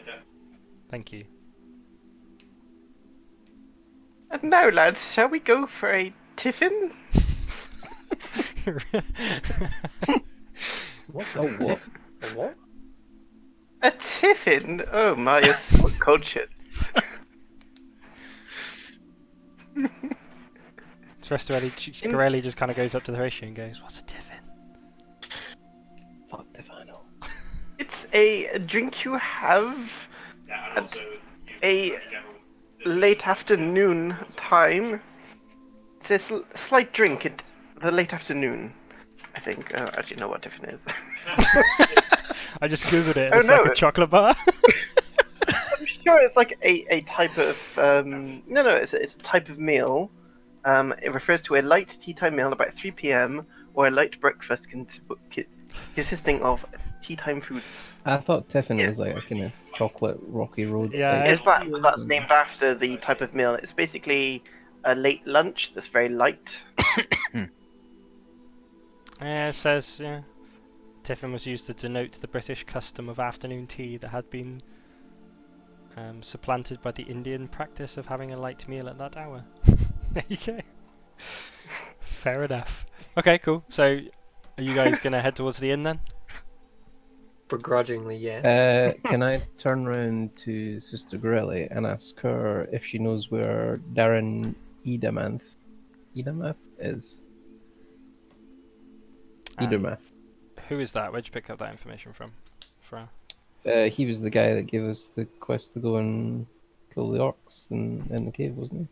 Thank you. And now, lads, shall we go for a tiffin? What's Oh, a what? tiff? A what? A tiffin? Oh my, you're so cultured. Gorelli just kind of goes up to the Horatio and goes, "What's a tiffin?" Fuck Devano. It's a drink you have Yeah, and At also a late afternoon time. It's a slight drink. It's the late afternoon, I think. I don't actually know what tiffin is. I just googled it. Oh, It's no, like a it- chocolate bar. I'm sure it's like a type of no, it's a type of meal. It refers to a light tea time meal about 3 p.m. or a light breakfast consisting of tea time foods. I thought Tiffin Yeah. was like a kind of chocolate Rocky Road. Yeah, type. It's that, but that's named after the type of meal. It's basically a late lunch that's very light. It says, tiffin was used to denote the British custom of afternoon tea that had been supplanted by the Indian practice of having a light meal at that hour. There you go. Fair enough. Okay, cool. So, are you guys gonna head towards the inn then? Begrudgingly, yes. Can I turn round to Sister Gorelli and ask her if she knows where Darren Edamath is? Edamath. Who is that? Where'd you pick up that information from? He was the guy that gave us the quest to go and kill the orcs in the cave, wasn't he?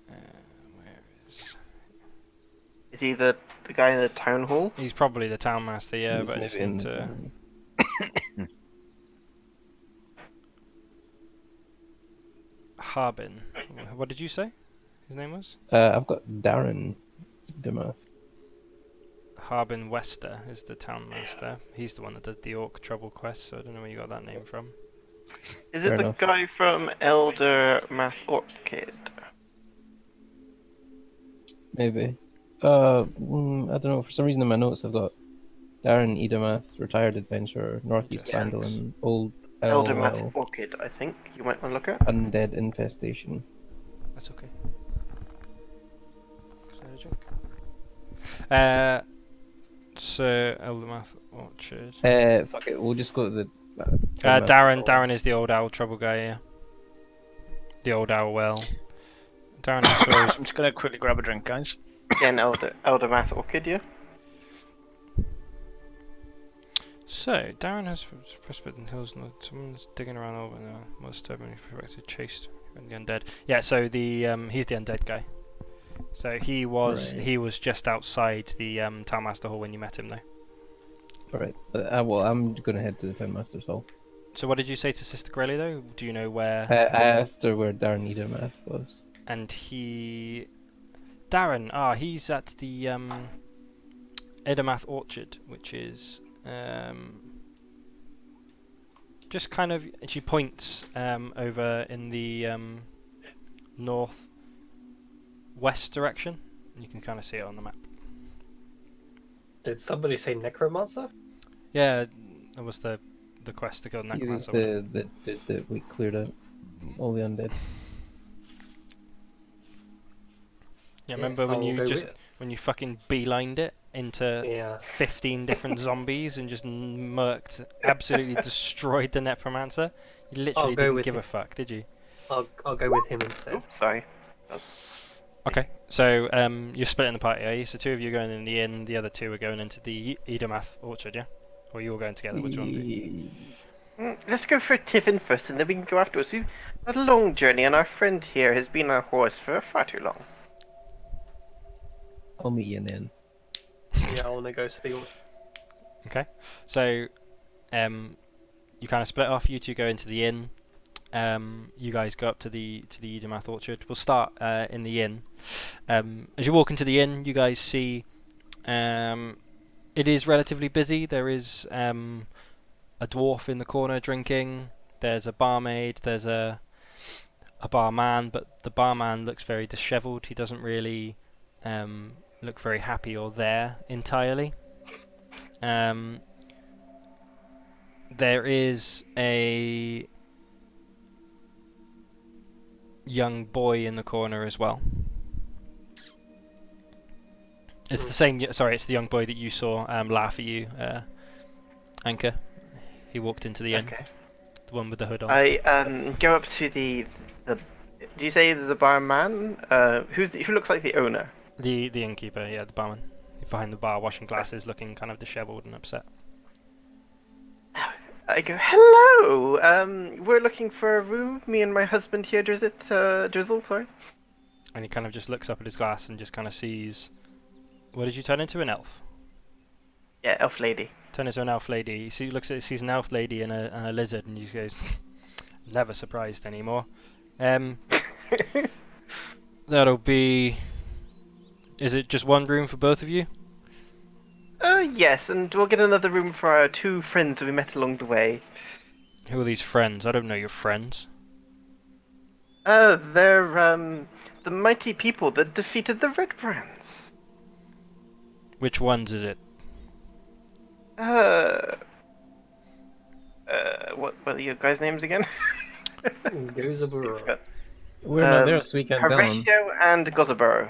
Where is? Is he the guy in the town hall? He's probably the town master, yeah. He was But I just maybe in need the to. town. Harbin. What did you say? His name was I've got Darren Edamath. Harbin Wester. Is the town master. He's the one that did the orc trouble quest. So I don't know where you got that name from. Is Fair it the enough. guy from Elder Math Orchid? Maybe. I don't know. For some reason in my notes I've got Darren Edamath, retired adventurer, Northeast Yeah. Vandalin, Old Elder Math LL, Orchid, I think. You might want to look at. Undead Infestation. That's okay. Is that a joke? So Eldermath Orchard. Fuck it, we'll just go to the. Darren is the old owl trouble guy. Yeah. The old owl well. Darren also I'm just gonna quickly grab a drink, guys. Again, Elder Math Orchid, yeah? So, Darren has frostbitten hills and someone's digging around over now. Must have been chased and the undead. Yeah, so he's the undead guy. So he was Right. just outside the Town Master Hall when you met him though. Alright, well, I'm gonna head to the Town Master's Hall. So what did you say to Sister Grelly though? Do you know where? I asked her where Darren Edermath was. And Darren, he's at the Edermath Orchard, which is just kind of. She points over in the north west direction. You can kind of see it on the map. Did somebody say necromancer? Yeah, that was the quest to kill He was Necromancer. the dude that we cleared out all the undead. Yeah, remember when I'll you go just with it. when you fucking beelined it into Yeah. 15 different zombies and just absolutely destroyed the Necromancer? You literally go didn't with give it. a fuck, did you? I'll go with him instead. Oops, sorry. Okay, so you're splitting the party, are you? So 2 of you are going in the inn, the other 2 are going into the Edermath Orchard, yeah? Or are you all going together? Which one do you? Let's go for a tiffin first, and then we can go afterwards. We've had a long journey, and our friend here has been on a horse for far too long. I'll meet you then. Yeah, I want to go to the orchard. Okay, so you kind of split off. You 2 go into the inn. You guys go up to the Edermath Orchard. We'll start in the inn. As you walk into the inn, you guys see it is relatively busy. There is a dwarf in the corner drinking. There's a barmaid. There's a barman, but the barman looks very dishevelled. He doesn't really look very happy or there entirely. There is a young boy in the corner as well. It's the same. Sorry, it's the young boy that you saw laugh at you, Anchor. He walked into the inn. Okay. The one with the hood on. I go up to the. Do you say there's a barman? Who looks like the owner? The innkeeper, yeah, the barman. He's behind the bar, washing glasses, looking kind of dishevelled and upset. I go, hello. We're looking for a room. Me and my husband here. Drizzle, sorry. And he kind of just looks up at his glass and just kind of sees. What did you turn into? An elf? Yeah, elf lady. Turn into an elf lady. He sees an elf lady and a lizard, and he just goes, "Never surprised anymore." That'll be. Is it just one room for both of you? Yes, and we'll get another room for our 2 friends that we met along the way. Who are these friends? I don't know your friends. They're the mighty people that defeated the Red Brands. Which ones is it? What are your guys' names again? Gozaburo. We're not there, so we can't tell him. Horatio and Gozaburo.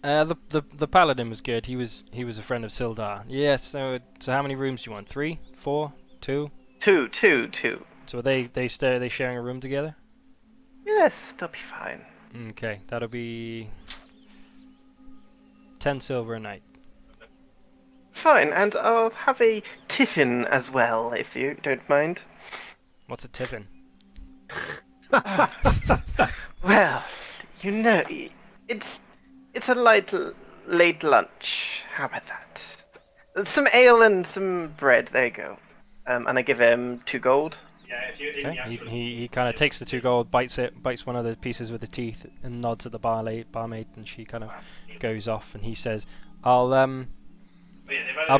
The paladin was good. He was a friend of Sildar. Yes. So how many rooms do you want? 3, 4, 2? 2. So are they sharing a room together? Yes, they'll be fine. Okay, that'll be 10 silver a night. Fine, and I'll have a tiffin as well, if you don't mind. What's a tiffin? Well, you know, it's a late lunch. How about that? Some ale and some bread. There you go. And I give him 2 gold. Yeah, if you Okay. He kind of takes the 2 gold, bites one of the pieces with the teeth, and nods at the barmaid, and she kind of goes off. And he says, "I'll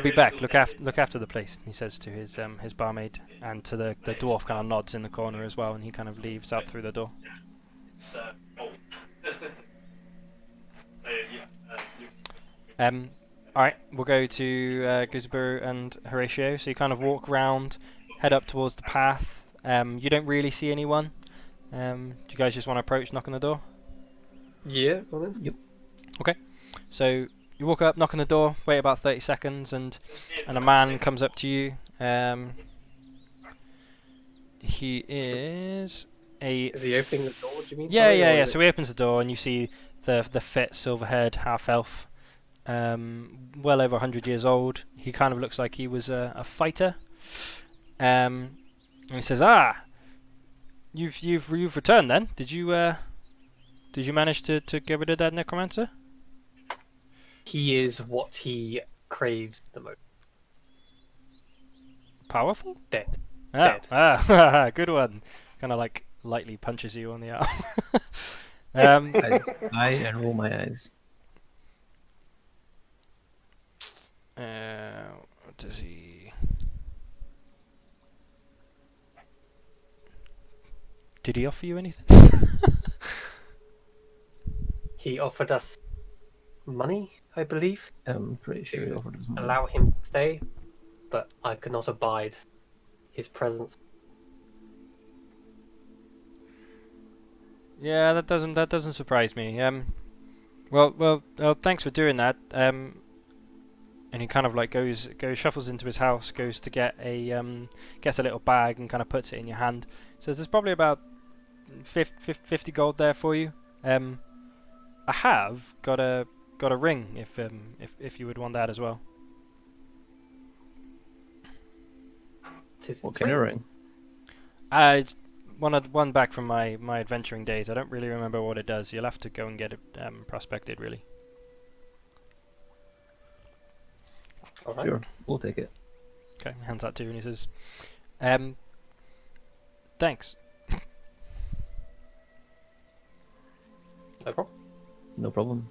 be back. Look after the place." And he says to his barmaid, and to the dwarf kind of nods in the corner as well, and he kind of leaves out through the door. It's gold. All right, we'll go to Guzburu and Horatio. So you kind of walk round, head up towards the path. You don't really see anyone. Do you guys just want to approach, knock on the door? Yeah, well then. Yep. Okay. So you walk up, knock on the door, wait about 30 seconds, and a man comes up to you. He is a. Is he opening the door, do you mean? Yeah, Sorry, yeah, or yeah. is So he opens the door, and you see the fit, silver-haired half-elf, well over 100 years old. He kind of looks like he was a fighter. And he says, you've returned then? Did you manage to get rid of that necromancer?" He is what he craves the most. Powerful? Dead. Ah, Dead. ah, good one. Kind of like lightly punches you on the arm. I roll my eyes. What does he? Did he offer you anything? He offered us money, I believe, I'm pretty sure he offered us money. allow him to stay, but I could not abide his presence. Yeah, that doesn't surprise me. Well, thanks for doing that. And he kind of like goes shuffles into his house, goes to get gets a little bag and kind of puts it in your hand. Says there's probably about 50 gold there for you. I have got a ring if you would want that as well. Tis What the kind of ring. ring? It's one back from my adventuring days. I don't really remember what it does. You'll have to go and get it prospected, really. All right. Sure, we'll take it. Okay, hands that to you and he says, thanks. No problem. No problem.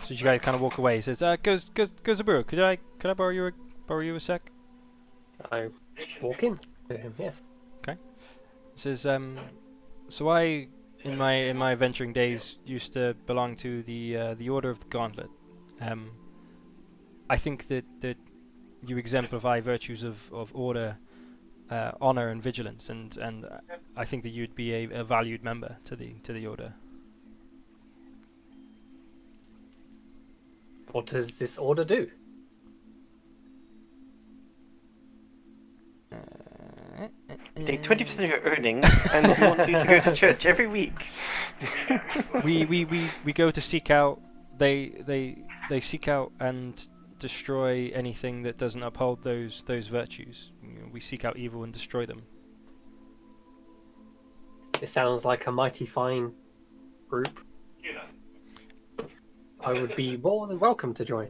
So you guys kind of walk away. He says, Gozaburo, could I borrow you a sec? I walk in to him. Yes. He says, so I, in my adventuring days, used to belong to the Order of the Gauntlet. I think that you exemplify virtues of order, honor, and vigilance, and I think that you'd be a valued member to the Order. What does this order do? Take 20% of your earnings, and we want you to go to church every week. we go to seek out. They seek out and destroy anything that doesn't uphold those virtues. We seek out evil and destroy them. It sounds like a mighty fine group. I would be more than welcome to join.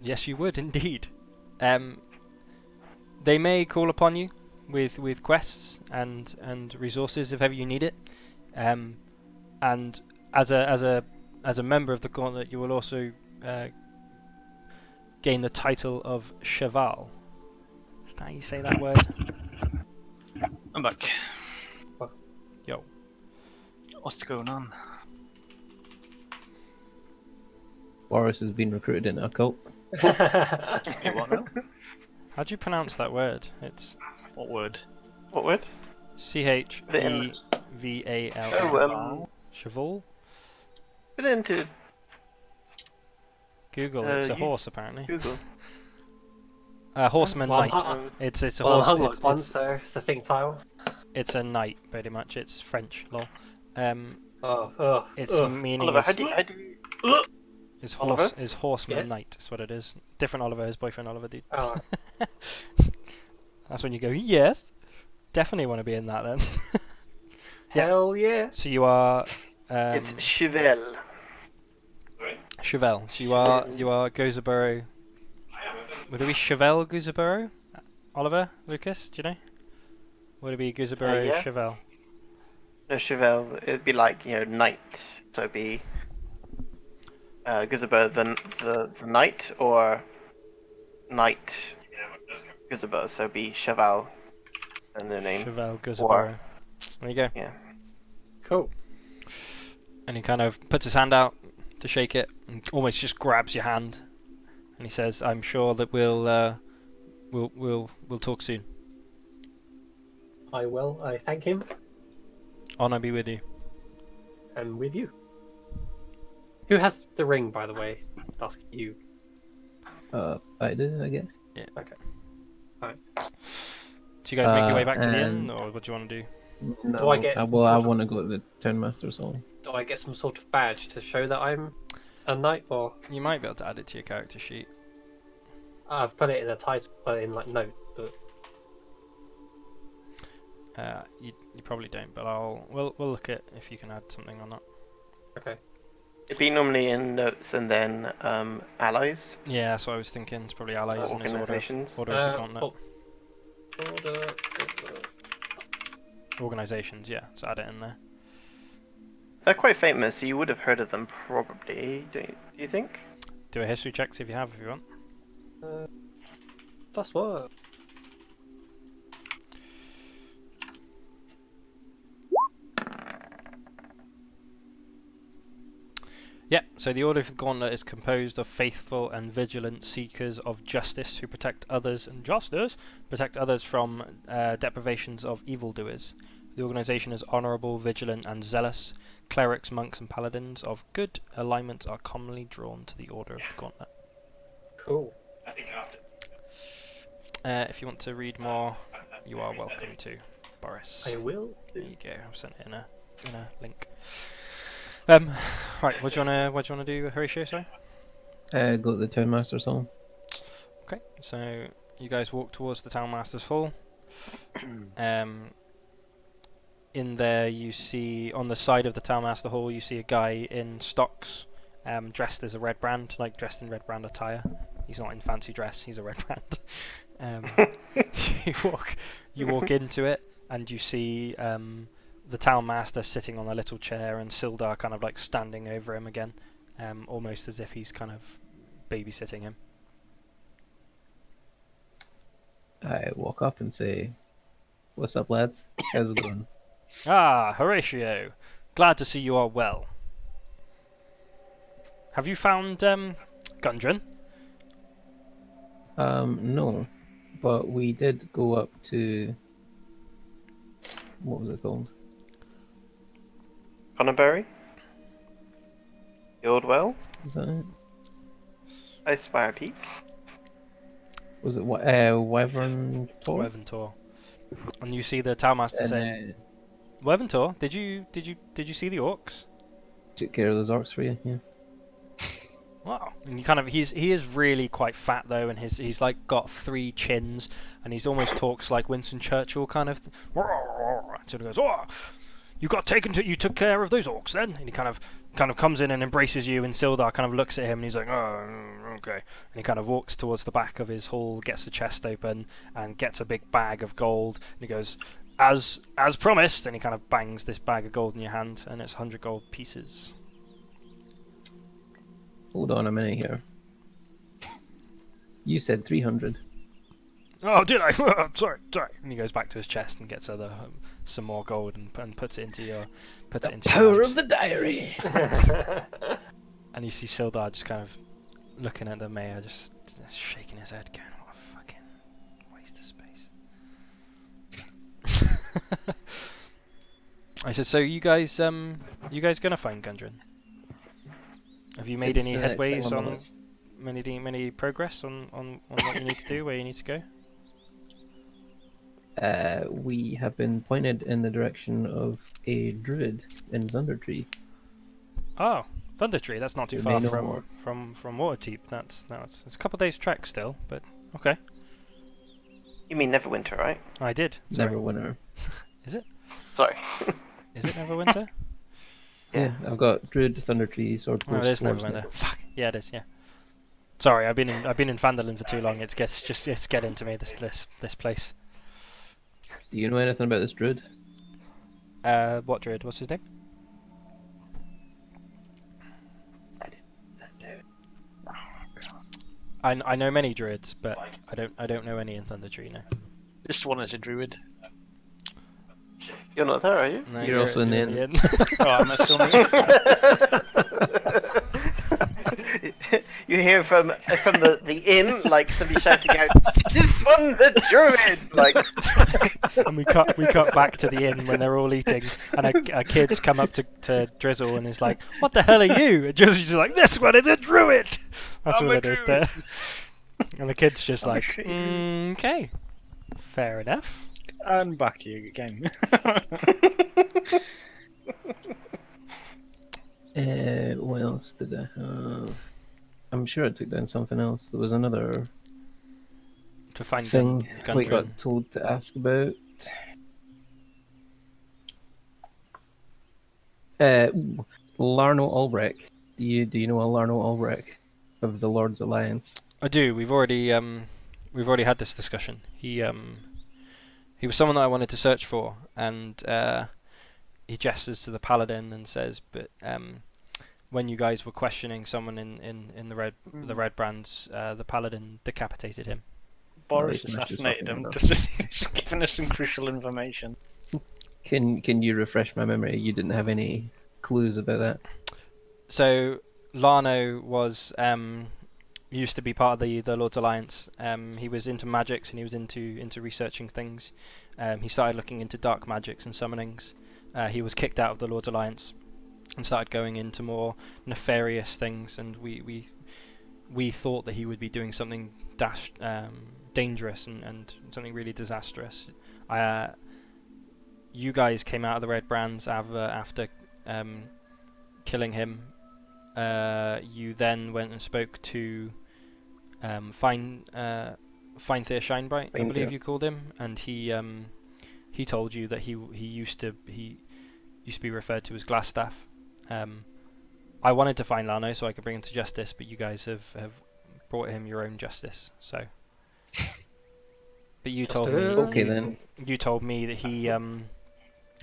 Yes, you would indeed. They may call upon you with quests and resources if ever you need it. And as a member of the Gauntlet, you will also gain the title of Cheval. Is that how you say that word? I'm back. Yo. What's going on? Boris has been recruited into a cult. Hey, what now? How do you pronounce that word? It's What word? What word? Cheval. Oh, Cheval? put it into Google. It's a you- horse apparently. Google. Horseman Well, I'm knight. hu- It's a well, I'm horse. hung It's, like one, it's, so it's a think tile. it's a knight, pretty much. It's French. Lol. Its Ugh. meaning Oliver, is how do you is Oliver? horseman Yeah? knight. Is what it is. Different Oliver, his boyfriend Oliver, dude. Oh, That's when you go, yes, definitely want to be in that then. Yeah. hell yeah. So you are It's Cheval. Cheval. So you are Gozaburo. Would it be Cheval Gozaburo? Oliver, Lucas, do you know? Would it be Gozaburo yeah. Cheval? No, Cheval. It'd be like, knight. So it'd be Guzabur the knight, or knight Guzabur. So it'd be Cheval and the name. Cheval Gozaburo. There you go. Yeah. Cool. And he kind of puts his hand out to shake it, and almost just grabs your hand, and he says, "I'm sure that we'll talk soon. I will. I thank him, Honor be with you." and with you. Who has the ring, by the way? Ask you. I do, I guess. Okay. Do you guys make your way back to the inn, and- or what do you want to do? No, Do I get some well, I sort of- want to go to the Townmaster's Hall. Do I get some sort of badge to show that I'm a knight, or You might be able to add it to your character sheet. I've put it in a title, in like note, but You probably don't, but we'll look at if you can add something on that. okay. It'd be normally in notes and then allies. Yeah, that's what I was thinking. It's probably allies in his Organisations. order of the Gauntlet. Well, Order. Organisations, yeah. So add it in there. They're quite famous, so you would have heard of them probably. Do you think? Do a history check, see if you have, if you want. Plus what? Yeah, so the Order of the Gauntlet is composed of faithful and vigilant seekers of justice who protect others from deprivations of evildoers. The organisation is honourable, vigilant and zealous. Clerics, monks and paladins of good alignment are commonly drawn to the Order of the Gauntlet. Cool. I think after. If you want to read more, you are welcome to, Boris. I will. There you go, I've sent it in a link. Right, what do you wanna do, Horatio, sorry? Go to the Townmaster's Hall. Okay, so you guys walk towards the Townmaster's Hall. In there you see, on the side of the Townmaster Hall, you see a guy in stocks, dressed as a Red Brand, like dressed in Red Brand attire. He's not in fancy dress, he's a Red Brand. You walk into it, and you see the Townmaster sitting on a little chair, and Sildar kind of like standing over him again, almost as if he's kind of babysitting him. I walk up and say, "What's up, lads? How's it going?" Ah, Horatio, glad to see you are well. Have you found Gundren? No, but we did go up to, what was it called? Connerbury? The Old Well? Is that it? Icefire Peak? Was it Wyvern Tor? Weventor. And you see the Townmaster saying, Weventor, did you see the orcs? Took care of those orcs for you, yeah. Wow. And he is really quite fat though, and he's like got 3 chins, and he's almost talks like Winston Churchill kind of. So he goes, "Oh, you took care of those orcs then?" And he kind of comes in and embraces you, and Sildar kind of looks at him and he's like, "Oh, okay." And he kind of walks towards the back of his hall, gets the chest open, and gets a big bag of gold. And he goes, "As promised," and he kind of bangs this bag of gold in your hand, and it's 100 gold pieces. Hold on a minute here. You said 300. Oh, did I? Sorry. And he goes back to his chest and gets some more gold and puts it into your Power hand. of the diary! And you see Sildar just kind of looking at the mayor, just shaking his head, going, "What a fucking waste of space." I said, "So you guys gonna find Gundren? Have you made It's any the next thing headways on the on list. many progress on what you need to do, where you need to go?" We have been pointed in the direction of a druid in Thundertree. Oh, Thundertree. That's not too We far may know more. from Waterdeep. It's a couple of days trek still, but okay. You mean Neverwinter, right? I did. Sorry. Neverwinter. Sorry. Is it Neverwinter? Yeah, I've got druid, Thundertree, sword. Oh, it is Neverwinter. Fuck. Yeah, it is. Yeah. Sorry, I've been in Phandalin for too long. It's getting to me. This place. Do you know anything about this druid? What druid? What's his name? I know many druids, but I don't know any in Thundertree. No. This one is a druid. You're not there, are you? No, You're also in the inn. Oh, I'm still You hear from the inn, like somebody shouting out, "This one's a druid!" Like, And we cut back to the inn when they're all eating, and a kid's come up to Drizzle and is like, "What the hell are you?" And Drizzle's just like, "This one is a druid." That's I'm what a it is there. And the kid's just I'm a like, druid. "Okay, fair enough." And back to you again. What else did I have? I'm sure I took down something else. There was another To find thing we Gundren. got told to ask about. Larno Ulbrich. Do you know a Larno Ulbrich of the Lord's Alliance? I do. We've already had this discussion. He He was someone that I wanted to search for, and he gestures to the paladin and says, "But when you guys were questioning someone in the red brands, the paladin decapitated him." Boris he's smashed his assassinated fucking him. window. Just giving us some crucial information. Can you refresh my memory? You didn't have any clues about that. So Lano was used to be part of the Lord's Alliance. He was into magics and he was into researching things. He started looking into dark magics and summonings. He was kicked out of the Lord's Alliance and started going into more nefarious things. And we thought that he would be doing something dangerous and something really disastrous. You guys came out of the Red Brands after killing him. You then went and spoke to Feinthir Shinebright, I believe you called him, and he told you that he used to be referred to as Glassstaff. I wanted to find Lano so I could bring him to justice, but you guys have brought him your own justice. So, but you told me. Okay then. You told me that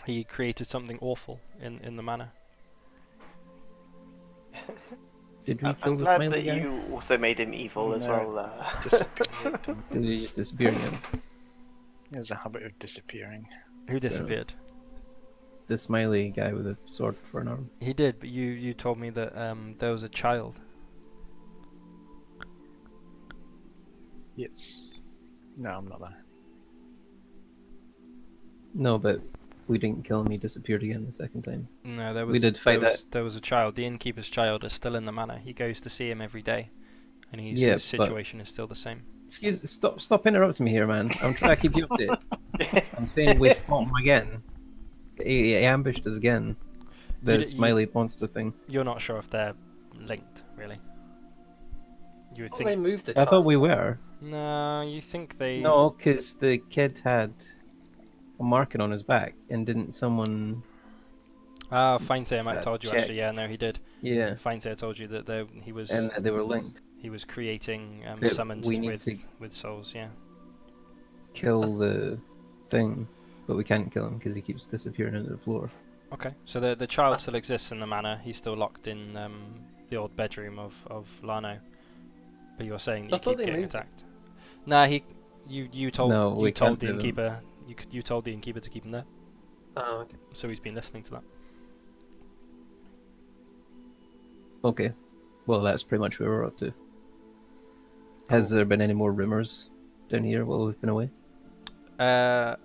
he created something awful in the manor. Did we I'm kill the glad smiley that guy? you also made him evil as No. well. Did he just disappear again? He has a habit of disappearing. Who disappeared? The smiley guy with a sword for an arm. He did, but you told me that there was a child. Yes. No, I'm not there. No, but we didn't kill him. He disappeared again the second time. No, there was. We did fight there was a child. The innkeeper's child is still in the manor. He goes to see him every day, and his Yeah, but- situation is still the same. Stop interrupting me here, man. I'm trying to keep you updated. I'm saying we fought him again. He ambushed us again. The smiley monster thing. You're not sure if they're linked, really. You would Oh, they think. moved the I thought we were. No, you think they. No, because the kid had a marking on his back, and didn't someone? Ah, Feinthir might have told you check. actually. Yeah, no, he did. Yeah, Feinthir told you that he was. and they were linked. He was creating That summons we need to with souls, yeah. kill the thing, but we can't kill him because he keeps disappearing into the floor. Okay, so the child still exists in the manor. He's still locked in the old bedroom of Lano. But you're saying that I you thought keep they getting moved attacked. Nah, you told No, we you told can't the move him. innkeeper you told the innkeeper to keep him there. Oh, okay. So he's been listening to that. Okay, well that's pretty much where we're up to. Has there been any more rumors down here while we've been away? No,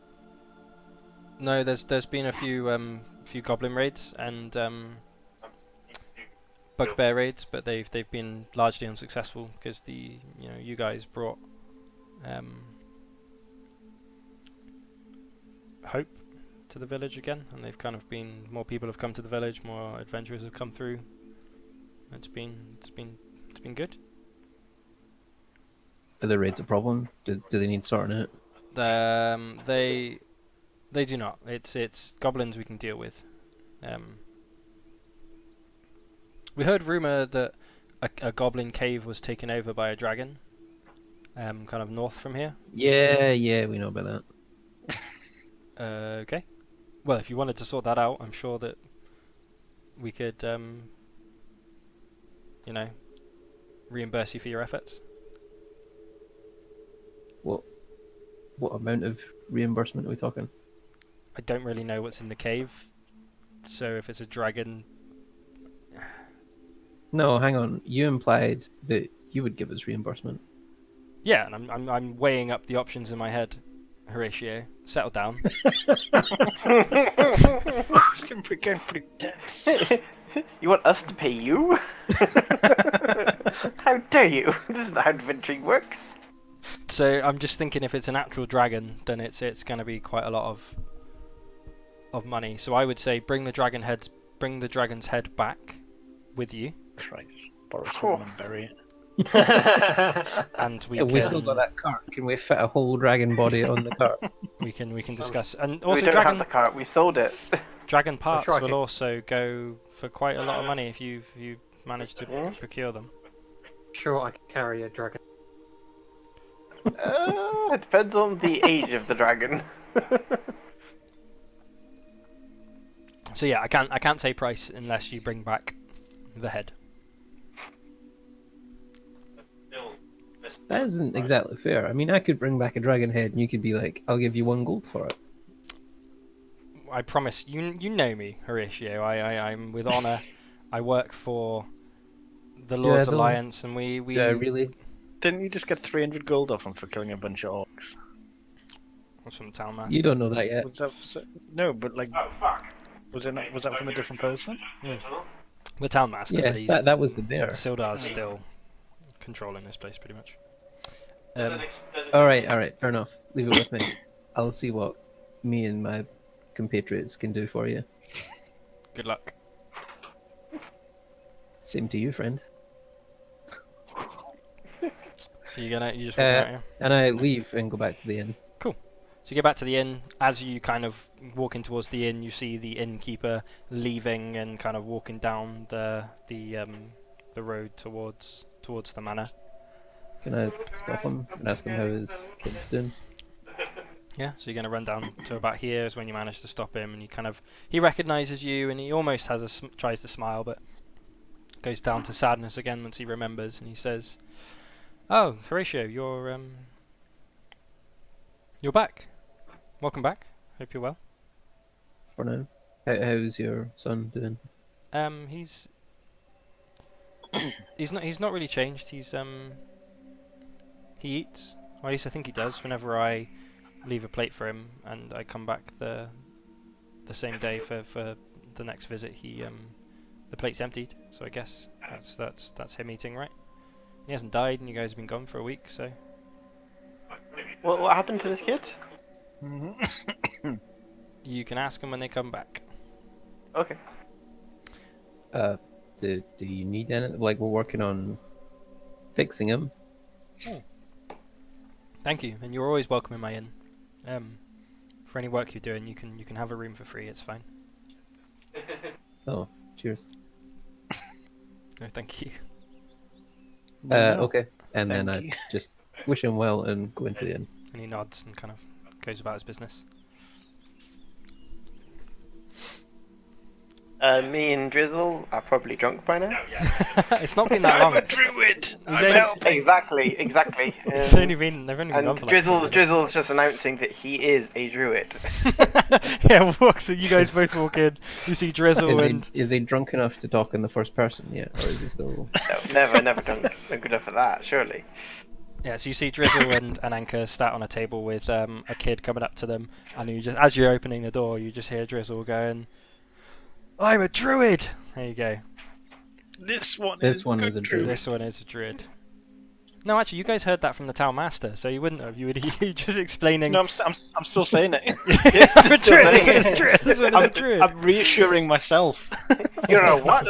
there's been a few goblin raids and bugbear raids, but they've been largely unsuccessful because you guys brought hope to the village again, and they've kind of been more people have come to the village, more adventurers have come through. It's been good. Are the raids a problem? Do they need sorting out? They do not. It's goblins we can deal with. We heard rumor that a goblin cave was taken over by a dragon, kind of north from here. Yeah, we know about that. Okay. Well, if you wanted to sort that out, I'm sure that we could, reimburse you for your efforts. What amount of reimbursement are we talking? I don't really know what's in the cave, so if it's a dragon, No, hang on. You implied that you would give us reimbursement. yeah, and I'm weighing up the options in my head. Horatio, settle down. It's getting pretty tense. You want us to pay you? How dare you? This is not how adventuring works. So I'm just thinking, if it's an actual dragon, then it's going to be quite a lot of money. So I would say bring the dragon's head back with you, Christ, Boris will come and bury it. and we Yeah, can we still got that cart. Can we fit a whole dragon body on the cart? we can discuss. And We also don't have dragon the cart, we sold it. dragon parts sure I will can- also go for quite a lot of money if you manage to Yeah. procure them. Sure, I can carry a dragon. It depends on the age of the dragon. So yeah, I can't say price unless you bring back the head. Still, there's That isn't exactly fair. I mean, I could bring back a dragon head, and you could be like, "I'll give you 1 gold for it." I promise. You know me, Horatio. I'm with honor. I work for the Lords don't- Alliance, and we Really? Didn't you just get 300 gold off him for killing a bunch of orcs? was from the Town Master. You don't know that yet. Was that no, but like, oh fuck. was that from a different person? The Town Master, Yeah, but he's that was the bear. Sildar's still controlling this place pretty much. There's Um, there's All right, fair enough. Leave it with me. I'll see what me and my compatriots can do for you. good luck. Same to you, friend. So you just walking out here? And I leave and go back to the inn. So you get back to the inn. As you kind of walking towards the inn, you see the innkeeper leaving and kind of walking down the road towards the manor. Can I stop him and ask him how his kid's doing? Yeah. So you're gonna run down to about here is when you manage to stop him, and he recognizes you, and he almost tries to smile, but goes down to sadness again once he remembers, and he says, "Oh, Horatio, you're back. Welcome back. Hope you're well." For now. How's your son doing? He's not really changed. He eats, or at least I think he does. Whenever I leave a plate for him, and I come back the same day for the next visit, the plate's emptied. So I guess that's him eating, right? He hasn't died, and you guys have been gone for a week, so What happened to this kid? you can ask them when they come back. Okay. Do you need anything? Like, we're working on fixing him. Thank you, and you're always welcome in my inn. For any work you're doing, you can have a room for free. It's fine. Oh, cheers. No, thank you. Okay. And then Thank I you. just wish him well and go into the inn. And he nods and kind of goes about his business. Me and Drizzle are probably drunk by now. It's not been that long. druid. He's only, Exactly. they've only been gone And for like 2 minutes. Drizzle's just announcing that he is a druid. Yeah, so you guys both walk in. You see Drizzle and Is he drunk enough to talk in the first person yet, or is he still? No, never done good enough for that, surely. yeah, so you see Drizzle and Anka sat on a table with a kid coming up to them, and you just as you're opening the door, you just hear Drizzle going, "I'm a druid." There you go. This one This is one good is a druid. This one is a druid. No, actually, you guys heard that from the Town Master, so you wouldn't have. You would just explaining. No, I'm still saying it. I'm a druid. This one is a druid. This one is a druid. I'm reassuring myself. You know what?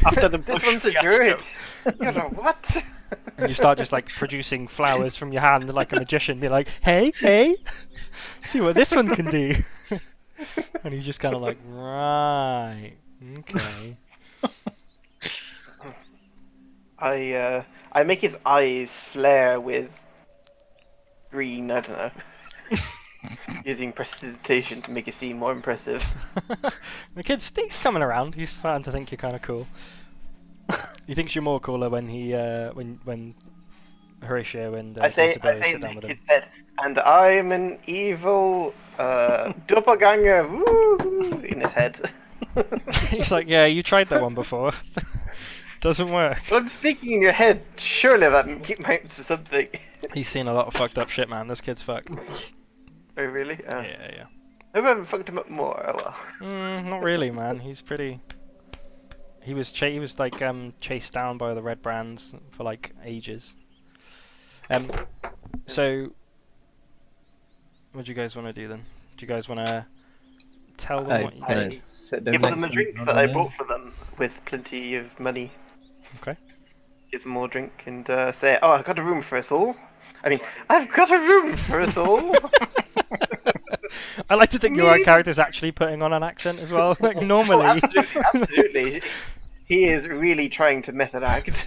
After the This bush one's a fiasco. druid. You know what? And you start just like producing flowers from your hand like a magician, be like, hey, see what this one can do. And he's just kind of like, right, okay. I make his eyes flare with green, I don't know. Using prestidigitation to make it seem more impressive. The kid's he's coming around. He's starting to think you're kind of cool. He thinks you're more cooler when he when Horatio and I say Isabella sit in down the with him. kid's head, and I'm an evil doppelganger woo in his head. He's like, yeah, you tried that one before. Doesn't work. Well, I'm speaking in your head. Surely that amounts to something. He's seen a lot of fucked up shit, man. This kid's fucked. Oh really? Yeah. Hope I haven't fucked him up more. Oh well. Not really, man. He's pretty. He was like chased down by the Red Brands for like ages. So what do you guys want to do then? Do you guys want to tell them what you Can I did? sit down Give next them a to drink him that I now? bought for them with plenty of money. Okay. Give them more drink and say, "Oh, I've got a room for us all." I mean, I've got a room for us all. I like to think your character's actually putting on an accent as well. Like normally. Oh, absolutely. He is really trying to method act.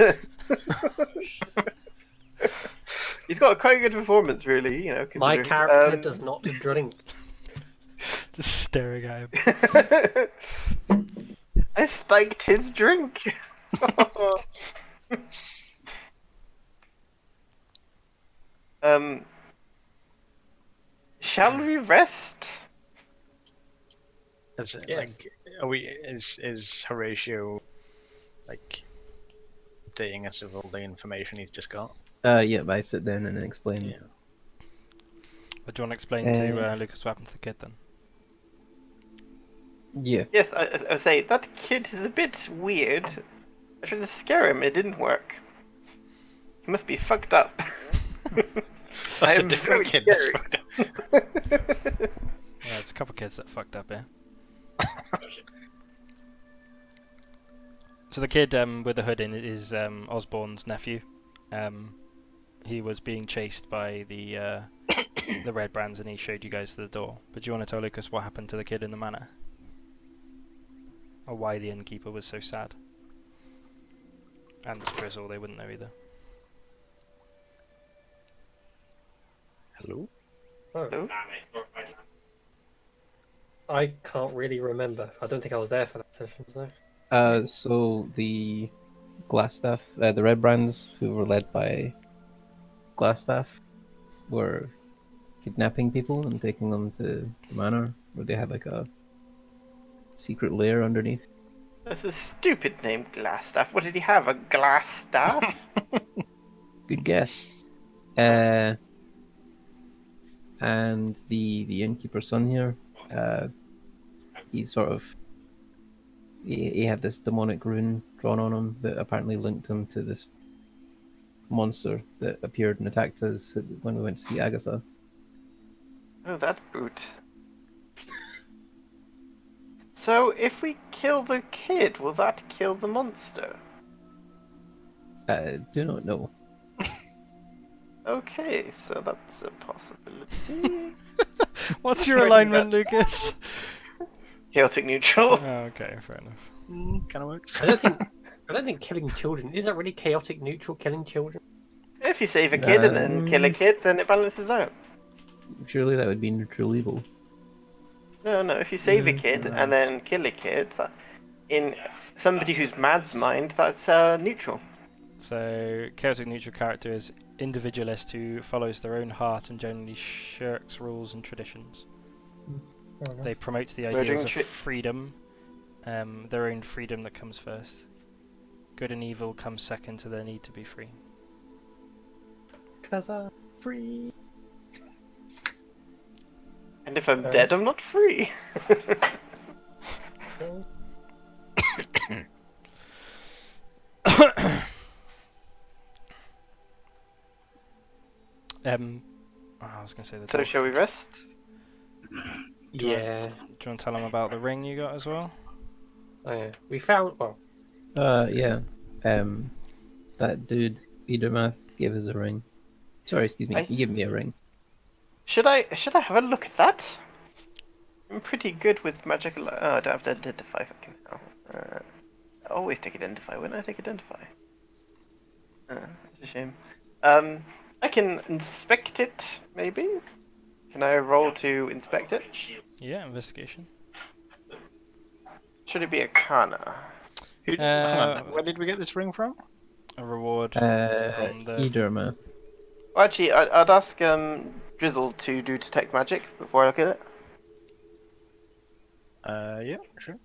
He's got a quite good performance, really. You know. My considering. character does not drink. Just staring at him. I spiked his drink. Shall we rest? Is it, Yes. like, are we? Is Horatio like updating us with all the information he's just got? Yeah, I sit down and explain. Yeah. But do you want to explain to Lucas what happened to the kid then? Yeah. Yes, I say that kid is a bit weird. I tried to scare him, it didn't work. He must be fucked up. That's a I'm different very kid. That's scary. fucked up. Yeah, it's a couple kids that fucked up here. So the kid with the hood in is Osborne's nephew. He was being chased by the the Red Brands, and he showed you guys to the door. But do you want to tell Lucas what happened to the kid in the manor? Or why the innkeeper was so sad? And Drizzle, they wouldn't know either. Hello. Oh, Hello? Nah, mate, you're fine now. I can't really remember. I don't think I was there for that session, so. So the Glassstaff, the Red Brands, who were led by Glassstaff, were kidnapping people and taking them to the manor, where they had like a secret lair underneath. That's a stupid name, Glassstaff. What did he have? A glass staff? Good guess. And the innkeeper's son here, he sort of he had this demonic rune drawn on him that apparently linked him to this monster that appeared and attacked us when we went to see Agatha. Oh, that brute. So, if we kill the kid, will that kill the monster? Do not know. Okay, so that's a possibility. What's your alignment, Lucas? Chaotic neutral. Oh, okay, fair enough. Kind of works. I don't think killing children is that really chaotic neutral. Killing children. If you save a kid and then kill a kid, then it balances out. Surely that would be neutral evil. No, if you save a kid and then kill a kid, that, in somebody who's mad's mind, that's neutral. So, chaotic neutral character is individualist who follows their own heart and generally shirks rules and traditions. They promote the We're ideas doing of freedom, their own freedom that comes first. Good and evil comes second to their need to be free. 'Cause I'm free. And if I'm dead, I'm not free. I was gonna say the. So dwarf. shall we rest? Do you want- Yeah. Do you want to tell them about the ring you got as well? Oh, yeah. We found. Well, Yeah. That dude, Biedermath, gave us a ring. Sorry, excuse me. He gave me a ring. Should I have a look at that? I'm pretty good with magical. Oh, I don't have to identify fucking hell. I always take identify. When I take identify? That's a shame. I can inspect it, maybe? Can I roll to inspect it? Yeah, investigation. Should it be Arcana? Hang on, where did we get this ring from? A reward from the. Biedermath. Well, actually, I'd ask Drizzle to do detect magic before I look at it. Yeah, sure.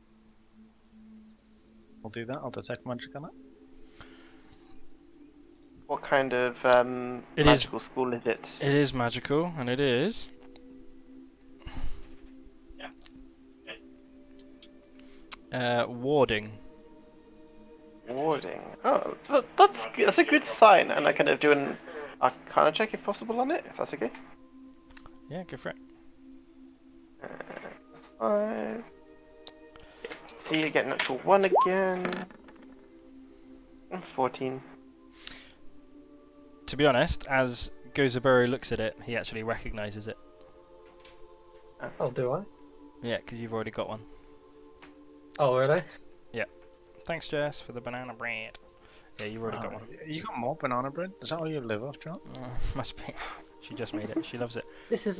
I'll do that. I'll detect magic on it. What kind of It is- magical school is it? It is magical, and it is. Warding. Warding. Oh, that's a good sign, and I kind of do an Arcana check if possible on it, if that's okay. Yeah, go for it. That's 5. See, you get natural 1 again. 14. To be honest, as Gozaburo looks at it, he actually recognises it. oh, do I? Yeah, because you've already got one. Oh, really? Thanks, Jess, for the banana bread. Yeah, you've already got one. You got more banana bread? Is that all you live off, John? Must be. She just made it. She loves it. This is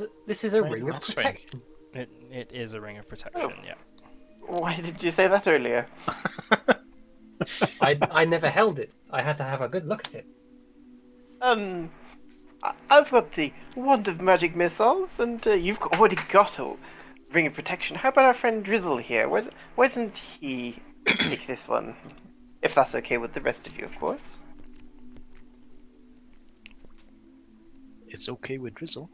a Right, ring of that's fine. protection. It is a ring of protection. Yeah. Why did you say that earlier? I never held it. I had to have a good look at it. I've got the wand of magic missiles, and you've already got a ring of protection. How about our friend Drizzle here? Why doesn't he take this one? If that's okay with the rest of you, of course. It's okay with Drizzle.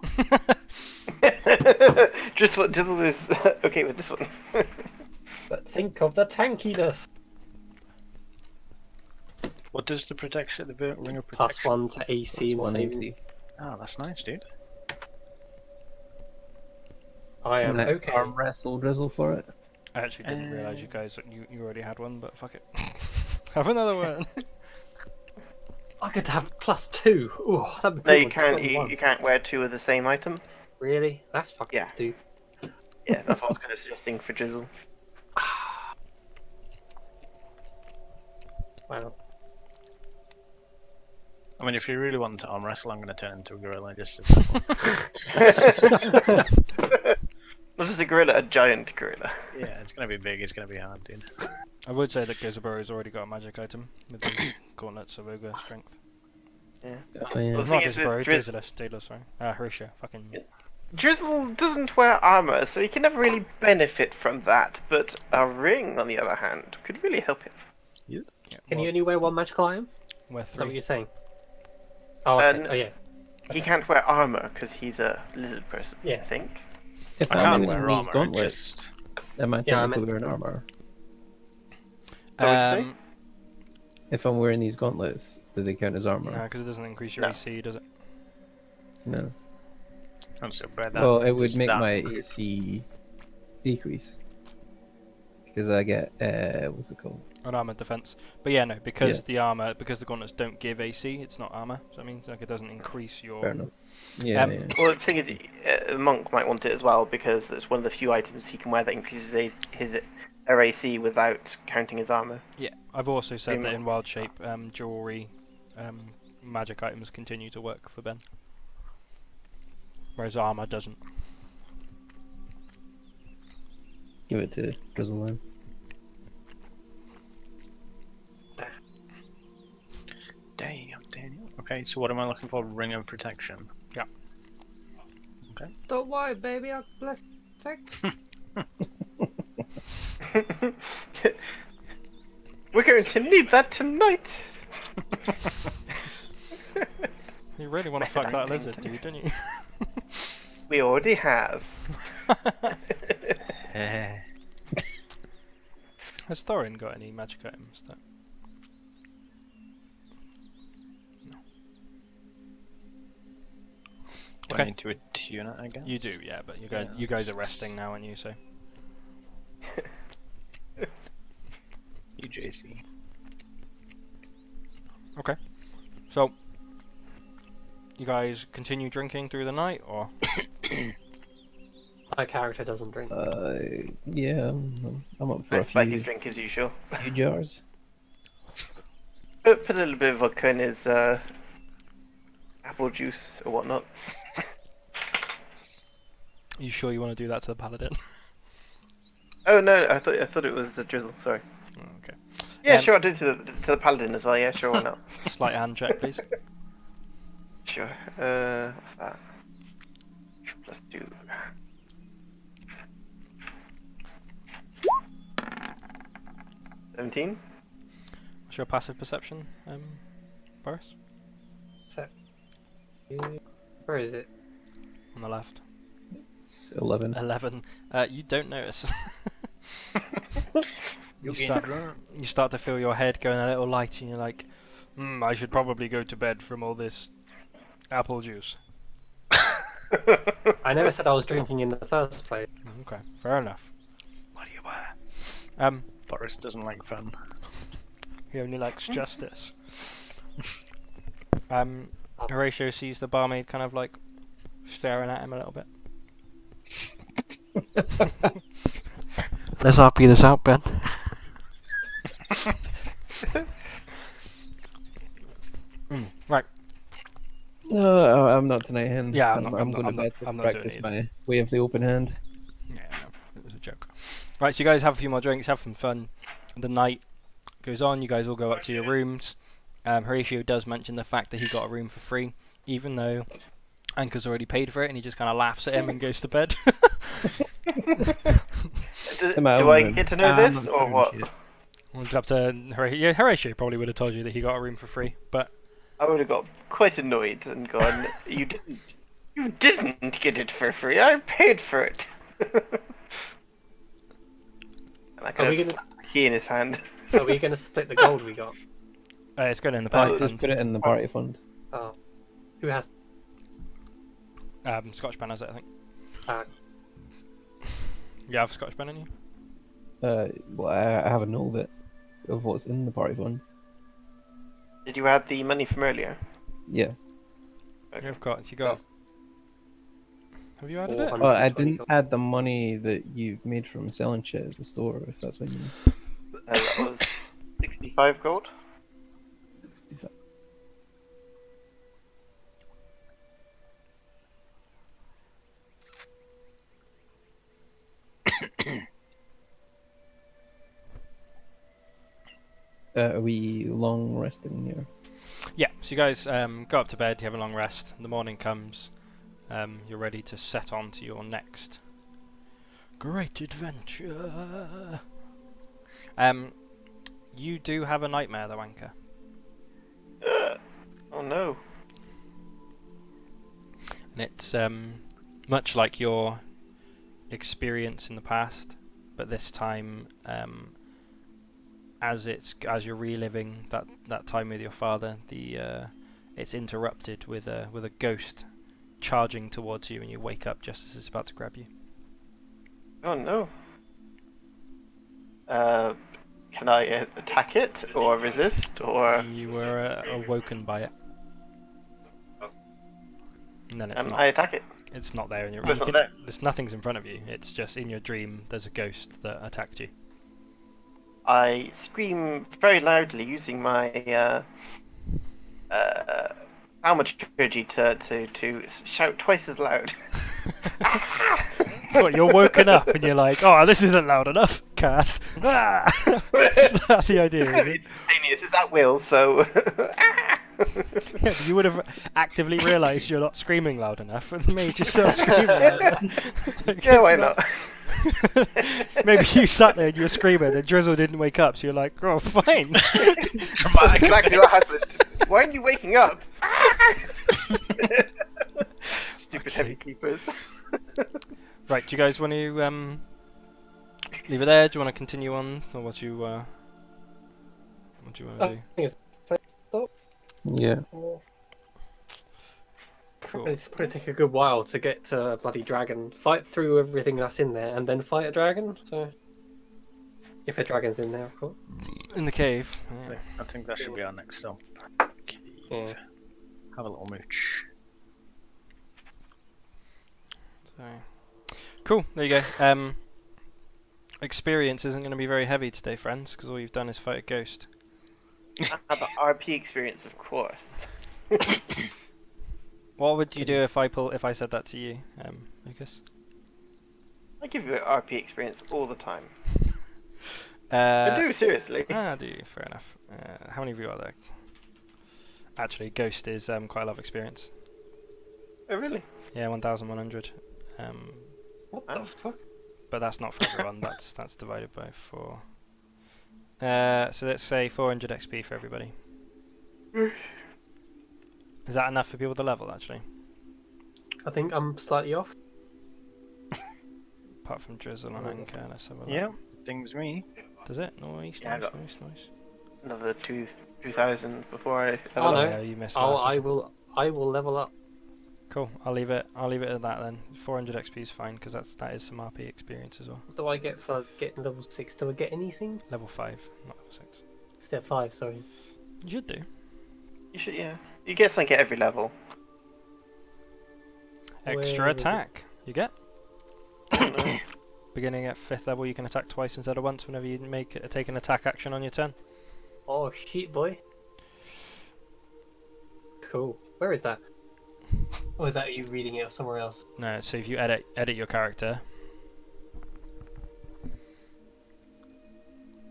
Drizzle is okay with this one. But think of the tankiness. What does the protection, the ring of Plus protection? 1 to AC and One saving. AC. Oh, that's nice, dude. I am Can I okay. arm wrestle Drizzle for it? I actually didn't realise you guys you already had one, but fuck it. Have another one. I could have +2. Ooh, that'd be No, cool. you can't. 21. You can't wear two of the same item. Really? That's fucking Yeah. stupid. Yeah, that's what I was kind of suggesting for Drizzle. Wow. I mean, if you really want to arm wrestle, I'm going to turn into a gorilla just as Not just a gorilla, a giant gorilla. Yeah, it's going to be big, it's going to be hard, dude. I would say that Gizaboro's already got a magic item with his gauntlets of ogre strength. Oh, yeah. Well, the Not thing is with Gizaboro, Drizz- Daedalus, sorry. Horatio, fucking. Drizzle doesn't wear armor, so he can never really benefit from that. But a ring, on the other hand, could really help him. Yeah, Can you well, only wear one magical item? wear Is that what 3. you're saying? Oh, okay. Oh, yeah. He can't wear armor because he's a lizard person. Yeah. I think. If I I'm can't wearing wear these armor, gauntlets, just... am I Yeah, I technically meant- wearing armor? So what'd you say? If I'm wearing these gauntlets, do they count as armor? No, because it doesn't increase your No. AC, does it? No. I'm so bad that. Well, it would just make that- my AC decrease. Because I get, what's it called? An armored defense. But yeah, no, because Yeah. because the gauntlets don't give AC, it's not armor. So that means like it doesn't increase your. Fair enough. Yeah, Um, yeah. Well, the thing is, a monk might want it as well because it's one of the few items he can wear that increases his AC without counting his armor. Yeah, I've also said that Same. in wild shape, jewelry, magic items continue to work for Ben, whereas armor doesn't. Give it to Drizzle then. Damn, Daniel. Okay, so what am I looking for? Ring of protection. Don't worry, baby. I'll bless protect. We're going to need that tonight. You really want to fuck that lizard, dude, don't you? We already have. Has Thorin got any magic items? That... Do Okay. I need to attune it, I guess? You do, yeah, but you Yeah, guys are it's- resting now, aren't you? So UJC. so you guys continue drinking through the night, or My character doesn't drink. Yeah, I'm up for I a spike his few, drink as usual. few jars. Put a little bit of vodka in his apple juice or whatnot. you sure you want to do that to the paladin? Oh no, I thought it was a Drizzle. Sorry. Oh, okay. Yeah, Um, sure. I'll do it to the paladin as well. Yeah, sure. Why not? Slight hand check, please. Sure. What's that? +2. $17. What's your passive perception, Boris? Where is it? On the left. It's 11. 11. You don't notice. you Okay. start to feel your head going a little light, and you're like, I should probably go to bed from all this apple juice. I never said I was drinking in the first place. Okay, fair enough. What do you wear? Boris doesn't like fun. He only likes justice. Horatio sees the barmaid kind of like staring at him a little bit. Let's argue this out, Ben. Right. No, I'm not tonight, Hen. Yeah, I'm going to bed to I'm not doing practice it my way of the open hand. Right, so you guys have a few more drinks, have some fun. The night goes on, you guys all go up to your rooms. Horatio does mention the fact that he got a room for free, even though Anka's already paid for it, and he just kind of laughs at him and goes to bed. Do I get to know this, or what? Well, it's up to Horatio. Yeah, Horatio probably would have told you that he got a room for free, but I would have got quite annoyed and gone, you didn't get it for free, I paid for it. And I could have slapped the key in his hand. Are we going to split the gold we got? it's going in the party Just fund. put it in the party fund. Oh. Who has... Scotch Ben has it, I think. Uh, You have Scotch Ben in you? Well, I have a know bit of what's in the party fund. Did you add the money from earlier? Yeah. Okay. You've got. You got. Have you added it? 400. Oh, I didn't add the money that you made from selling shit at the store, if that's what you mean. That was 65 gold. 65. Are we long resting here? Yeah. So you guys go up to bed. You have a long rest. The morning comes. You're ready to set on to your next great adventure. You do have a nightmare, though, Anka. Oh no. And it's much like your experience in the past, but this time, as you're reliving that time with your father, it's interrupted with a ghost charging towards you, and you wake up just as it's about to grab you. Oh no. Can I attack it, or resist, or... You were awoken by it. And then I attack it? it's not there in your Oh, it's you not there. There's nothing's in front of you. It's just in your dream. There's a ghost that attacked you. I scream very loudly using my thaumaturgy to shout twice as loud. So what, you're woken up and you're like, oh, this isn't loud enough. Cast. Ah! Is that the idea? It's Is kind of it? instantaneous, it's at will, so... Yeah, but you would have actively realised you're not screaming loud enough and made yourself scream louder. Like, Yeah, it's why not? Maybe you sat there and you were screaming and Drizzle didn't wake up, so you're like, oh, fine. That's exactly what happened. Why aren't you waking up? Stupid Fuck's heavy sake. keepers. Right, do you guys want to leave it there? Do you want to continue on, or what do you want to do? I think it's... Yeah. Cool. It's probably take a good while to get to a bloody dragon, fight through everything that's in there, and then fight a dragon. So, if a dragon's in there, of course. In the cave. Yeah. I think that should be our next stop. Cave. Yeah. Have a little mooch. So. Cool. There you go. Experience isn't going to be very heavy today, friends, because all you've done is fight a ghost. I had the RP experience, of course. What would you do if I said that to you, Lucas? I give you an RP experience all the time. I do, seriously. Do you? Fair enough. How many of you are there? Actually, Ghost is quite a lot of experience. Oh, really? Yeah, 1,100. What the fuck? But that's not for everyone. that's divided by 4. So let's say 400 XP for everybody. Is that enough for people to level, actually? I think I'm slightly off. Apart from Drizzle and Anchor, let's have a look. Yeah, things me. Does it? Nice, Yeah, I nice, got- nice, nice. Another 2,000 before I... Oh, no. Yeah, you missed Oh, last I session. will level up. Cool. I'll leave it at that then. 400 XP is fine because that is some RP experience as well. What do I get for getting level 6? Do I get anything? Level 5, not level 6. Step 5, sorry. You should do. You should, yeah. You get something at every level. Extra Where is it? attack. You get. Beginning at 5th level, you can attack twice instead of once whenever you take an attack action on your turn. Oh shit, boy. Cool. Where is that? Or is that you reading it somewhere else? No, so if you edit your character,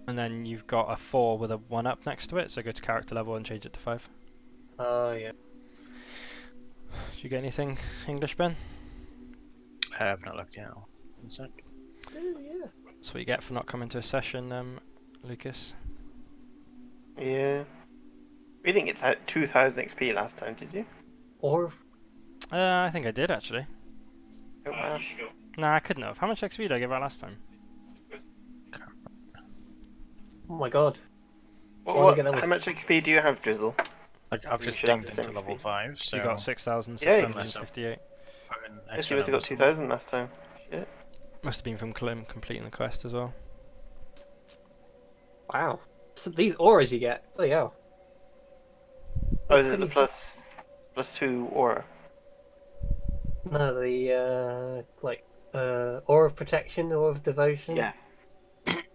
And then you've got a 4 with a 1 up next to it, so go to character level and change it to 5. Oh, yeah. Did you get anything English, Ben? I have not looked yet. One sec. Oh, yeah. That's what you get for not coming to a session, Lucas. Yeah. We didn't get that 2,000 XP last time, did you? Or I think I did, actually. Oh, wow. You should go. Nah, I couldn't have. How much XP did I give out last time? oh my god. What, I wanna what, get that how with- much XP do you have, Drizzle? Like I've You just should have dinged the into same level speed. 5, so So you got put 6,658. in Yes, you extra must have got levels. 2,000 last time. Must have been from completing the quest as well. Wow. So these auras you get. Oh, yeah. Oh, is it the +2 aura? No, the, aura of protection, aura of devotion. Yeah.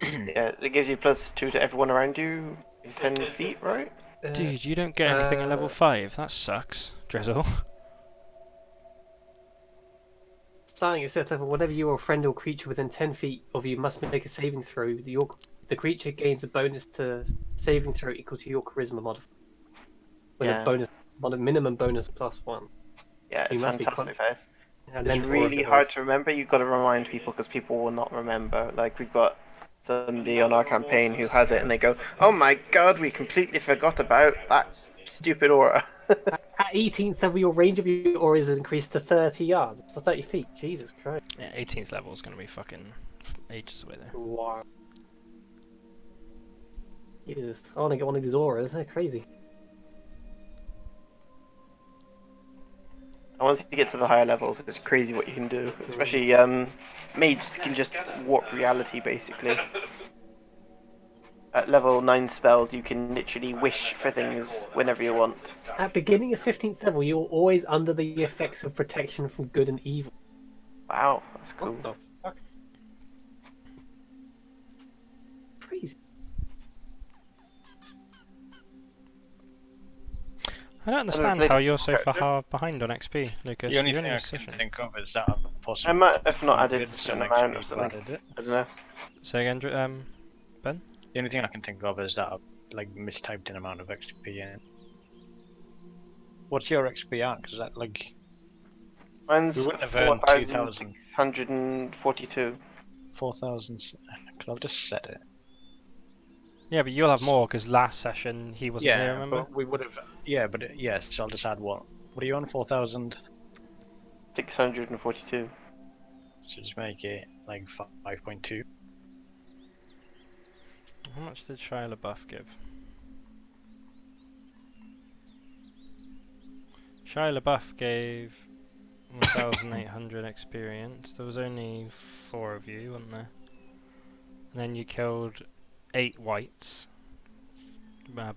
Yeah, it gives you +2 to everyone around you in 10 feet, right? Dude, you don't get anything at level 5. That sucks, Drizzle. Starting at 6th level, whenever you or a friend or creature within 10 feet of you must make a saving throw, the creature gains a bonus to saving throw equal to your charisma modifier. With Yeah. a bonus, minimum bonus +1. Yeah, it's You must be fantastic, guys. And It's then aura of really devotion. hard to remember. You've got to remind people because people will not remember. Like, we've got somebody on our campaign who has it and they go, oh my god, we completely forgot about that stupid aura. At 18th level, your range of your auras is increased to 30 yards for 30 feet. Jesus Christ. Yeah, 18th level is going to be fucking ages away there. Wow. Jesus, I want to get one of these auras. They're crazy. And once you get to the higher levels, it's crazy what you can do. Especially, mages can just warp reality, basically. At level 9 spells, you can literally wish for things whenever you want. At beginning of 15th level, you're always under the effects of protection from good and evil. Wow, that's cool. What the fuck? Crazy. I don't understand how you're so far behind on XP, Lucas. The only You're thing in I a can session. think of is that possible. I might have not added some an amount or XP something. added it. I don't know. Say again, The only thing I can think of is that I've like mistyped an amount of XP in. What's your XP at? Because that like Mine's we wouldn't have earned 2,000. 4,642. 4,000. I've just set it. Yeah, but you'll have more because last session he wasn't here, remember? but we would have. Yeah, but yes. So I'll just add what? What are you on? 4,000. 642. So just make it like 5.2. How much did Shia LaBeouf give? Shia LaBeouf gave 1,800 experience. There was only 4 of you, wasn't there? And then you killed 8 whites,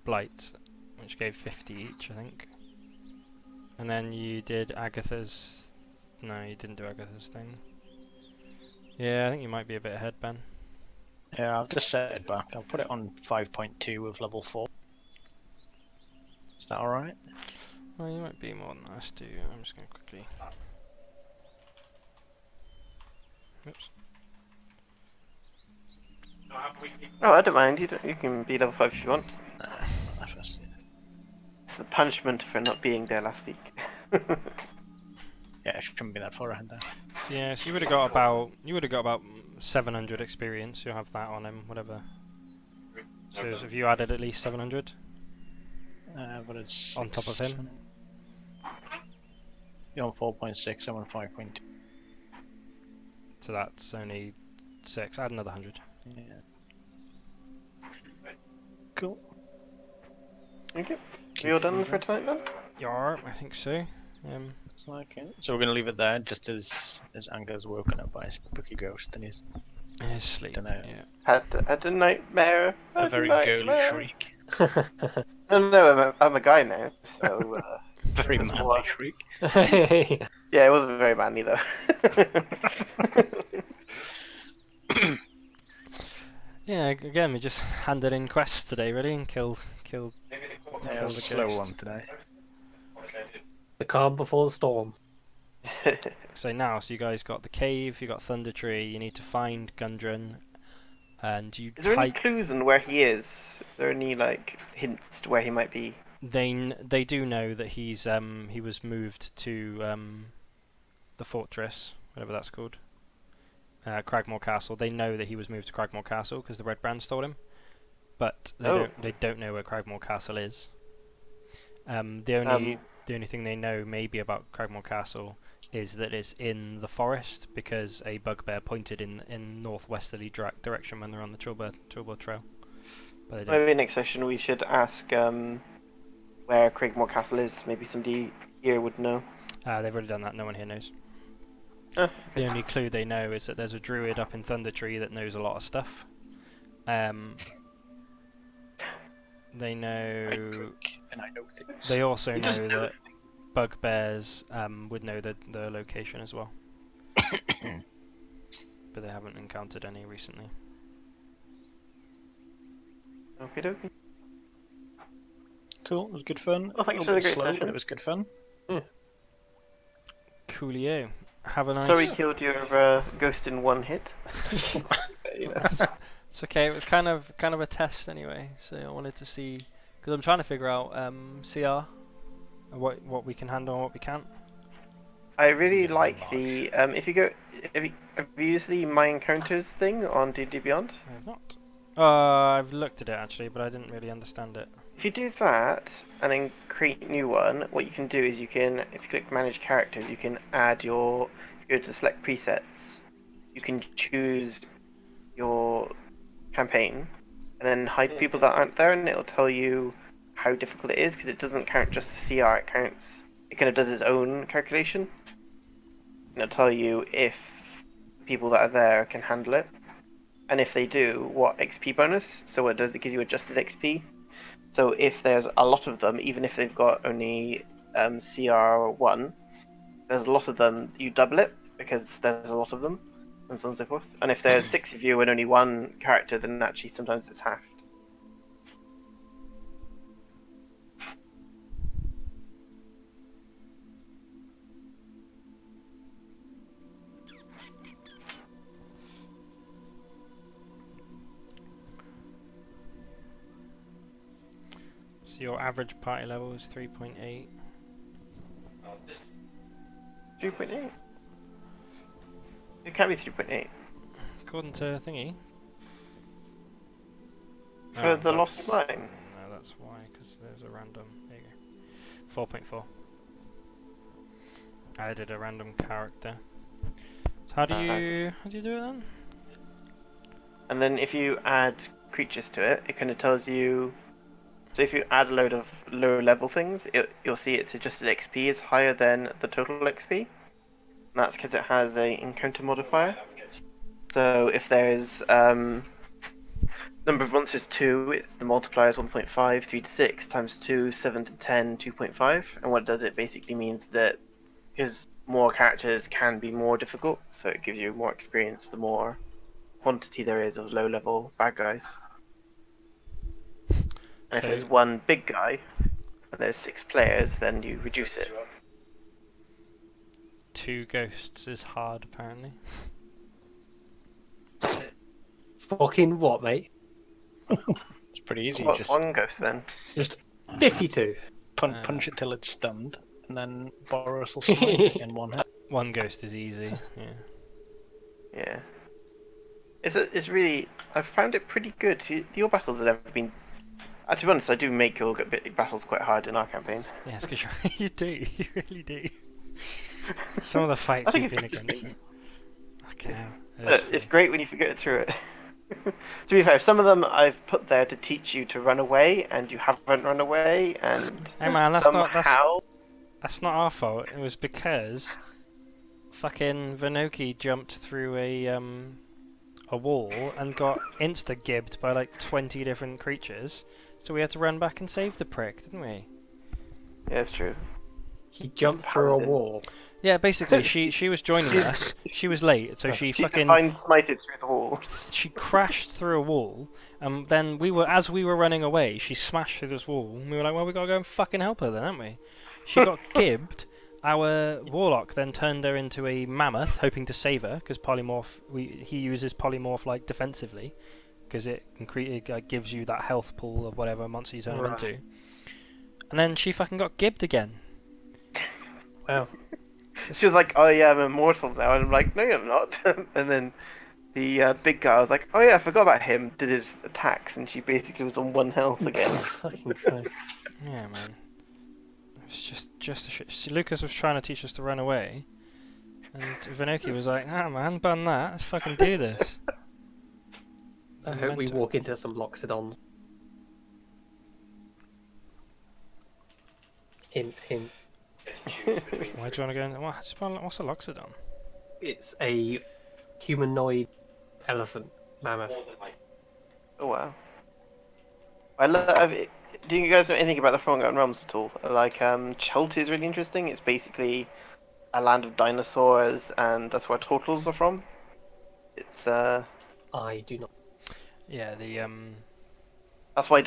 blights, which gave 50 each, I think. And then you did Agatha's. No, you didn't do Agatha's thing. Yeah, I think you might be a bit ahead, Ben. Yeah, I've just set it back. I'll put it on 5.2 with level 4. Is that alright? Well, you might be more than that. Let's do. I'm just going to quickly. Oops. Oh, I don't mind. You can be level 5 if you want. That's just- It's the punishment for not being there last week. Yeah, it shouldn't be that far ahead there. Yeah, so you would have got about 700 experience. You'll have that on him, whatever. So if you added at least 700 But it's on top of him. You're on 4.6. I'm on 5.2. So that's only 6. Add another 100. Yeah. Cool. Okay. We all done for tonight then? Yar, I think so. Looks like it. So we're gonna leave it there, just as Anger's woken up by a spooky ghost and he's In his sleep. Dunno. Yeah. Had a nightmare. a had very nightmare. girly shriek. No, I'm a guy now, so. Very That's manly what- shriek. Yeah, it wasn't very manly though. Yeah, again, we just handed in quests today, really, and killed. Yeah, it Kill was the a slow ghost. one today. The calm before the storm. So now, so you guys got the cave, you got Thunder Tree. You need to find Gundren, and you Is there any hide. clues on where he is? Is there any like hints to where he might be? They do know that he was moved to the fortress, whatever that's called, Cragmore Castle. They know that he was moved to Cragmore Castle because the Red Brands told him, but they don't know where Cragmore Castle is. The only thing they know maybe about Cragmore Castle is that it's in the forest because a bugbear pointed in northwesterly direction when they're on the Trilbo Trail. But they don't. Maybe next session we should ask where Craigmore Castle is. Maybe somebody here would know. They've already done that. No one here knows. Oh, The only clue they know is that there's a druid up in Thunder Tree that knows a lot of stuff. They know. I drink and I know things. They also You know just know that bugbears would know the location as well. But they haven't encountered any recently. Okay, dokie. Cool, it was good fun. Well, thanks A for the little bit great slow, session. but it was good fun. Coolio. Have a nice. Sorry, killed your ghost in one hit. It's okay. It was kind of a test anyway. So I wanted to see because I'm trying to figure out CR, what we can handle and what we can't. I really like the if you use the My Encounters thing on D&D Beyond. I have not. I've looked at it actually, but I didn't really understand it. If you do that and then create a new one, what you can do is you can, if you click Manage Characters, you can add your. If you go to Select Presets, you can choose your campaign and then hide people that aren't there, and it'll tell you how difficult it is because it doesn't count just the CR. It counts. It kind of does its own calculation. And it'll tell you if people that are there can handle it, and if they do, what XP bonus. So what it does, it gives you adjusted XP. So if there's a lot of them, even if they've got only CR1, there's a lot of them, you double it because there's a lot of them, and so on and so forth. And if there's 6 of you and only one character, then actually sometimes it's halved. So your average party level is 3.8. 3.8? It can't be 3.8. According to thingy. For Oh, the Lost that's- Mine. No, that's why, because there's a random. There you go. 4.4. I added a random character. So how do you do it then? And then if you add creatures to it, it kind of tells you. So if you add a load of lower level things, you'll see its adjusted XP is higher than the total XP. And that's because it has a encounter modifier. So if there's number of monsters 2, it's the multiplier is 1.5, 3 to 6 times 2, 7 to 10, 2.5. And what it does, it basically means that because more characters can be more difficult, so it gives you more experience the more quantity there is of low level bad guys. And if So- there's one big guy and there's 6 players, then you reduce it. 2 ghosts is hard, apparently. Fucking what, mate? It's pretty easy. What's Just one ghost then? Just 52. punch it till it's stunned, and then Boris will smite it in one hit. 1 ghost is easy. Yeah. Yeah. It's really. I've found it pretty good. Your battles have never been. To be honest, I do make your battles quite hard in our campaign. Yes, because you do. You really do. Some of the fights I think we've been it's against. interesting. Okay. It's great when you get through it. To be fair, some of them I've put there to teach you to run away, and you haven't run away, and Hey man, that's somehow. not our fault. It was because fucking Vanoki jumped through a wall and got insta-gibbed by like 20 different creatures. So we had to run back and save the prick, didn't we? Yeah, it's true. He jumped through a Paladin. wall. Yeah, basically she was joining us. She was late, so she She fucking divine smited through the wall. she crashed through a wall, and then as we were running away, she smashed through this wall, and we were like, well, we gotta go and fucking help her then, haven't we? She got gibbed. Our warlock then turned her into a mammoth, hoping to save her, because polymorph, he uses polymorph like defensively, because it gives you that health pool of whatever monster you turn him Right. into. And then she fucking got gibbed again. Wow. She was like, "Oh yeah, I'm immortal now," and I'm like, "No, you're not." And then the big guy was like, "Oh yeah, I forgot about him." Did his attacks, and she basically was on 1 health again. Fucking Christ. Yeah, man. It's just a shit. See, Lucas was trying to teach us to run away, and Vanoki was like, "Ah, man, ban that. Let's fucking do this." I hope we Mental. walk into some Loxodons. Hint, hint. Why do you want to go in? What's a Loxodon? It's a humanoid elephant mammoth. Oh wow. Do you guys know anything about the Forgotten Realms at all? Like, Chult is really interesting. It's basically a land of dinosaurs, and that's where turtles are from. It's I do not. Yeah, that's why you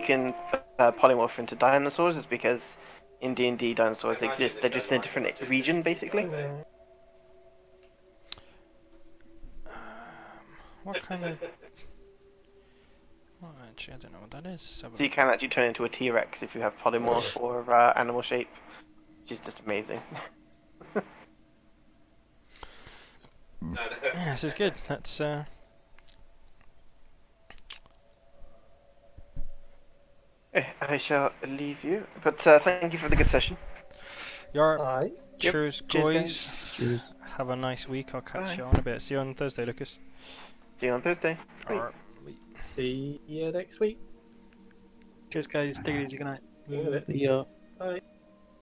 can polymorph into dinosaurs, is because in D&D dinosaurs exist. They're just in a different region, basically. what kind of? Well, actually, I don't know what that is. Let's have a So you look. can actually turn into a T-Rex if you have polymorph or animal shape, which is just amazing. Yeah, this is good. Let's. I shall leave you, but thank you for the good session. Your I. cheers, Cheers, guys. guys. Cheers. Have a nice week. I'll catch Bye. you on a bit. See you on Thursday, Lucas. See you on Thursday. Bye. Alright. See you next week. Cheers, guys. Take it easy. Good night. See you in a bit. See ya. Bye.